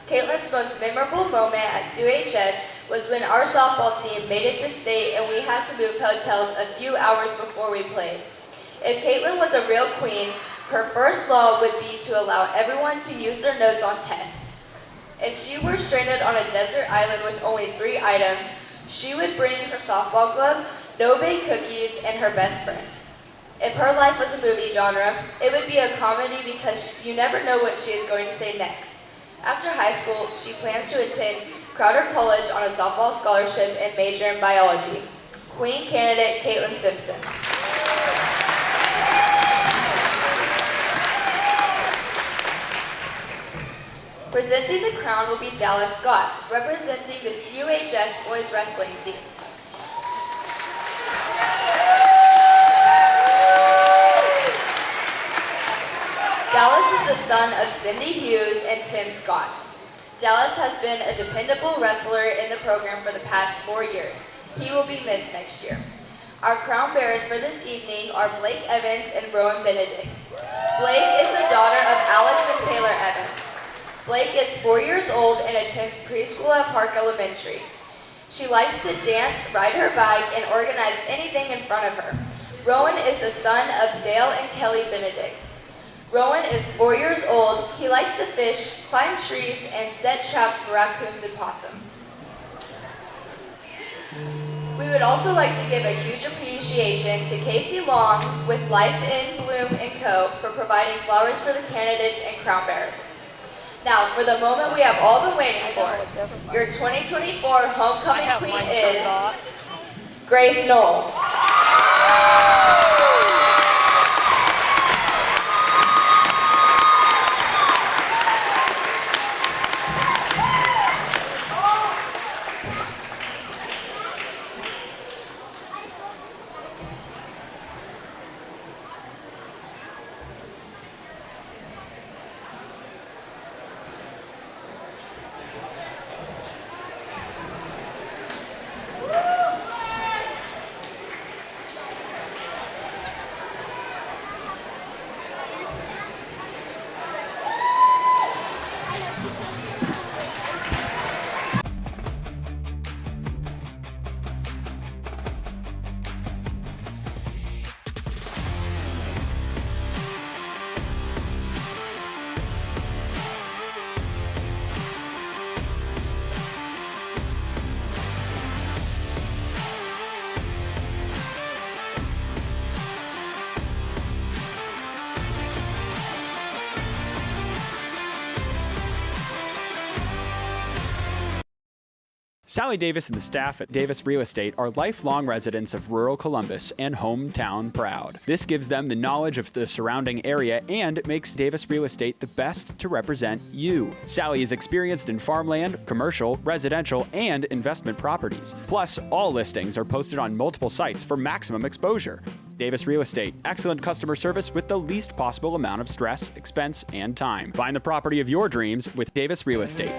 Caitlin's most memorable moment at CUHS was when our softball team made it to state and we had to move hotels a few hours before we played. If Caitlin was a real queen, her first law would be to allow everyone to use their notes on tests. If she were stranded on a desert island with only 3 items, she would bring her softball glove, no-bake cookies, and her best friend. If her life was a movie genre, it would be a comedy because you never know what she is going to say next. After high school, she plans to attend Crowder College on a softball scholarship and major in biology. Queen candidate Caitlin Simpson. Presenting the crown will be Dallas Scott, representing the CUHS boys wrestling team. Dallas is the son of Cindy Hughes and Tim Scott. Dallas has been a dependable wrestler in the program for the past 4 years. He will be missed next year. Our crown bearers for this evening are Blake Evans and Rowan Benedict. Blake is the daughter of Alex and Taylor Evans. Blake is 4 years old and attends preschool at Park Elementary. She likes to dance, ride her bike, and organize anything in front of her. Rowan is the son of Dale and Kelly Benedict. Rowan is 4 years old. He likes to fish, climb trees, and set traps for raccoons and possums. We would also like to give a huge appreciation to Casey Long with Life in Bloom & Co. for providing flowers for the candidates and crown bearers. Now, for the moment we have all been waiting for, your 2024 homecoming queen is Grace Knoll. Sally Davis and the staff at Davis Real Estate are lifelong residents of rural Columbus and hometown proud. This gives them the knowledge of the surrounding area and makes Davis Real Estate the best to represent you. Sally is experienced in farmland, commercial, residential, and investment properties. Plus, all listings are posted on multiple sites for maximum exposure. Davis Real Estate. Excellent customer service with the least possible amount of stress, expense, and time. Find the property of your dreams with Davis Real Estate.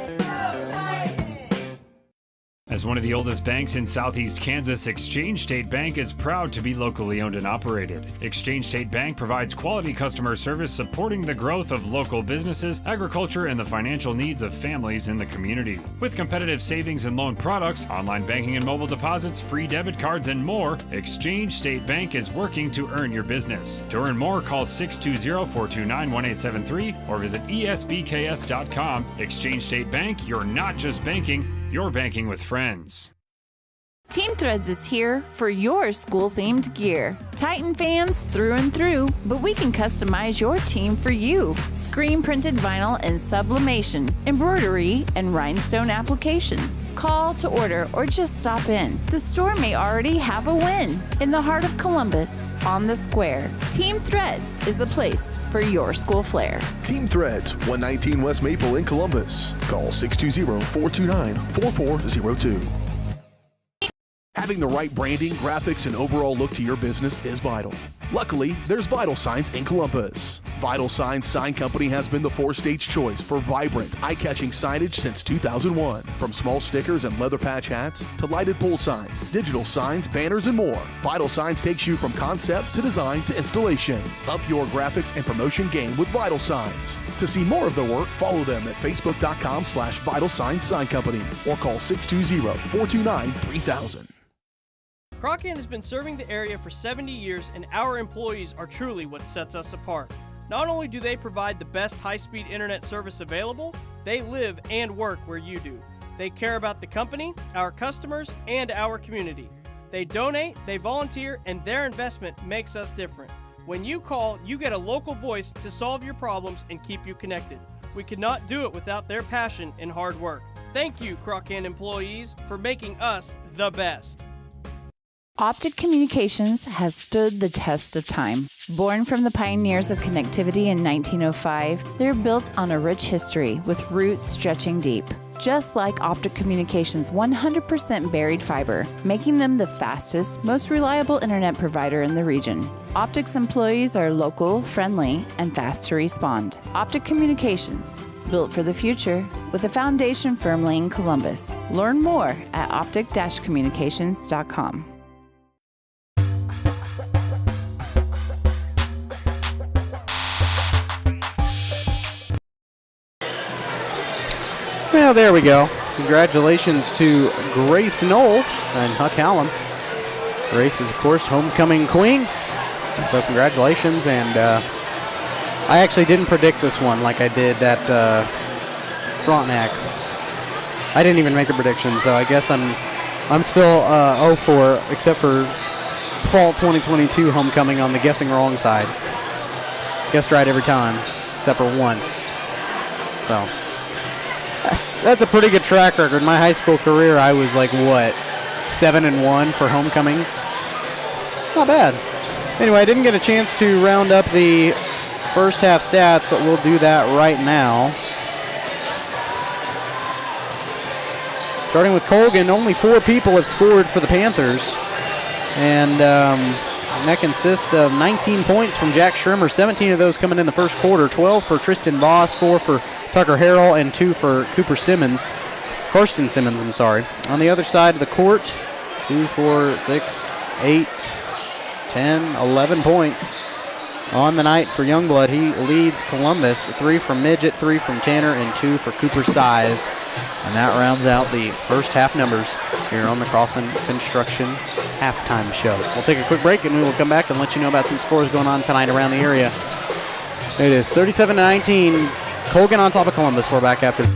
As one of the oldest banks in Southeast Kansas, Exchange State Bank is proud to be locally owned and operated. Exchange State Bank provides quality customer service supporting the growth of local businesses, agriculture, and the financial needs of families in the community. With competitive savings and loan products, online banking and mobile deposits, free debit cards, and more, Exchange State Bank is working to earn your business. To earn more, call 620-429-1873 or visit esbks.com. Exchange State Bank, you're not just banking, you're banking with friends. Team Threads is here for your school-themed gear. Titan fans through and through, but we can customize your team for you. Screen-printed vinyl and sublimation, embroidery, and rhinestone application. Call to order or just stop in. The store may already have a win. In the heart of Columbus, on the square, Team Threads is the place for your school flair. Team Threads, 119 West Maple in Columbus. Call 620-429-4402. Having the right branding, graphics, and overall look to your business is vital. Luckily, there's Vital Signs in Columbus. Vital Signs Sign Company has been the four-stage choice for vibrant, eye-catching signage since 2001. From small stickers and leather patch hats to lighted pole signs, digital signs, banners, and more, Vital Signs takes you from concept to design to installation. Up your graphics and promotion game with Vital Signs. To see more of their work, follow them at facebook.com/Vital Signs Sign Company or call 620-429-3000. Colgan has been serving the area for 70 years, and our employees are truly what sets us apart. Not only do they provide the best high-speed internet service available, they live and work where you do. They care about the company, our customers, and our community. They donate, they volunteer, and their investment makes us different. When you call, you get a local voice to solve your problems and keep you connected. We could not do it without their passion and hard work. Thank you, Colgan employees, for making us the best. Optic Communications has stood the test of time. Born from the pioneers of connectivity in 1905, they're built on a rich history with roots stretching deep. Just like Optic Communications' 100% buried fiber, making them the fastest, most reliable internet provider in the region. Optic's employees are local, friendly, and fast to respond. Optic Communications, built for the future, with a foundation firmly in Columbus. Learn more at optic-communications.com. Well, there we go. Congratulations to Grace Knoll and Huck Hallam. Grace is, of course, homecoming queen. So congratulations. And I actually didn't predict this one like I did at Frontenac. I didn't even make a prediction, so I guess I'm still 0-4, except for fall 2022 homecoming on the guessing wrong side. Guessed right every time, except for once. So that's a pretty good track record. My high school career, I was like, 7-1 for homecomings? Not bad. Anyway, I didn't get a chance to round up the first half stats, but we'll do that right now. Starting with Colgan, only 4 people have scored for the Panthers. And that consists of 19 points from Jack Schirmer, 17 of those coming in the first quarter, 12 for Tristan Voss, 4 for Tucker Harrell, and 2 for Karsten Simmons, I'm sorry. On the other side of the court, 2, 4, 6, 8, 10, 11 points on the night for Youngblood. He leads Columbus, 3 from Midget, 3 from Tanner, and 2 for Cooper Size. And that rounds out the first half numbers here on the Crossan Construction halftime show. We'll take a quick break and we will come back and let you know about some scores going on tonight around the area. It is 37-19, Colgan on top of Columbus. We're back after.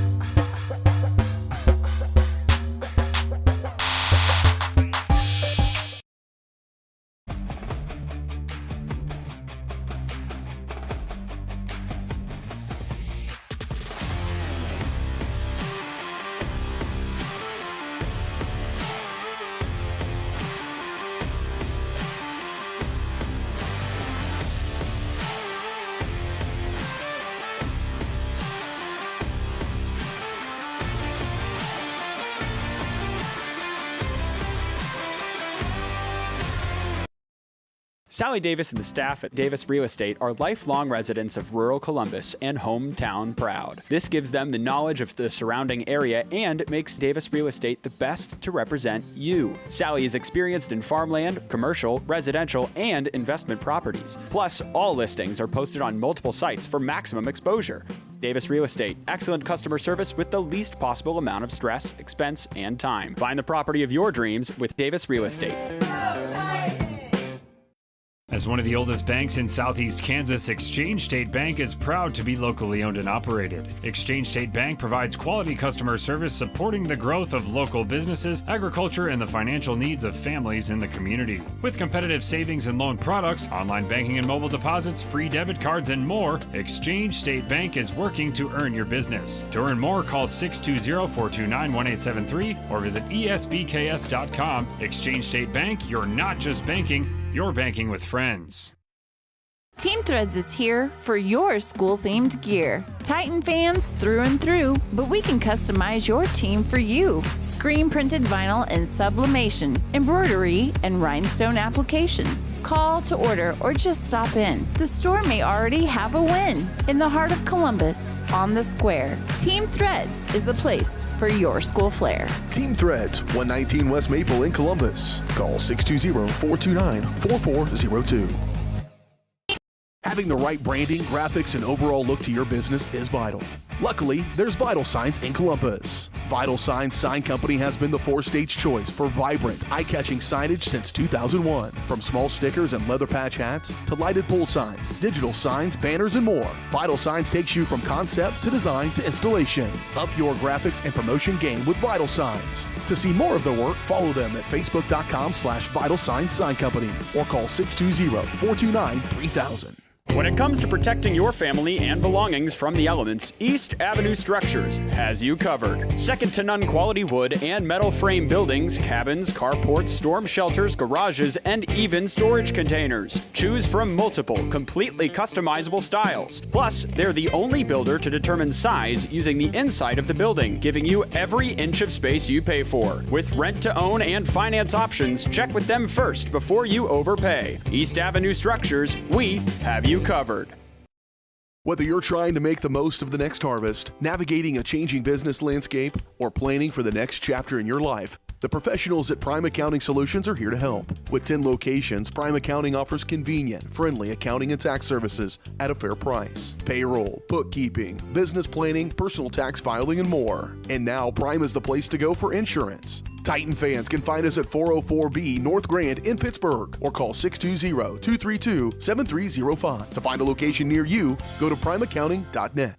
Sally Davis and the staff at Davis Real Estate are lifelong residents of rural Columbus and hometown proud. This gives them the knowledge of the surrounding area and makes Davis Real Estate the best to represent you. Sally is experienced in farmland, commercial, residential, and investment properties. Plus, all listings are posted on multiple sites for maximum exposure. Davis Real Estate, excellent customer service with the least possible amount of stress, expense, and time. Find the property of your dreams with Davis Real Estate. As one of the oldest banks in southeast Kansas, Exchange State Bank is proud to be locally owned and operated. Exchange State Bank provides quality customer service supporting the growth of local businesses, agriculture, and the financial needs of families in the community. With competitive savings and loan products, online banking and mobile deposits, free debit cards, and more, Exchange State Bank is working to earn your business. To earn more, call 620-429-1873 or visit esbks.com. Exchange State Bank, you're not just banking, you're banking with friends. Team Threads is here for your school-themed gear. Titan fans through and through, but we can customize your team for you. Screen-printed vinyl and sublimation, embroidery, and rhinestone application. Call to order or just stop in. The store may already have a win. In the heart of Columbus, on the square, Team Threads is the place for your school flair. Team Threads, 119 West Maple in Columbus. Call 620-429-4402. Having the right branding, graphics, and overall look to your business is vital. Luckily, there's Vital Signs in Columbus. Vital Signs Sign Company has been the four-stage choice for vibrant, eye-catching signage since 2001. From small stickers and leather patch hats to lighted pole signs, digital signs, banners, and more, Vital Signs takes you from concept to design to installation. Up your graphics and promotion game with Vital Signs. To see more of their work, follow them at facebook.com/Vital Signs Sign Company or call 620-429-3000. When it comes to protecting your family and belongings from the elements, East Avenue Structures has you covered. Second to none quality wood and metal frame buildings, cabins, carports, storm shelters, garages, and even storage containers. Choose from multiple, completely customizable styles. Plus, they're the only builder to determine size using the inside of the building, giving you every inch of space you pay for. With rent to own and finance options, check with them first before you overpay. East Avenue Structures, we have you covered. Whether you're trying to make the most of the next harvest, navigating a changing business landscape, or planning for the next chapter in your life, the professionals at Prime Accounting Solutions are here to help. With 10 locations, Prime Accounting offers convenient, friendly accounting and tax services at a fair price. Payroll, bookkeeping, business planning, personal tax filing, and more. And now Prime is the place to go for insurance. Titan fans can find us at 404B North Grand in Pittsburgh or call 620-232-7305. To find a location near you, go to primeaccounting.net.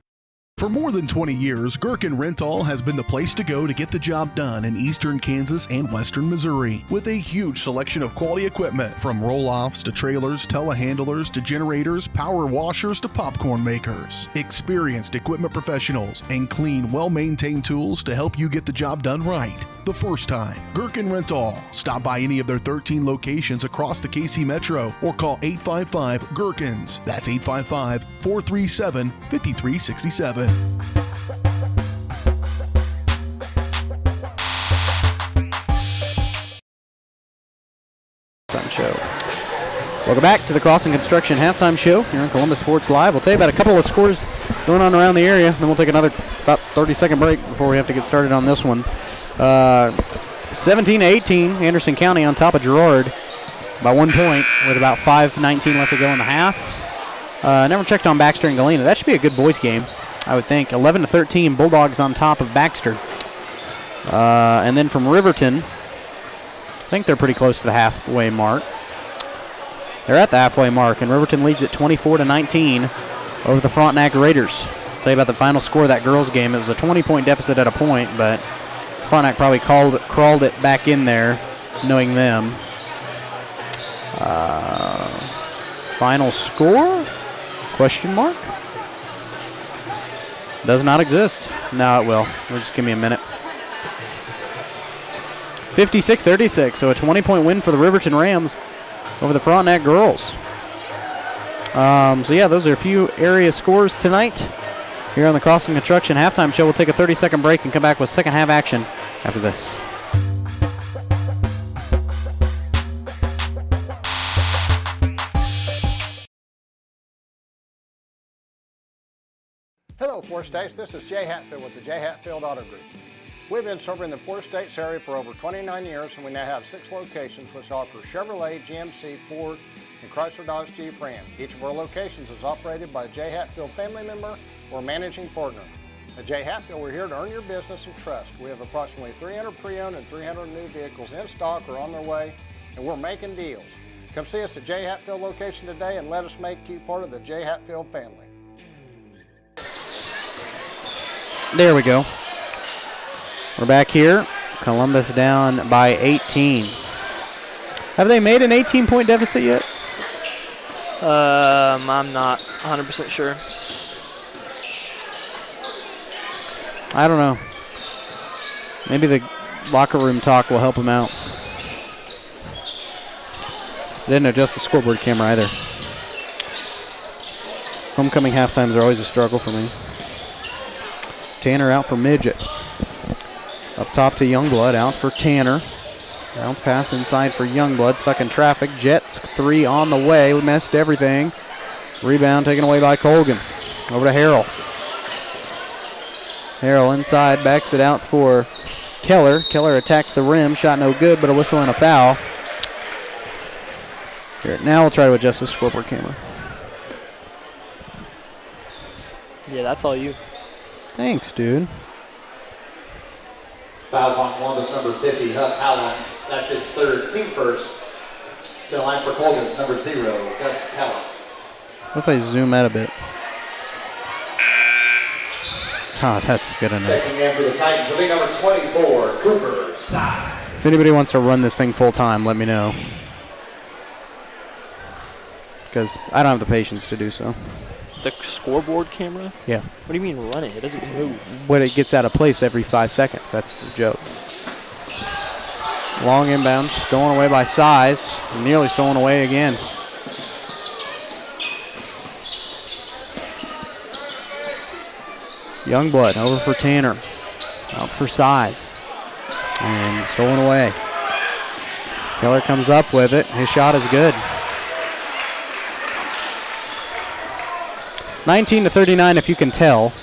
For more than 20 years, Gherkin Rental has been the place to go to get the job done in eastern Kansas and western Missouri. With a huge selection of quality equipment, from roll-offs to trailers, telehandlers to generators, power washers to popcorn makers. Experienced equipment professionals and clean, well-maintained tools to help you get the job done right the first time. Gherkin Rental. Stop by any of their 13 locations across the KC Metro or call 855-GHERKINS. That's 855-437-5367. Show. Welcome back to the Crossing Construction Halftime Show here on Columbus Sports Live. We'll tell you about a couple of scores going on around the area, then we'll take another about 30-second break before we have to get started on this one. 17-18, Anderson County on top of Girard by 1 point with about 5:19 left to go in the half. Never checked on Baxter and Galena. That should be a good boys game, I would think. 11-13, Bulldogs on top of Baxter. And then from Riverton, I think they're pretty close to the halfway mark. They're at the halfway mark, and Riverton leads at 24-19 over the Frontenac Raiders. I'll tell you about the final score of that girls' game. It was a 20-point deficit at a point, but Frontenac probably crawled it back in there, knowing them. Final score? Question mark? Does not exist. No, it will. Just give me a minute. 56-36, so a 20-point win for the Riverton Rams over the Frontenac girls. So yeah, those are a few area scores tonight here on the Crossing Construction Halftime Show. We'll take a 30-second break and come back with second half action after this. Hello, Four States. This is Jay Hatfield with the Jay Hatfield Auto Group. We've been serving the Four States area for over 29 years, and we now have 6 locations which offer Chevrolet, GMC, Ford, and Chrysler Dodge Jeep Ram. Each of our locations is operated by a Jay Hatfield family member or managing partner. At Jay Hatfield, we're here to earn your business and trust. We have approximately 300 pre-owned and 300 new vehicles in stock or on their way, and we're making deals. Come see us at Jay Hatfield location today and let us make you part of the Jay Hatfield family. There we go. We're back here. Columbus down by 18. Have they made an 18-point deficit yet? I'm not 100% sure. I don't know. Maybe the locker room talk will help them out. Didn't adjust the scoreboard camera either. Homecoming halftimes are always a struggle for me. Tanner out for Midget. Up top to Youngblood, out for Tanner. Bounce pass inside for Youngblood, stuck in traffic. Jets 3 on the way, missed everything. Rebound taken away by Colgan. Over to Harrell. Harrell inside, backs it out for Keller. Keller attacks the rim, shot no good, but a whistle and a foul. Here, now we'll try to adjust the scoreboard camera. Yeah, that's all you. Thanks, dude. Fouls on Columbus, number 50, Huff Hallam. That's his third, team first. To the line for Colgan's number 0, Gus Hallam. What if I zoom out a bit? Oh, that's good enough. Checking in for the Titans will be number 24, Cooper Sy. If anybody wants to run this thing full time, let me know. Because I don't have the patience to do so. The scoreboard camera? Yeah. What do you mean run it? It doesn't move. But it gets out of place every 5 seconds. That's the joke. Long inbound, stolen away by Size. Nearly stolen away again. Youngblood over for Tanner. Out for Size. And stolen away. Keller comes up with it. His shot is good. 19-39 if you can tell.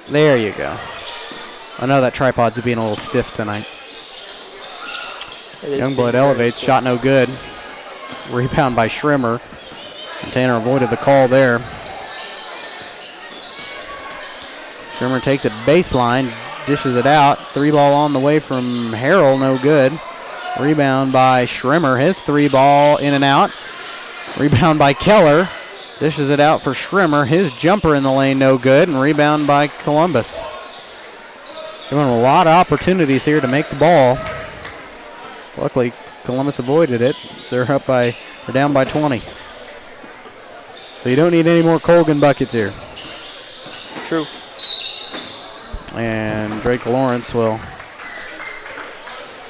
There you go. I know that tripod's being a little stiff tonight. Youngblood elevates, shot no good. Rebound by Schrimmer. And Tanner avoided the call there. Schrimmer takes it baseline, dishes it out. 3-ball on the way from Harrell, no good. Rebound by Schrimmer, his 3-ball in and out. Rebound by Keller. Dishes it out for Schrimmer. His jumper in the lane, no good. And rebound by Columbus. Giving a lot of opportunities here to make the ball. Luckily, Columbus avoided it. So they're down by 20. So you don't need any more Colgan buckets here. True. And Drake Lawrence will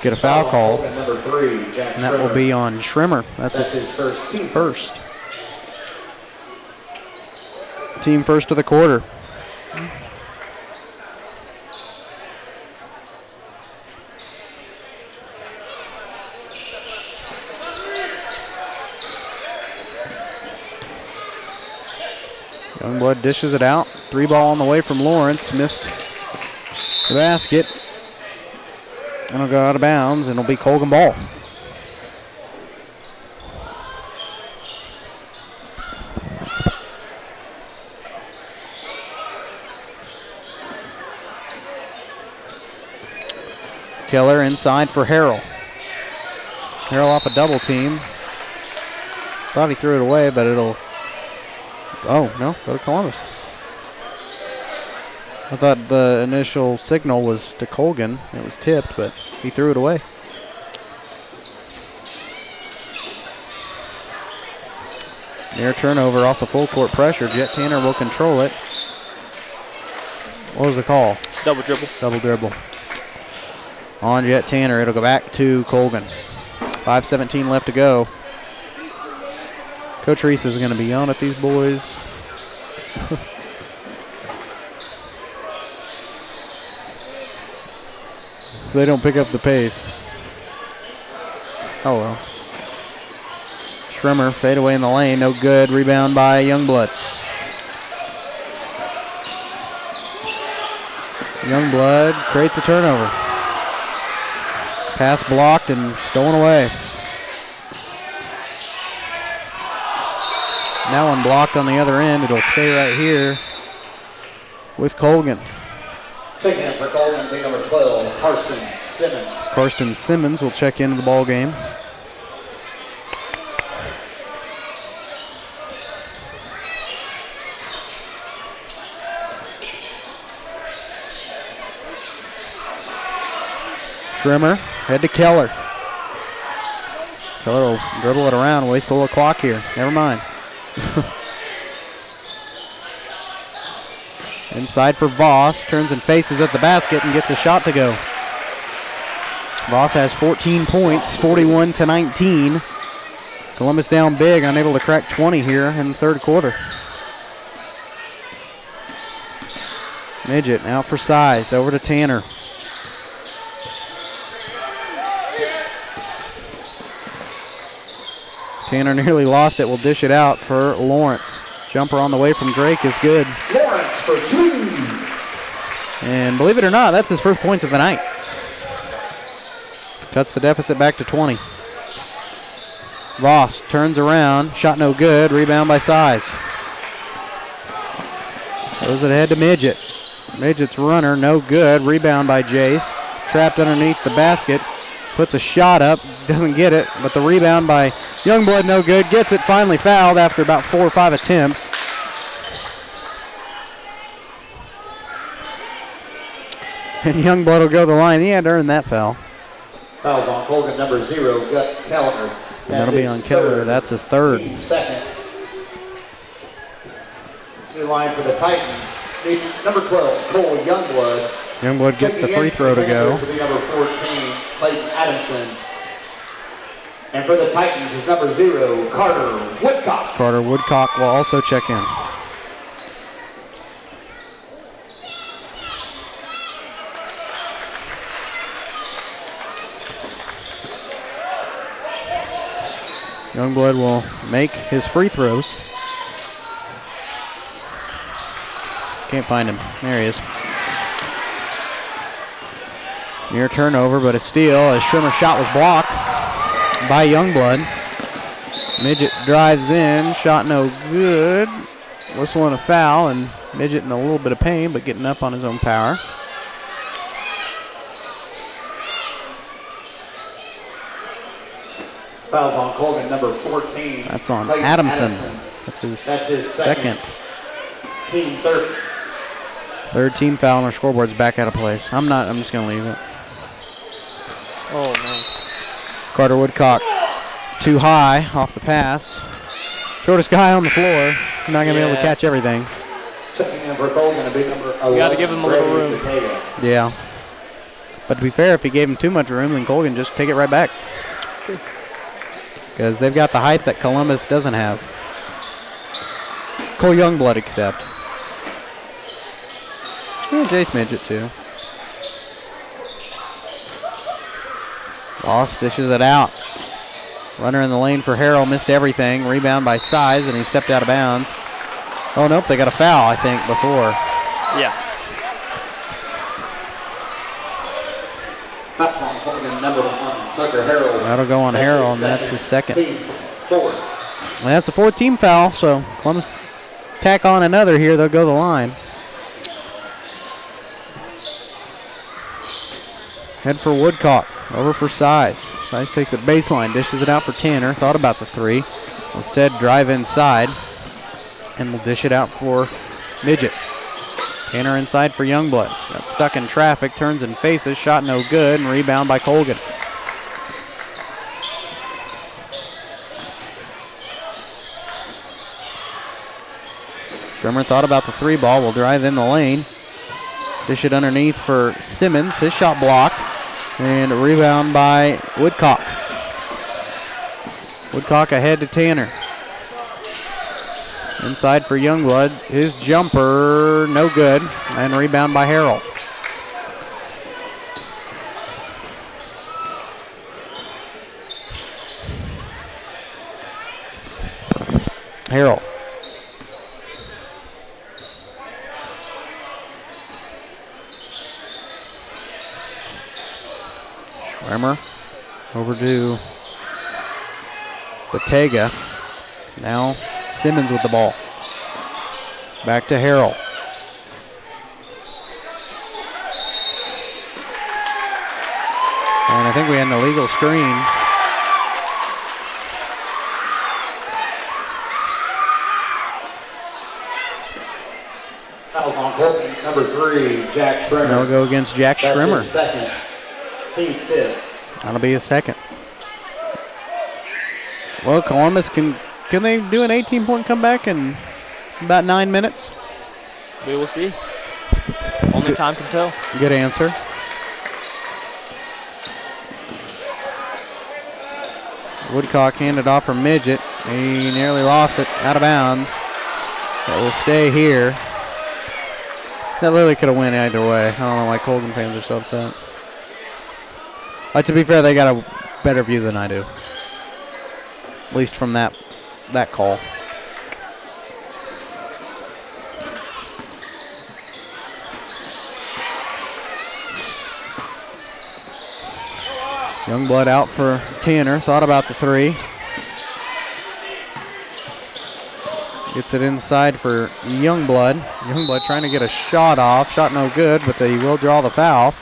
get a foul call. Number 3, Jack And that will be on Schrimmer. That's his first. Team first of the quarter. Youngblood dishes it out. 3-ball on the way from Lawrence. Missed the basket. And it'll go out of bounds, and it'll be Colgan ball. Keller inside for Harrell. Harrell off a double team. Thought he threw it away, but it'll... Oh, no, go to Columbus. I thought the initial signal was to Colgan. It was tipped, but he threw it away. Near turnover off the full court pressure. Jet Tanner will control it. What was the call? Double dribble. Double dribble. On Jet Tanner, it'll go back to Colgan. 5:17 left to go. Coach Reese is going to be yelling at these boys. They don't pick up the pace. Oh well. Schrimmer, fade away in the lane, no good. Rebound by Youngblood. Youngblood creates a turnover. Pass blocked and stolen away. Now one blocked on the other end. It'll stay right here with Colgan. Checking in for Colgan, big number 12, Karsten Simmons. Karsten Simmons will check into the ball game. Schrimmer, head to Keller. Keller will dribble it around, waste a little clock here. Never mind. Inside for Voss, turns and faces at the basket and gets a shot to go. Voss has 14 points, 41-19. Columbus down big, unable to crack 20 here in the third quarter. Midget out for size, over to Tanner. Tanner nearly lost it, will dish it out for Lawrence. Jumper on the way from Drake is good. Lawrence for 2. And believe it or not, that's his first points of the night. Cuts the deficit back to 20. Voss turns around, shot no good, rebound by Size. Throws it ahead to Midget. Midget's runner, no good, rebound by Jace. Trapped underneath the basket, puts a shot up, doesn't get it, but the rebound by Youngblood, no good, gets it, finally fouled after about 4 or 5 attempts. And Youngblood will go to the line. He had to earn that foul. Fouls on Colgan, number 0, Gus Keller. And that'll be on Keller. That's his third. Second. To the line for the Titans. Number 12, Cole Youngblood. Youngblood gets the free throw to go. Number 14, Clayton Adamson. And for the Titans is number 0, Carter Woodcock. Carter Woodcock will also check in. Youngblood will make his free throws. Can't find him. There he is. Near turnover, but a steal as Schrimmer's shot was blocked by Youngblood. Midget drives in, shot no good. Whistling a foul, and Midget in a little bit of pain, but getting up on his own power. Fouls on Colgan, number 14. That's on Clayton Adamson. Adamson. That's his second. Team third. Third team foul, and our scoreboard's back out of place. I'm just going to leave it. Oh, man. Carter Woodcock too high off the pass. Shortest guy on the floor. Not going to be able to catch everything. Checking in for Colgan, a big number 11. You got to give him a little room. Yeah. But to be fair, if he gave him too much room, then Colgan just take it right back. True. Because they've got the height that Columbus doesn't have. Cole Youngblood except. And Jace Midget too. Lost, dishes it out. Runner in the lane for Harrell, missed everything. Rebound by Size, and he stepped out of bounds. Oh, nope, they got a foul, I think, before. Yeah. Number 1, Tucker Harrell. That'll go on Harrell, and that's his second. Team 4. And that's the fourth team foul, so Columbus tack on another here. They'll go the line. Head for Woodcock, over for Size. Size takes it baseline, dishes it out for Tanner. Thought about the 3. Instead, drive inside, and will dish it out for Midget. Tanner inside for Youngblood. Got stuck in traffic, turns and faces, shot no good, and rebound by Colgan. Schrimmer thought about the 3 ball, will drive in the lane. Dish it underneath for Simmons, his shot blocked, and a rebound by Woodcock. Woodcock ahead to Tanner. Inside for Youngblood, his jumper, no good, and rebound by Harrell. Harrell. Schwimmer over to Bottega. Now Simmons with the ball. Back to Harrell. And I think we had an illegal screen. Foul on Colgan, number 3, Jack Schrimmer. That'll go against Jack Schrimmer. That's his second. Team fifth. That'll be his second. Well, Columbus, can they do an 18-point comeback in about 9 minutes? We will see. Only time can tell. Good answer. Woodcock handed off for Midget. He nearly lost it out of bounds. It will stay here. That literally could have went either way. I don't know why Colgan fans are so upset. But to be fair, they got a better view than I do. At least from that call. Youngblood out for Tanner. Thought about the three. Gets it inside for Youngblood. Youngblood trying to get a shot off. Shot no good, but they will draw the foul.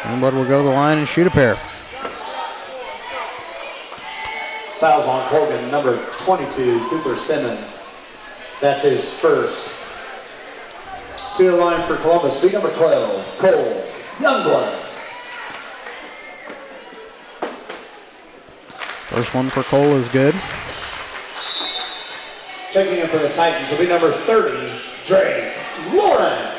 Youngblood will go to the line and shoot a pair. Fouls on Colgan, number 22, Cooper Simmons. That's his first. To the line for Columbus, speed number 12, Cole Youngblood. First one for Cole is good. Checking in for the Titans will be number 30, Drake Lawrence.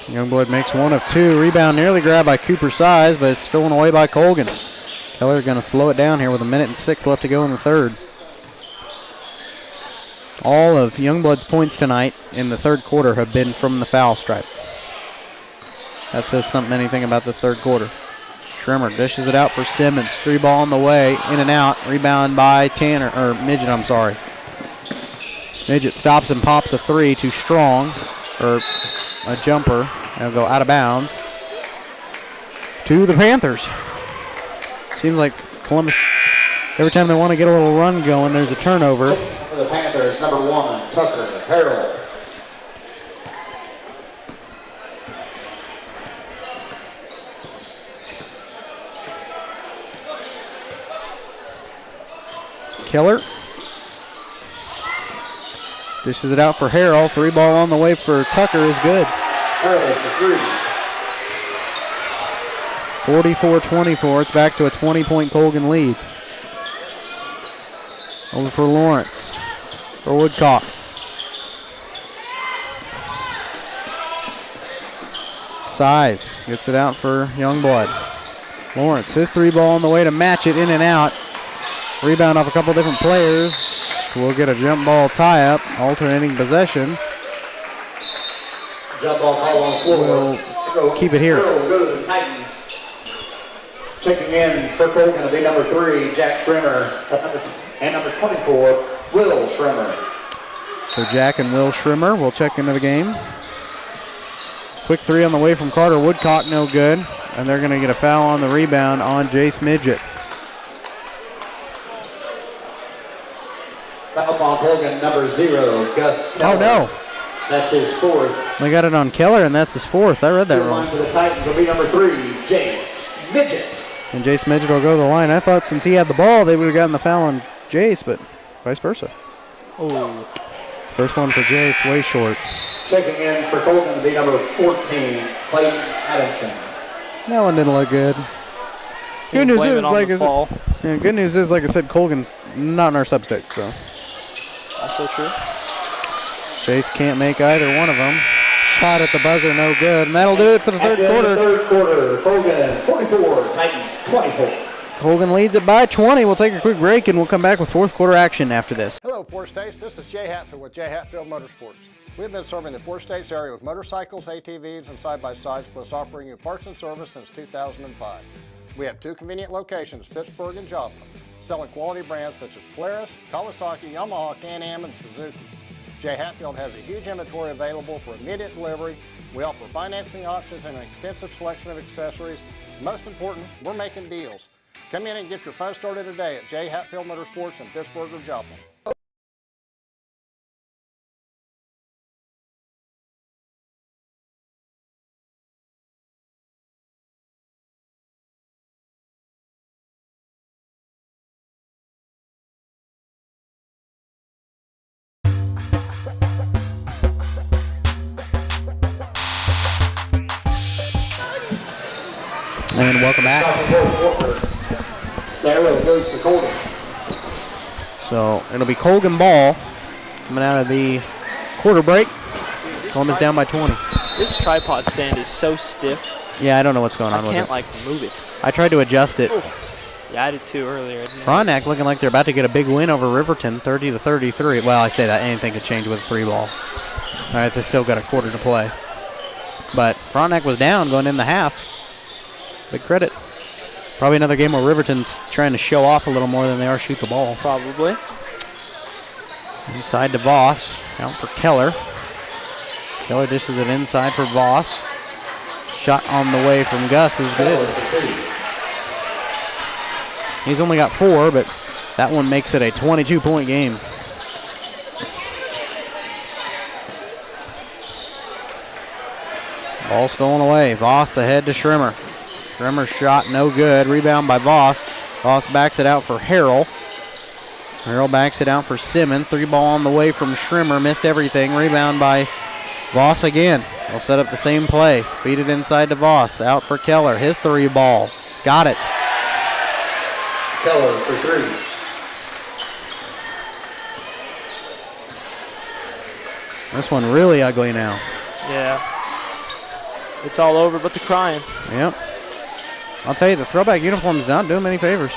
Youngblood makes one of two. Rebound nearly grabbed by Cooper Size, but it's stolen away by Colgan. Keller going to slow it down here with 1:06 left to go in the third. All of Youngblood's points tonight in the third quarter have been from the foul stripe. That says anything about this third quarter. Schrimmer dishes it out for Simmons. Three ball on the way, in and out. Rebound by Midget, I'm sorry. Midget stops and pops a three, too strong, or a jumper. They'll go out of bounds to the Panthers. Seems like Columbus, every time they want to get a little run going, there's a turnover. For the Panthers, number 1, Tucker Harrell. Keller dishes it out for Harrell. Three ball on the way for Tucker is good. Harrell for 3. 44-24. It's back to a 20-point Colgan lead. Over for Lawrence. For Woodcock. Size gets it out for Youngblood. Lawrence, his three ball on the way to match it, in and out. Rebound off a couple different players. We'll get a jump ball tie-up, alternating possession. Jump ball call on the floor. We'll keep it here. We'll go to the Titans. Checking in for Colgan will be number 3, Jack Schrimmer, and number 24, Will Schrimmer. So Jack and Will Schrimmer will check into the game. Quick three on the way from Carter Woodcock, no good. And they're going to get a foul on the rebound on Jace Midget. Foul on Colgan, number 0, Gus Keller. Oh, no. That's his 4th. They got it on Keller, and that's his 4th. I read that wrong. Line for the Titans will be number 3, Jace Midget. And Jace Midget will go to the line. I thought since he had the ball, they would have gotten the foul on Jace, but vice versa. Oh. First one for Jace, way short. Checking in for Colgan will be number 14, Clayton Adamson. That one didn't look good. Good news is, like I said, Colgan's not in our sub-state, so. Also true. Jace can't make either one of them. Shot at the buzzer, no good. And that'll do it for the third quarter. Third quarter, Colgan 44, Titans 24. Colgan leads it by 20. We'll take a quick break, and we'll come back with fourth quarter action after this. Hello, Four States. This is Jay Hatfield with Jay Hatfield Motorsports. We've been serving the 4 states area with motorcycles, ATVs, and side-by-sides, plus offering you parts and service since 2005. We have 2 convenient locations, Pittsburgh and Joplin, selling quality brands such as Polaris, Kawasaki, Yamaha, Can-Am, and Suzuki. J. Hatfield has a huge inventory available for immediate delivery. We offer financing options and an extensive selection of accessories. Most important, we're making deals. Come in and get your fun started today at J. Hatfield Motorsports in Pittsburgh or Joplin. And welcome back. The arrow goes to Colgan. So it'll be Colgan ball coming out of the quarter break. Columbus down by 20. This tripod stand is so stiff. Yeah, I don't know what's going on with it. I can't, like, move it. I tried to adjust it. Yeah, I did too earlier. Frontenac looking like they're about to get a big win over Riverton, 30-33. Well, I say that. Anything could change with a 3 ball. All right, they still got a quarter to play. But Frontenac was down going in the half. Big credit. Probably another game where Riverton's trying to show off a little more than they are shoot the ball. Probably. Inside to Voss. Out for Keller. Keller dishes it inside for Voss. Shot on the way from Gus is good. He's only got 4, but that one makes it a 22-point game. Ball stolen away. Voss ahead to Schrimmer. Schrimmer's shot no good. Rebound by Voss. Voss backs it out for Harrell. Harrell backs it out for Simmons. 3 ball on the way from Schrimmer. Missed everything. Rebound by Voss again. They'll set up the same play. Feed it inside to Voss. Out for Keller. His 3 ball. Got it. Keller for 3. This one really ugly now. Yeah. It's all over but the crying. Yep. I'll tell you, the throwback uniform's not doing many favors.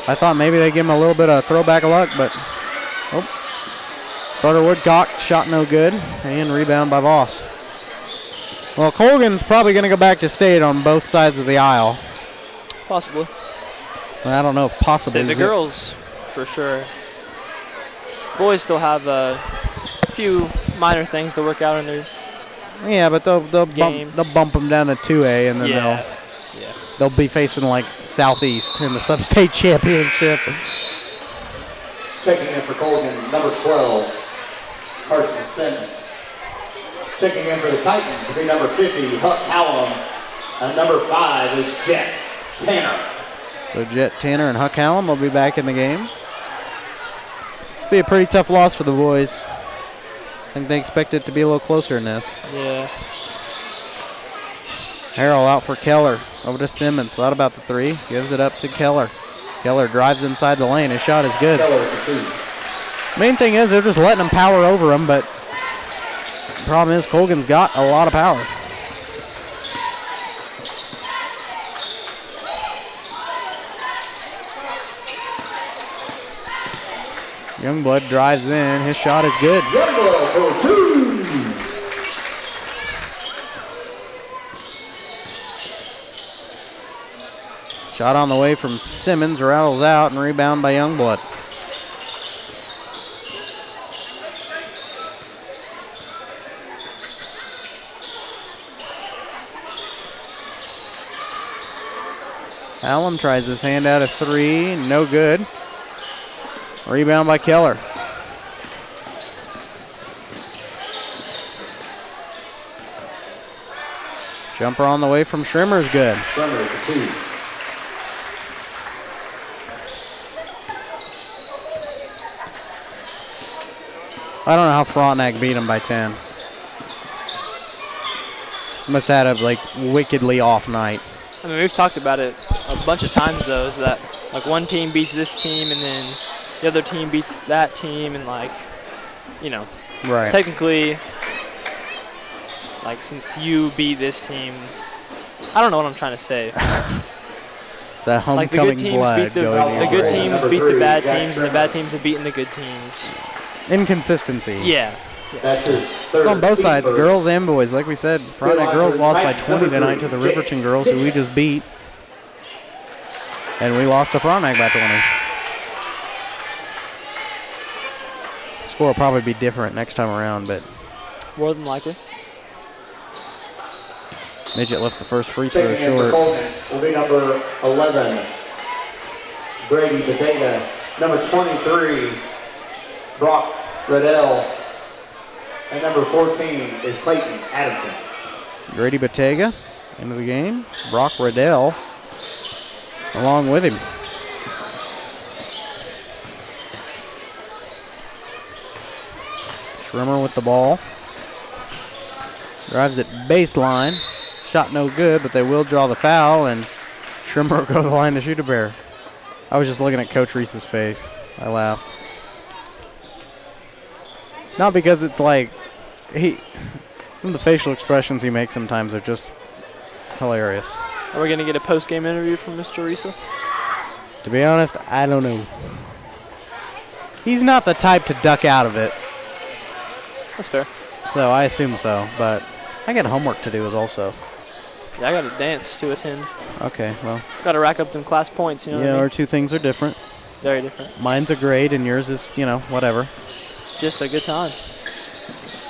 I thought maybe they'd give him a little bit of throwback luck, but Carter Woodcock shot no good, and rebound by Voss. Well, Colgan's probably going to go back to state on both sides of the aisle. Possibly. I don't know if possibly. Say the girls, for sure. Boys still have a few minor things to work out in their Yeah, but they'll bump them down to 2A, and then they'll be facing like Southeast in the sub-state championship. Checking in for Colgan, number 12, Carson Simmons. Checking in for the Titans will be number 50, Huck Hallam. And number 5 is Jet Tanner. So Jet Tanner and Huck Hallam will be back in the game. Be a pretty tough loss for the boys. I think they expect it to be a little closer in this. Yeah. Harrell out for Keller. Over to Simmons. Thought about the 3. Gives it up to Keller. Keller drives inside the lane. His shot is good. Keller for 2. Main thing is they're just letting them power over them, but the problem is Colgan's got a lot of power. Youngblood drives in. His shot is good. Youngblood for 2. Shot on the way from Simmons, rattles out, and rebound by Youngblood. Hallam tries his hand out of 3, no good. Rebound by Keller. Jumper on the way from Schrimmer is good. Schrimmer for 2. I don't know how Frontenac beat him by 10. Must have had a wickedly off night. I mean, we've talked about it a bunch of times, though, is that like one team beats this team and then the other team beats that team, and right. Technically, since you beat this team, I don't know what I'm trying to say. It's that homecoming blood. The good teams beat the bad teams, and the bad teams have beaten the good teams. Inconsistency. Yeah. That's his third. It's on both sides, first. girls and boys. Like we said, Frontenac girls lost by 20 tonight to the Riverton girls, who we just beat. And we lost to Frontenac by 20. Score will probably be different next time around, but More than likely. Midget left the first free throw Checking in for short. Colgan will be number 11, Grady Batega. Number 23, Brock Riddell. And number 14 is Clayton Adamson. Grady Batega into the game. Brock Riddell along with him. Schrimmer with the ball. Drives it baseline. Shot no good, but they will draw the foul, and Schrimmer will go to the line to shoot a bear. I was just looking at Coach Reese's face. I laughed. Not because it's like some of the facial expressions he makes sometimes are just hilarious. Are we going to get a post-game interview from Mr. Risa? To be honest, I don't know. He's not the type to duck out of it. That's fair. So I assume so, but I got homework to do as also. Yeah, I got a dance to attend. Okay, well. Got to rack up them class points, you know what I mean? Our two things are different. Very different. Mine's a grade and yours is, whatever. Just a good time.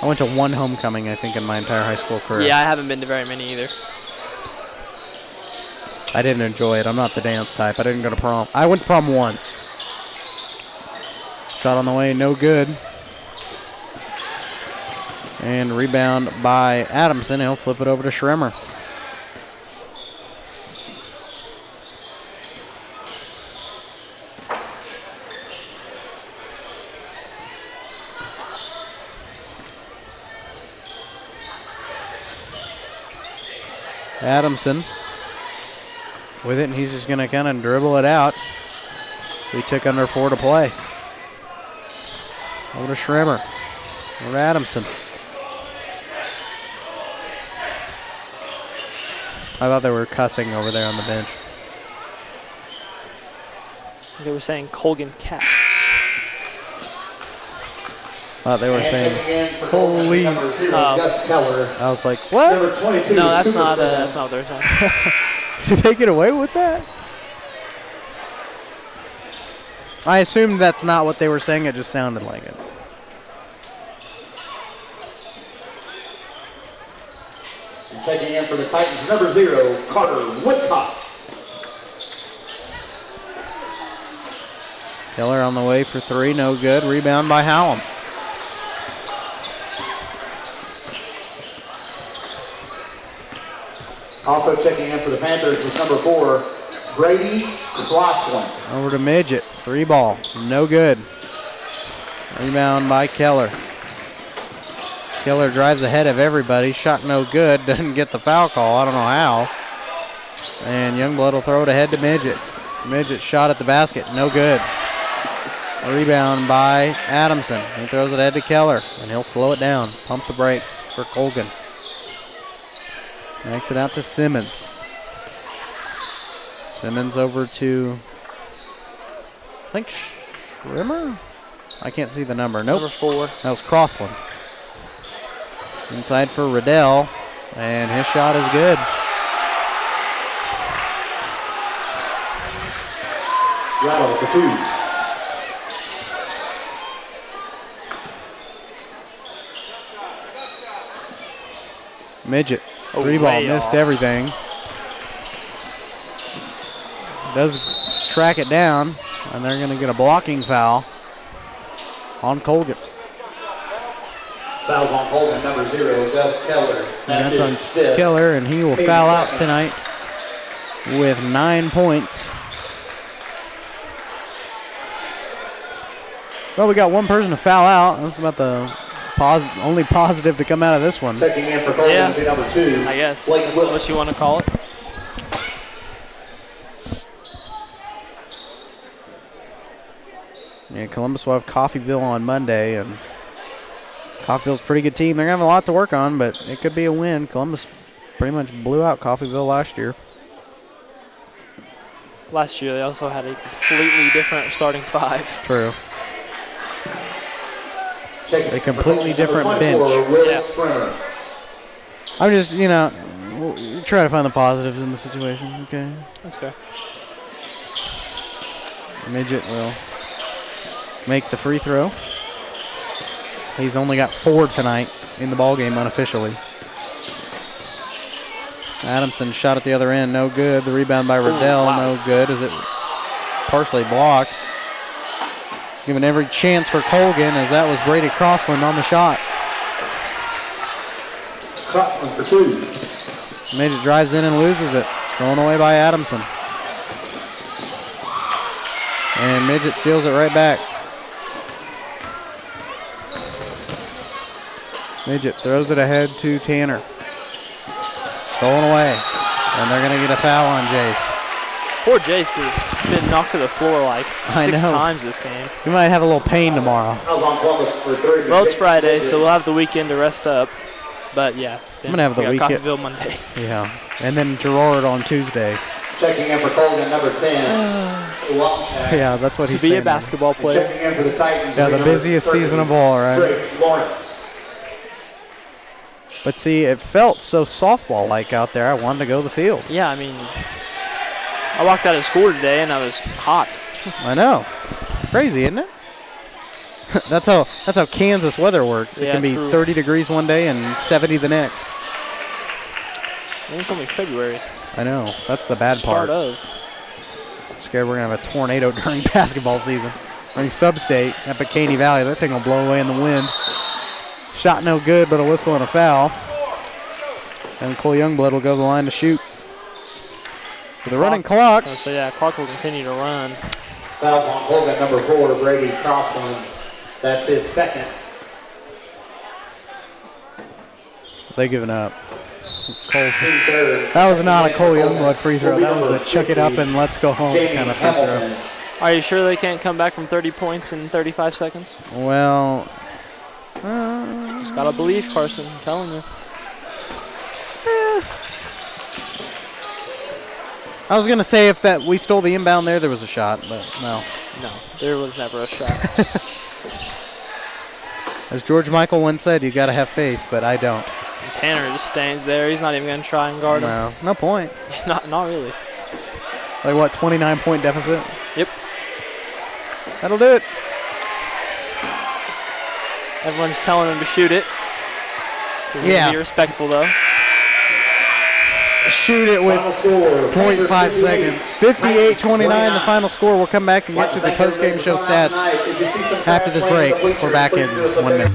I went to one homecoming, I think, in my entire high school career. Yeah, I haven't been to very many either. I didn't enjoy it. I'm not the dance type. I didn't go to prom. I went to prom once. Shot on the way, no good. And rebound by Adamson. He'll flip it over to Schrimmer. Adamson with it, and he's just going to kind of dribble it out. We took under 4 to play. Over to Schrimmer. Over to Adamson. I thought they were cussing over there on the bench. They were saying Colgan cat. Thought they were saying, holy. Gus Keller. I was like, what? Number 22 No, that's not what they're saying. Did they get away with that? I assumed that's not what they were saying. It just sounded like it. And checking in for the Titans, number 0, Carter Woodcock. Keller on the way for 3, no good. Rebound by Hallam. Also checking in for the Panthers was number 4, Brady Crossland. Over to Midget. 3 ball. No good. Rebound by Keller. Keller drives ahead of everybody. Shot no good. Doesn't get the foul call. I don't know how. And Youngblood will throw it ahead to Midget. Midget shot at the basket. No good. A rebound by Adamson. He throws it ahead to Keller, and he'll slow it down. Pump the brakes for Colgan. Makes it out to Simmons. Simmons over to, I think, Schrimmer? I can't see the number. Nope. Number 4. That was Crossland. Inside for Riddell, and his shot is good. Rattle for 2. Midget. 3 ball, missed off. everything. Does track it down, and they're going to get a blocking foul on Colgan. Fouls on Colgan, number 0, Gus Keller. That's on his 5th. Keller, and he will foul out tonight with 9 points. Well, we got one person to foul out. That's about the only positive to come out of this one. Checking in for Colgan will be number 2. I guess. Blake That's Willis. what you want to call it. Yeah, Columbus will have Coffeyville on Monday, and Coffeyville's a pretty good team. They're going to have a lot to work on, but it could be a win. Columbus pretty much blew out Coffeyville last year. Last year, they also had a completely different starting 5. True. a completely different bench. I'm just, we'll try to find the positives in the situation, okay? That's fair. Midget will make the free throw. He's only got 4 tonight in the ballgame unofficially. Adamson shot at the other end, no good. The rebound by Riddell, no good. Is it partially blocked? Given every chance for Colgan, as that was Brady Crossland on the shot. Crossland for 2. Midget drives in and loses it. Thrown away by Adamson. And Midget steals it right back. Midget throws it ahead to Tanner. Stolen away. And they're going to get a foul on Jace. Poor Jace has been knocked to the floor like 6 times this game. He might have a little pain tomorrow. Well, it's Friday, so we'll have the weekend to rest up. But yeah, I'm going to have the weekend. Coffeyville Monday. Yeah. And then Gerard on Tuesday. Checking in for Colgan, number 10. Yeah, that's what he's saying. To be a basketball player. Checking in for the Titans. Yeah, the busiest season of all, right? Drake Lawrence. But see, it felt so softball-like out there. I wanted to go to the field. Yeah, I mean, I walked out of school today and I was hot. I know. Crazy, isn't it? that's how Kansas weather works. It can be 30 degrees one day and 70 the next. I think it's only February. I know. That's the bad part. Start of. Scared we're going to have a tornado during basketball season. During sub-state up at Caney Valley. That thing will blow away in the wind. Shot no good, but a whistle and a foul. And Cole Youngblood will go to the line to shoot. For the running clock. So yeah, clock will continue to run. Fouls on Colgan, number 4, Brady Crossland. That's his second. They giving up. Cole. That was not a Cole Youngblood free throw. That was a chuck it up and let's go home kind of free throw. Are you sure they can't come back from 30 points in 35 seconds? Well, just gotta believe, Carson. I'm telling you. I was gonna say if that we stole the inbound there was a shot, but no. No, there was never a shot. As George Michael once said, you gotta have faith, but I don't. And Tanner just stands there. He's not even gonna try and guard him. No point. Not really. Like what, 29-point deficit? Yep. That'll do it. Everyone's telling him to shoot it. Yeah. Be respectful though. Shoot it with 0.5 seconds. 58-29, the final score. We'll come back and get you the post-game show stats after this break. We're back in 1 minute.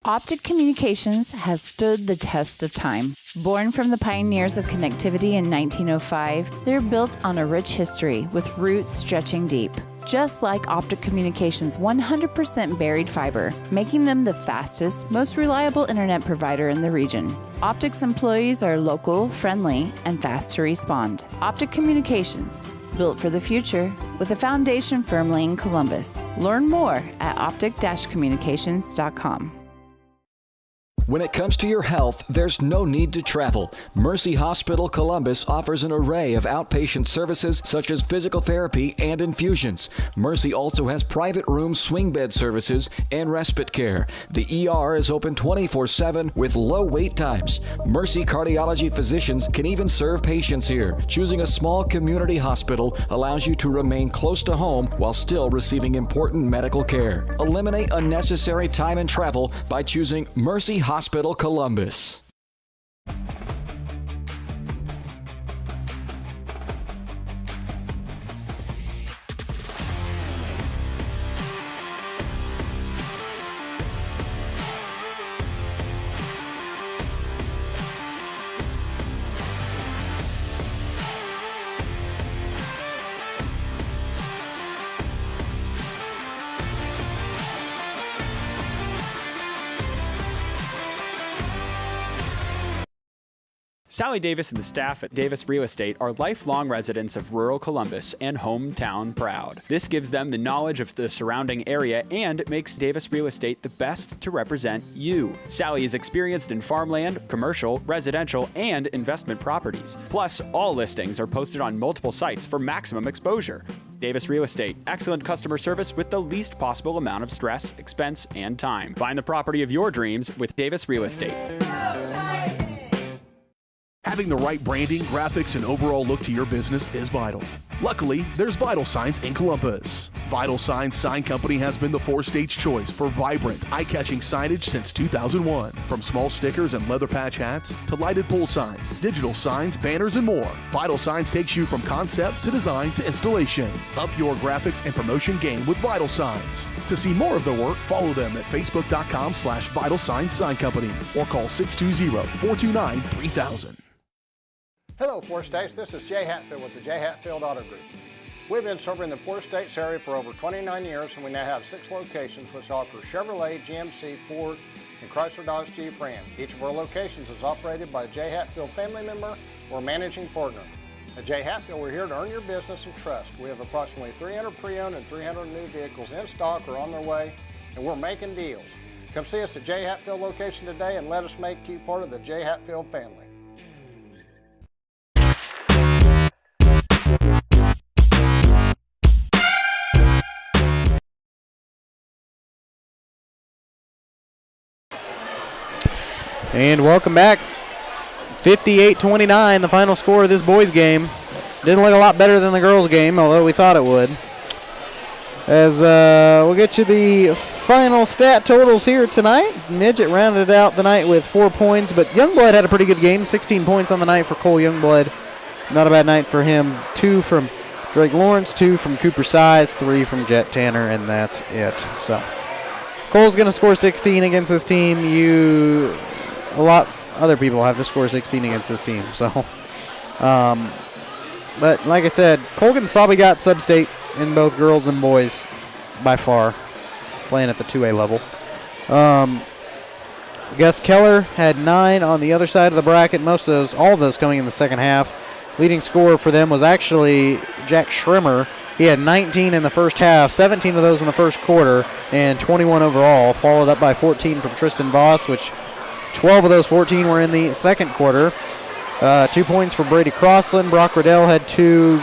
Optic Communications has stood the test of time. Born from the pioneers of connectivity in 1905, they're built on a rich history with roots stretching deep. Just like Optic Communications' 100% buried fiber, making them the fastest, most reliable internet provider in the region. Optic's employees are local, friendly, and fast to respond. Optic Communications, built for the future, with a foundation firmly in Columbus. Learn more at optic-communications.com. When it comes to your health, there's no need to travel. Mercy Hospital Columbus offers an array of outpatient services such as physical therapy and infusions. Mercy also has private room swing bed services and respite care. The ER is open 24/7 with low wait times. Mercy cardiology physicians can even serve patients here. Choosing a small community hospital allows you to remain close to home while still receiving important medical care. Eliminate unnecessary time and travel by choosing Mercy Hospital Columbus. Sally Davis and the staff at Davis Real Estate are lifelong residents of rural Columbus and hometown proud. This gives them the knowledge of the surrounding area and makes Davis Real Estate the best to represent you. Sally is experienced in farmland, commercial, residential, and investment properties. Plus, all listings are posted on multiple sites for maximum exposure. Davis Real Estate, excellent customer service with the least possible amount of stress, expense, and time. Find the property of your dreams with Davis Real Estate. Having the right branding, graphics, and overall look to your business is vital. Luckily, there's Vital Signs in Columbus. Vital Signs Sign Company has been the four-stage choice for vibrant, eye-catching signage since 2001. From small stickers and leather patch hats to lighted pole signs, digital signs, banners, and more, Vital Signs takes you from concept to design to installation. Up your graphics and promotion game with Vital Signs. To see more of their work, follow them at facebook.com/Vital Signs Sign Company or call 620-429-3000. Hello, Four States. This is Jay Hatfield with the Jay Hatfield Auto Group. We've been serving the Four States area for over 29 years, and we now have 6 locations which offer Chevrolet, GMC, Ford, and Chrysler Dodge Jeep Ram. Each of our locations is operated by a Jay Hatfield family member or managing partner. At Jay Hatfield, we're here to earn your business and trust. We have approximately 300 pre-owned and 300 new vehicles in stock or on their way, and we're making deals. Come see us at Jay Hatfield location today and let us make you part of the Jay Hatfield family. And welcome back. 58-29, the final score of this boys' game. Didn't look a lot better than the girls' game, although we thought it would. As we'll get you the final stat totals here tonight. Midget rounded out the night with 4 points, but Youngblood had a pretty good game. 16 points on the night for Cole Youngblood. Not a bad night for him. 2 from Drake Lawrence, 2 from Cooper Size, 3 from Jet Tanner, and that's it. So Cole's going to score 16 against this team. A lot other people have to score 16 against this team. So, but like I said, Colgan's probably got sub-state in both girls and boys by far, playing at the 2A level. Gus Keller had 9 on the other side of the bracket. All of those coming in the second half. Leading scorer for them was actually Jack Schrimmer. He had 19 in the first half, 17 of those in the first quarter, and 21 overall, followed up by 14 from Tristan Voss, which 12 of those 14 were in the second quarter. 2 points for Brady Crossland. Brock Riddell had 2.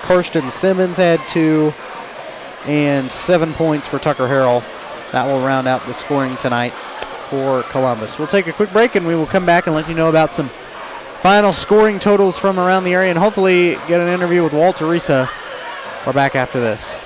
Karsten Simmons had 2. And 7 points for Tucker Harrell. That will round out the scoring tonight for Columbus. We'll take a quick break, and we will come back and let you know about some final scoring totals from around the area and hopefully get an interview with Walter Risa. We're back after this.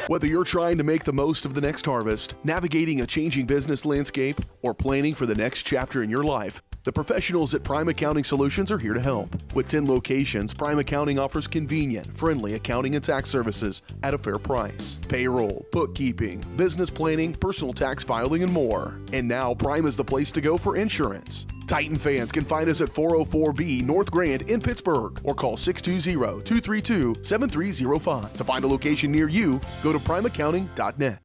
Whether you're trying to make the most of the next harvest, navigating a changing business landscape, or planning for the next chapter in your life, the professionals at Prime Accounting Solutions are here to help. With 10 locations, Prime Accounting offers convenient, friendly accounting and tax services at a fair price. Payroll, bookkeeping, business planning, personal tax filing, and more. And now Prime is the place to go for insurance. Titan fans can find us at 404B North Grand in Pittsburgh or call 620-232-7305. To find a location near you, go to primeaccounting.net.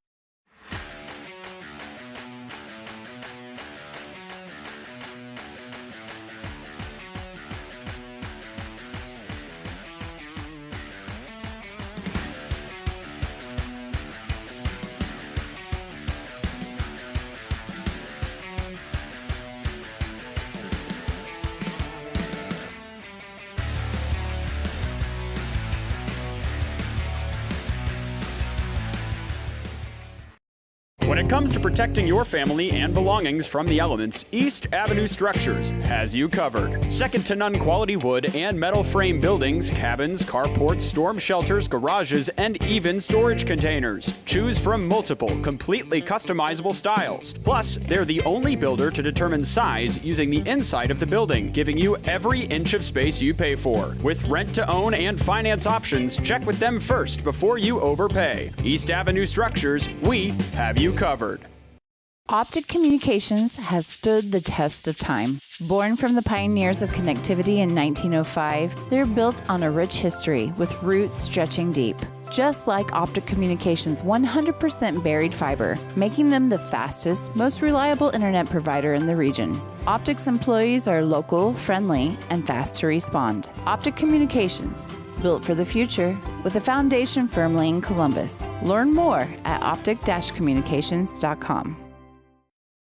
When it comes to protecting your family and belongings from the elements, East Avenue Structures has you covered. Second to none quality wood and metal frame buildings, cabins, carports, storm shelters, garages, and even storage containers. Choose from multiple, completely customizable styles. Plus, they're the only builder to determine size using the inside of the building, giving you every inch of space you pay for. With rent to own and finance options, check with them first before you overpay. East Avenue Structures, we have you covered. Optic Communications has stood the test of time. Born from the pioneers of connectivity in 1905, they're built on a rich history with roots stretching deep. just like Optic Communications' 100% buried fiber, making them the fastest, most reliable internet provider in the region. Optic's employees are local, friendly, and fast to respond. Optic Communications, built for the future, with a foundation firmly in Columbus. Learn more at optic-communications.com.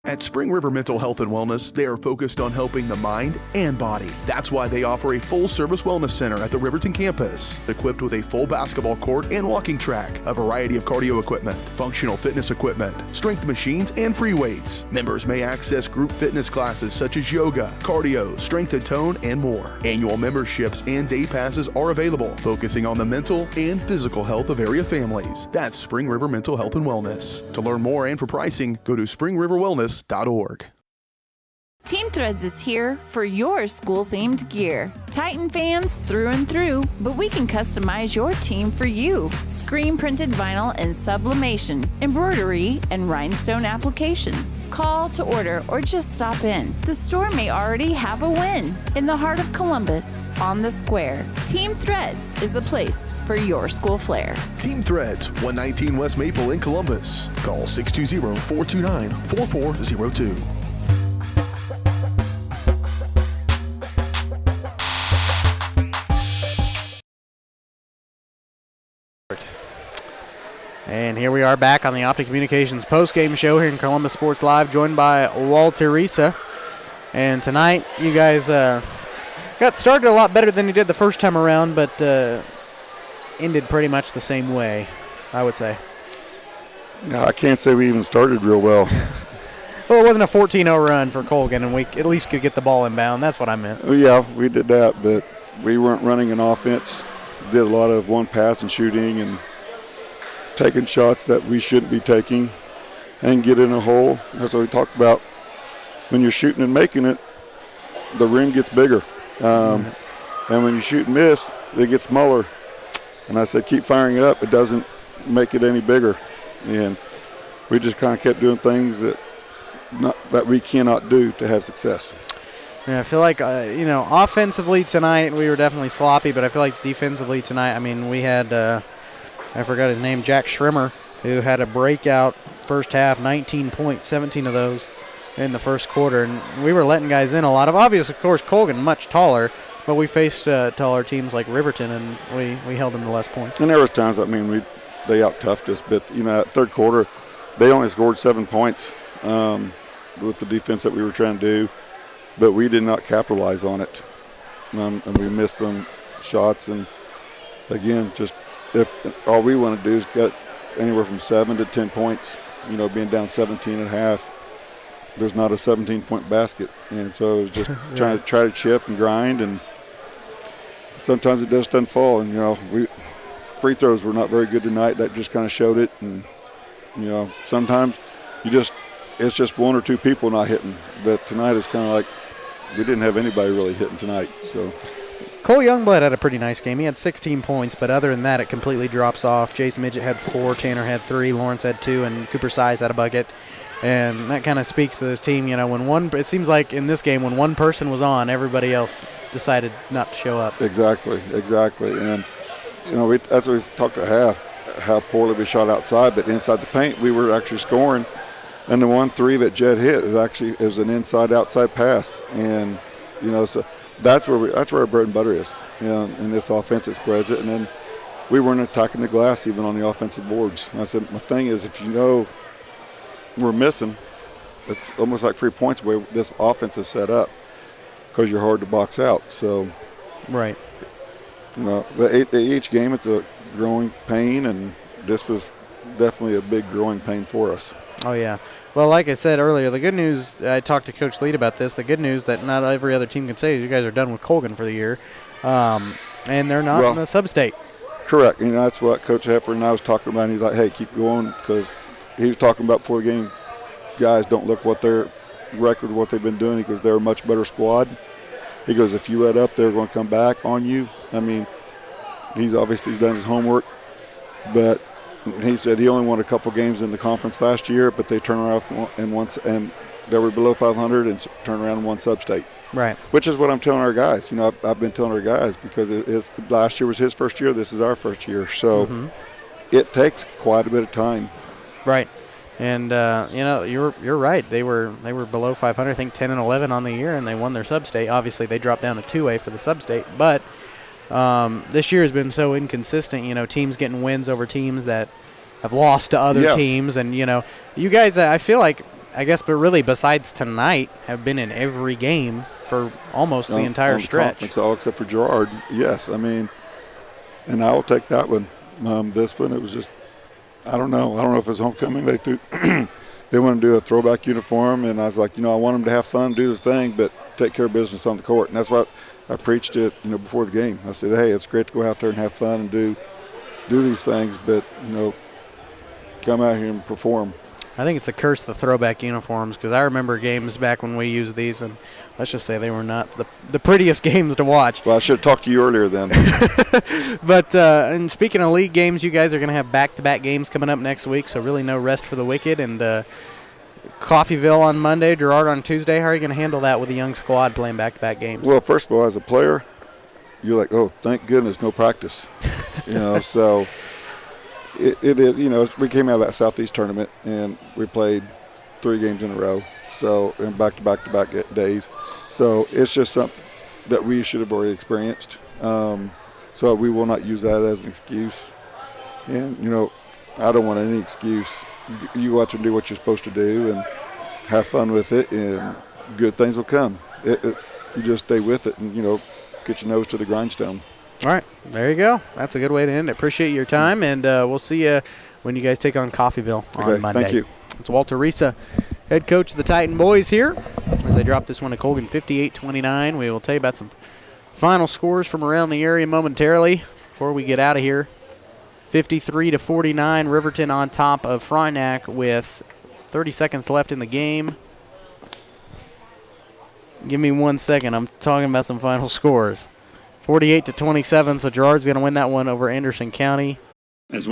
At Spring River Mental Health and Wellness, they are focused on helping the mind and body. That's why they offer a full-service wellness center at the Riverton campus, equipped with a full basketball court and walking track, a variety of cardio equipment, functional fitness equipment, strength machines, and free weights. Members may access group fitness classes such as yoga, cardio, strength and tone, and more. Annual memberships and day passes are available, focusing on the mental and physical health of area families. That's Spring River Mental Health and Wellness. To learn more and for pricing, go to springriverwellness.org. Team Threads is here for your school-themed gear. Titan fans through and through, but we can customize your team for you. Screen-printed vinyl and sublimation, embroidery, and rhinestone application. Call to order or just stop in. The store may already have a win. In the heart of Columbus, on the square, Team Threads is the place for your school flair. Team Threads, 119 West Maple in Columbus. Call 620-429-4402. And here we are back on the Optic Communications postgame show here in Columbus Sports Live, joined by Walter Risa. And tonight, you guys got started a lot better than you did the first time around, but ended pretty much the same way, I would say. No, I can't say we even started real well. Well, it wasn't a 14-0 run for Colgan, and we at least could get the ball inbound. That's what I meant. Well, yeah, we did that, but we weren't running an offense. Did a lot of one pass and shooting and taking shots that we shouldn't be taking and get in a hole. That's what we talked about. When you're shooting and making it, the rim gets bigger. And when you shoot and miss, it gets smaller. And I said, keep firing it up. It doesn't make it any bigger. And we just kind of kept doing things that we cannot do to have success. Yeah, I feel like, offensively tonight we were definitely sloppy, but I feel like defensively tonight, I mean, we had I forgot his name, Jack Schrimmer, who had a breakout first half, 19 points, 17 of those in the first quarter. And we were letting guys in a lot of, obviously, of course, Colgan much taller, but we faced taller teams like Riverton, and we held them to less points. And there was times, they out-toughed us, but, that third quarter, they only scored 7 points with the defense that we were trying to do, but we did not capitalize on it. And we missed some shots, and, again, just if all we want to do is get anywhere from 7 to 10 points, being down 17 and a half, there's not a 17-point basket. And so it was just trying to chip and grind, and sometimes it just doesn't fall. And, free throws were not very good tonight. That just kind of showed it. And, sometimes it's just one or two people not hitting. But tonight it's kind of like we didn't have anybody really hitting tonight. So Cole Youngblood had a pretty nice game. He had 16 points, but other than that, it completely drops off. Jason Midget had 4, Tanner had 3, Lawrence had 2, and Cooper Size had a bucket. And that kind of speaks to this team. It seems like in this game, when one person was on, everybody else decided not to show up. Exactly. And, that's what we talked at half, how poorly we shot outside, but inside the paint, we were actually scoring. And the 1-3 that Jed hit is an inside-outside pass. And, so that's where our bread and butter is. In this offense, it spreads it. And then we weren't attacking the glass even on the offensive boards. And I said, my thing is, if we're missing, it's almost like 3 points where this offense is set up because you're hard to box out. So, right. But each game it's a growing pain, and this was definitely a big growing pain for us. Oh, yeah. Well, like I said earlier, the good news, I talked to Coach Lead about this, the good news that not every other team can say is you guys are done with Colgan for the year, and they're not in the sub-state. Correct. That's what Coach Hefford and I was talking about. And he's like, hey, keep going, because he was talking about before the game, guys don't look what their record, what they've been doing. He goes, they're a much better squad. He goes, if you let up, they're going to come back on you. I mean, he's done his homework, but he said he only won a couple games in the conference last year, but they turned around and they were below 500 and turned around and won sub-state. Right. Which is what I'm telling our guys. You know, I've been telling our guys because last year was his first year. This is our first year. So it takes quite a bit of time. Right. And, you know, you're right. They were below 500, I think 10-11 on the year, and they won their sub-state. Obviously, they dropped down to 2A for the sub-state. But this year has been so inconsistent, you know, teams getting wins over teams that have lost to other teams. And, you know, you guys, I feel like, I guess, but really besides tonight, have been in every game for almost the entire stretch. All except for Gerard, yes. I mean, and I will take that one. This one, it was just, I don't know. I don't know if it's homecoming. They want to do a throwback uniform, and I was like, you know, I want them to have fun, do the thing, but take care of business on the court. And that's what I preached it, you know, before the game. I said, hey, it's great to go out there and have fun and do these things, but, you know, come out here and perform. I think it's a curse, the throwback uniforms, because I remember games back when we used these, and let's just say they were not the prettiest games to watch. Well, I should have talked to you earlier then. But and speaking of league games, you guys are going to have back-to-back games coming up next week, so really no rest for the wicked. And Coffeyville on Monday, Girard on Tuesday. How are you going to handle that with a young squad playing back-to-back games? Well, first of all, as a player, you're like, oh, thank goodness, no practice. You know, so it is, you know, we came out of that Southeast tournament, and we played 3 games in a row, so in back-to-back days. So it's just something that we should have already experienced. So we will not use that as an excuse. And, you know, I don't want any excuse. You go out there and do what you're supposed to do and have fun with it, and good things will come. You just stay with it and, you know, get your nose to the grindstone. All right, there you go. That's a good way to end it. Appreciate your time, and we'll see you when you guys take on Coffeyville on Monday. Thank you. It's Walter Risa, head coach of the Titan boys here, as they drop this one to Colgan 58-29. We will tell you about some final scores from around the area momentarily before we get out of here. 53-49, Riverton on top of Frontenac with 30 seconds left in the game. Give me 1 second. I'm talking about some final scores. 48-27, so Girard's going to win that one over Anderson County.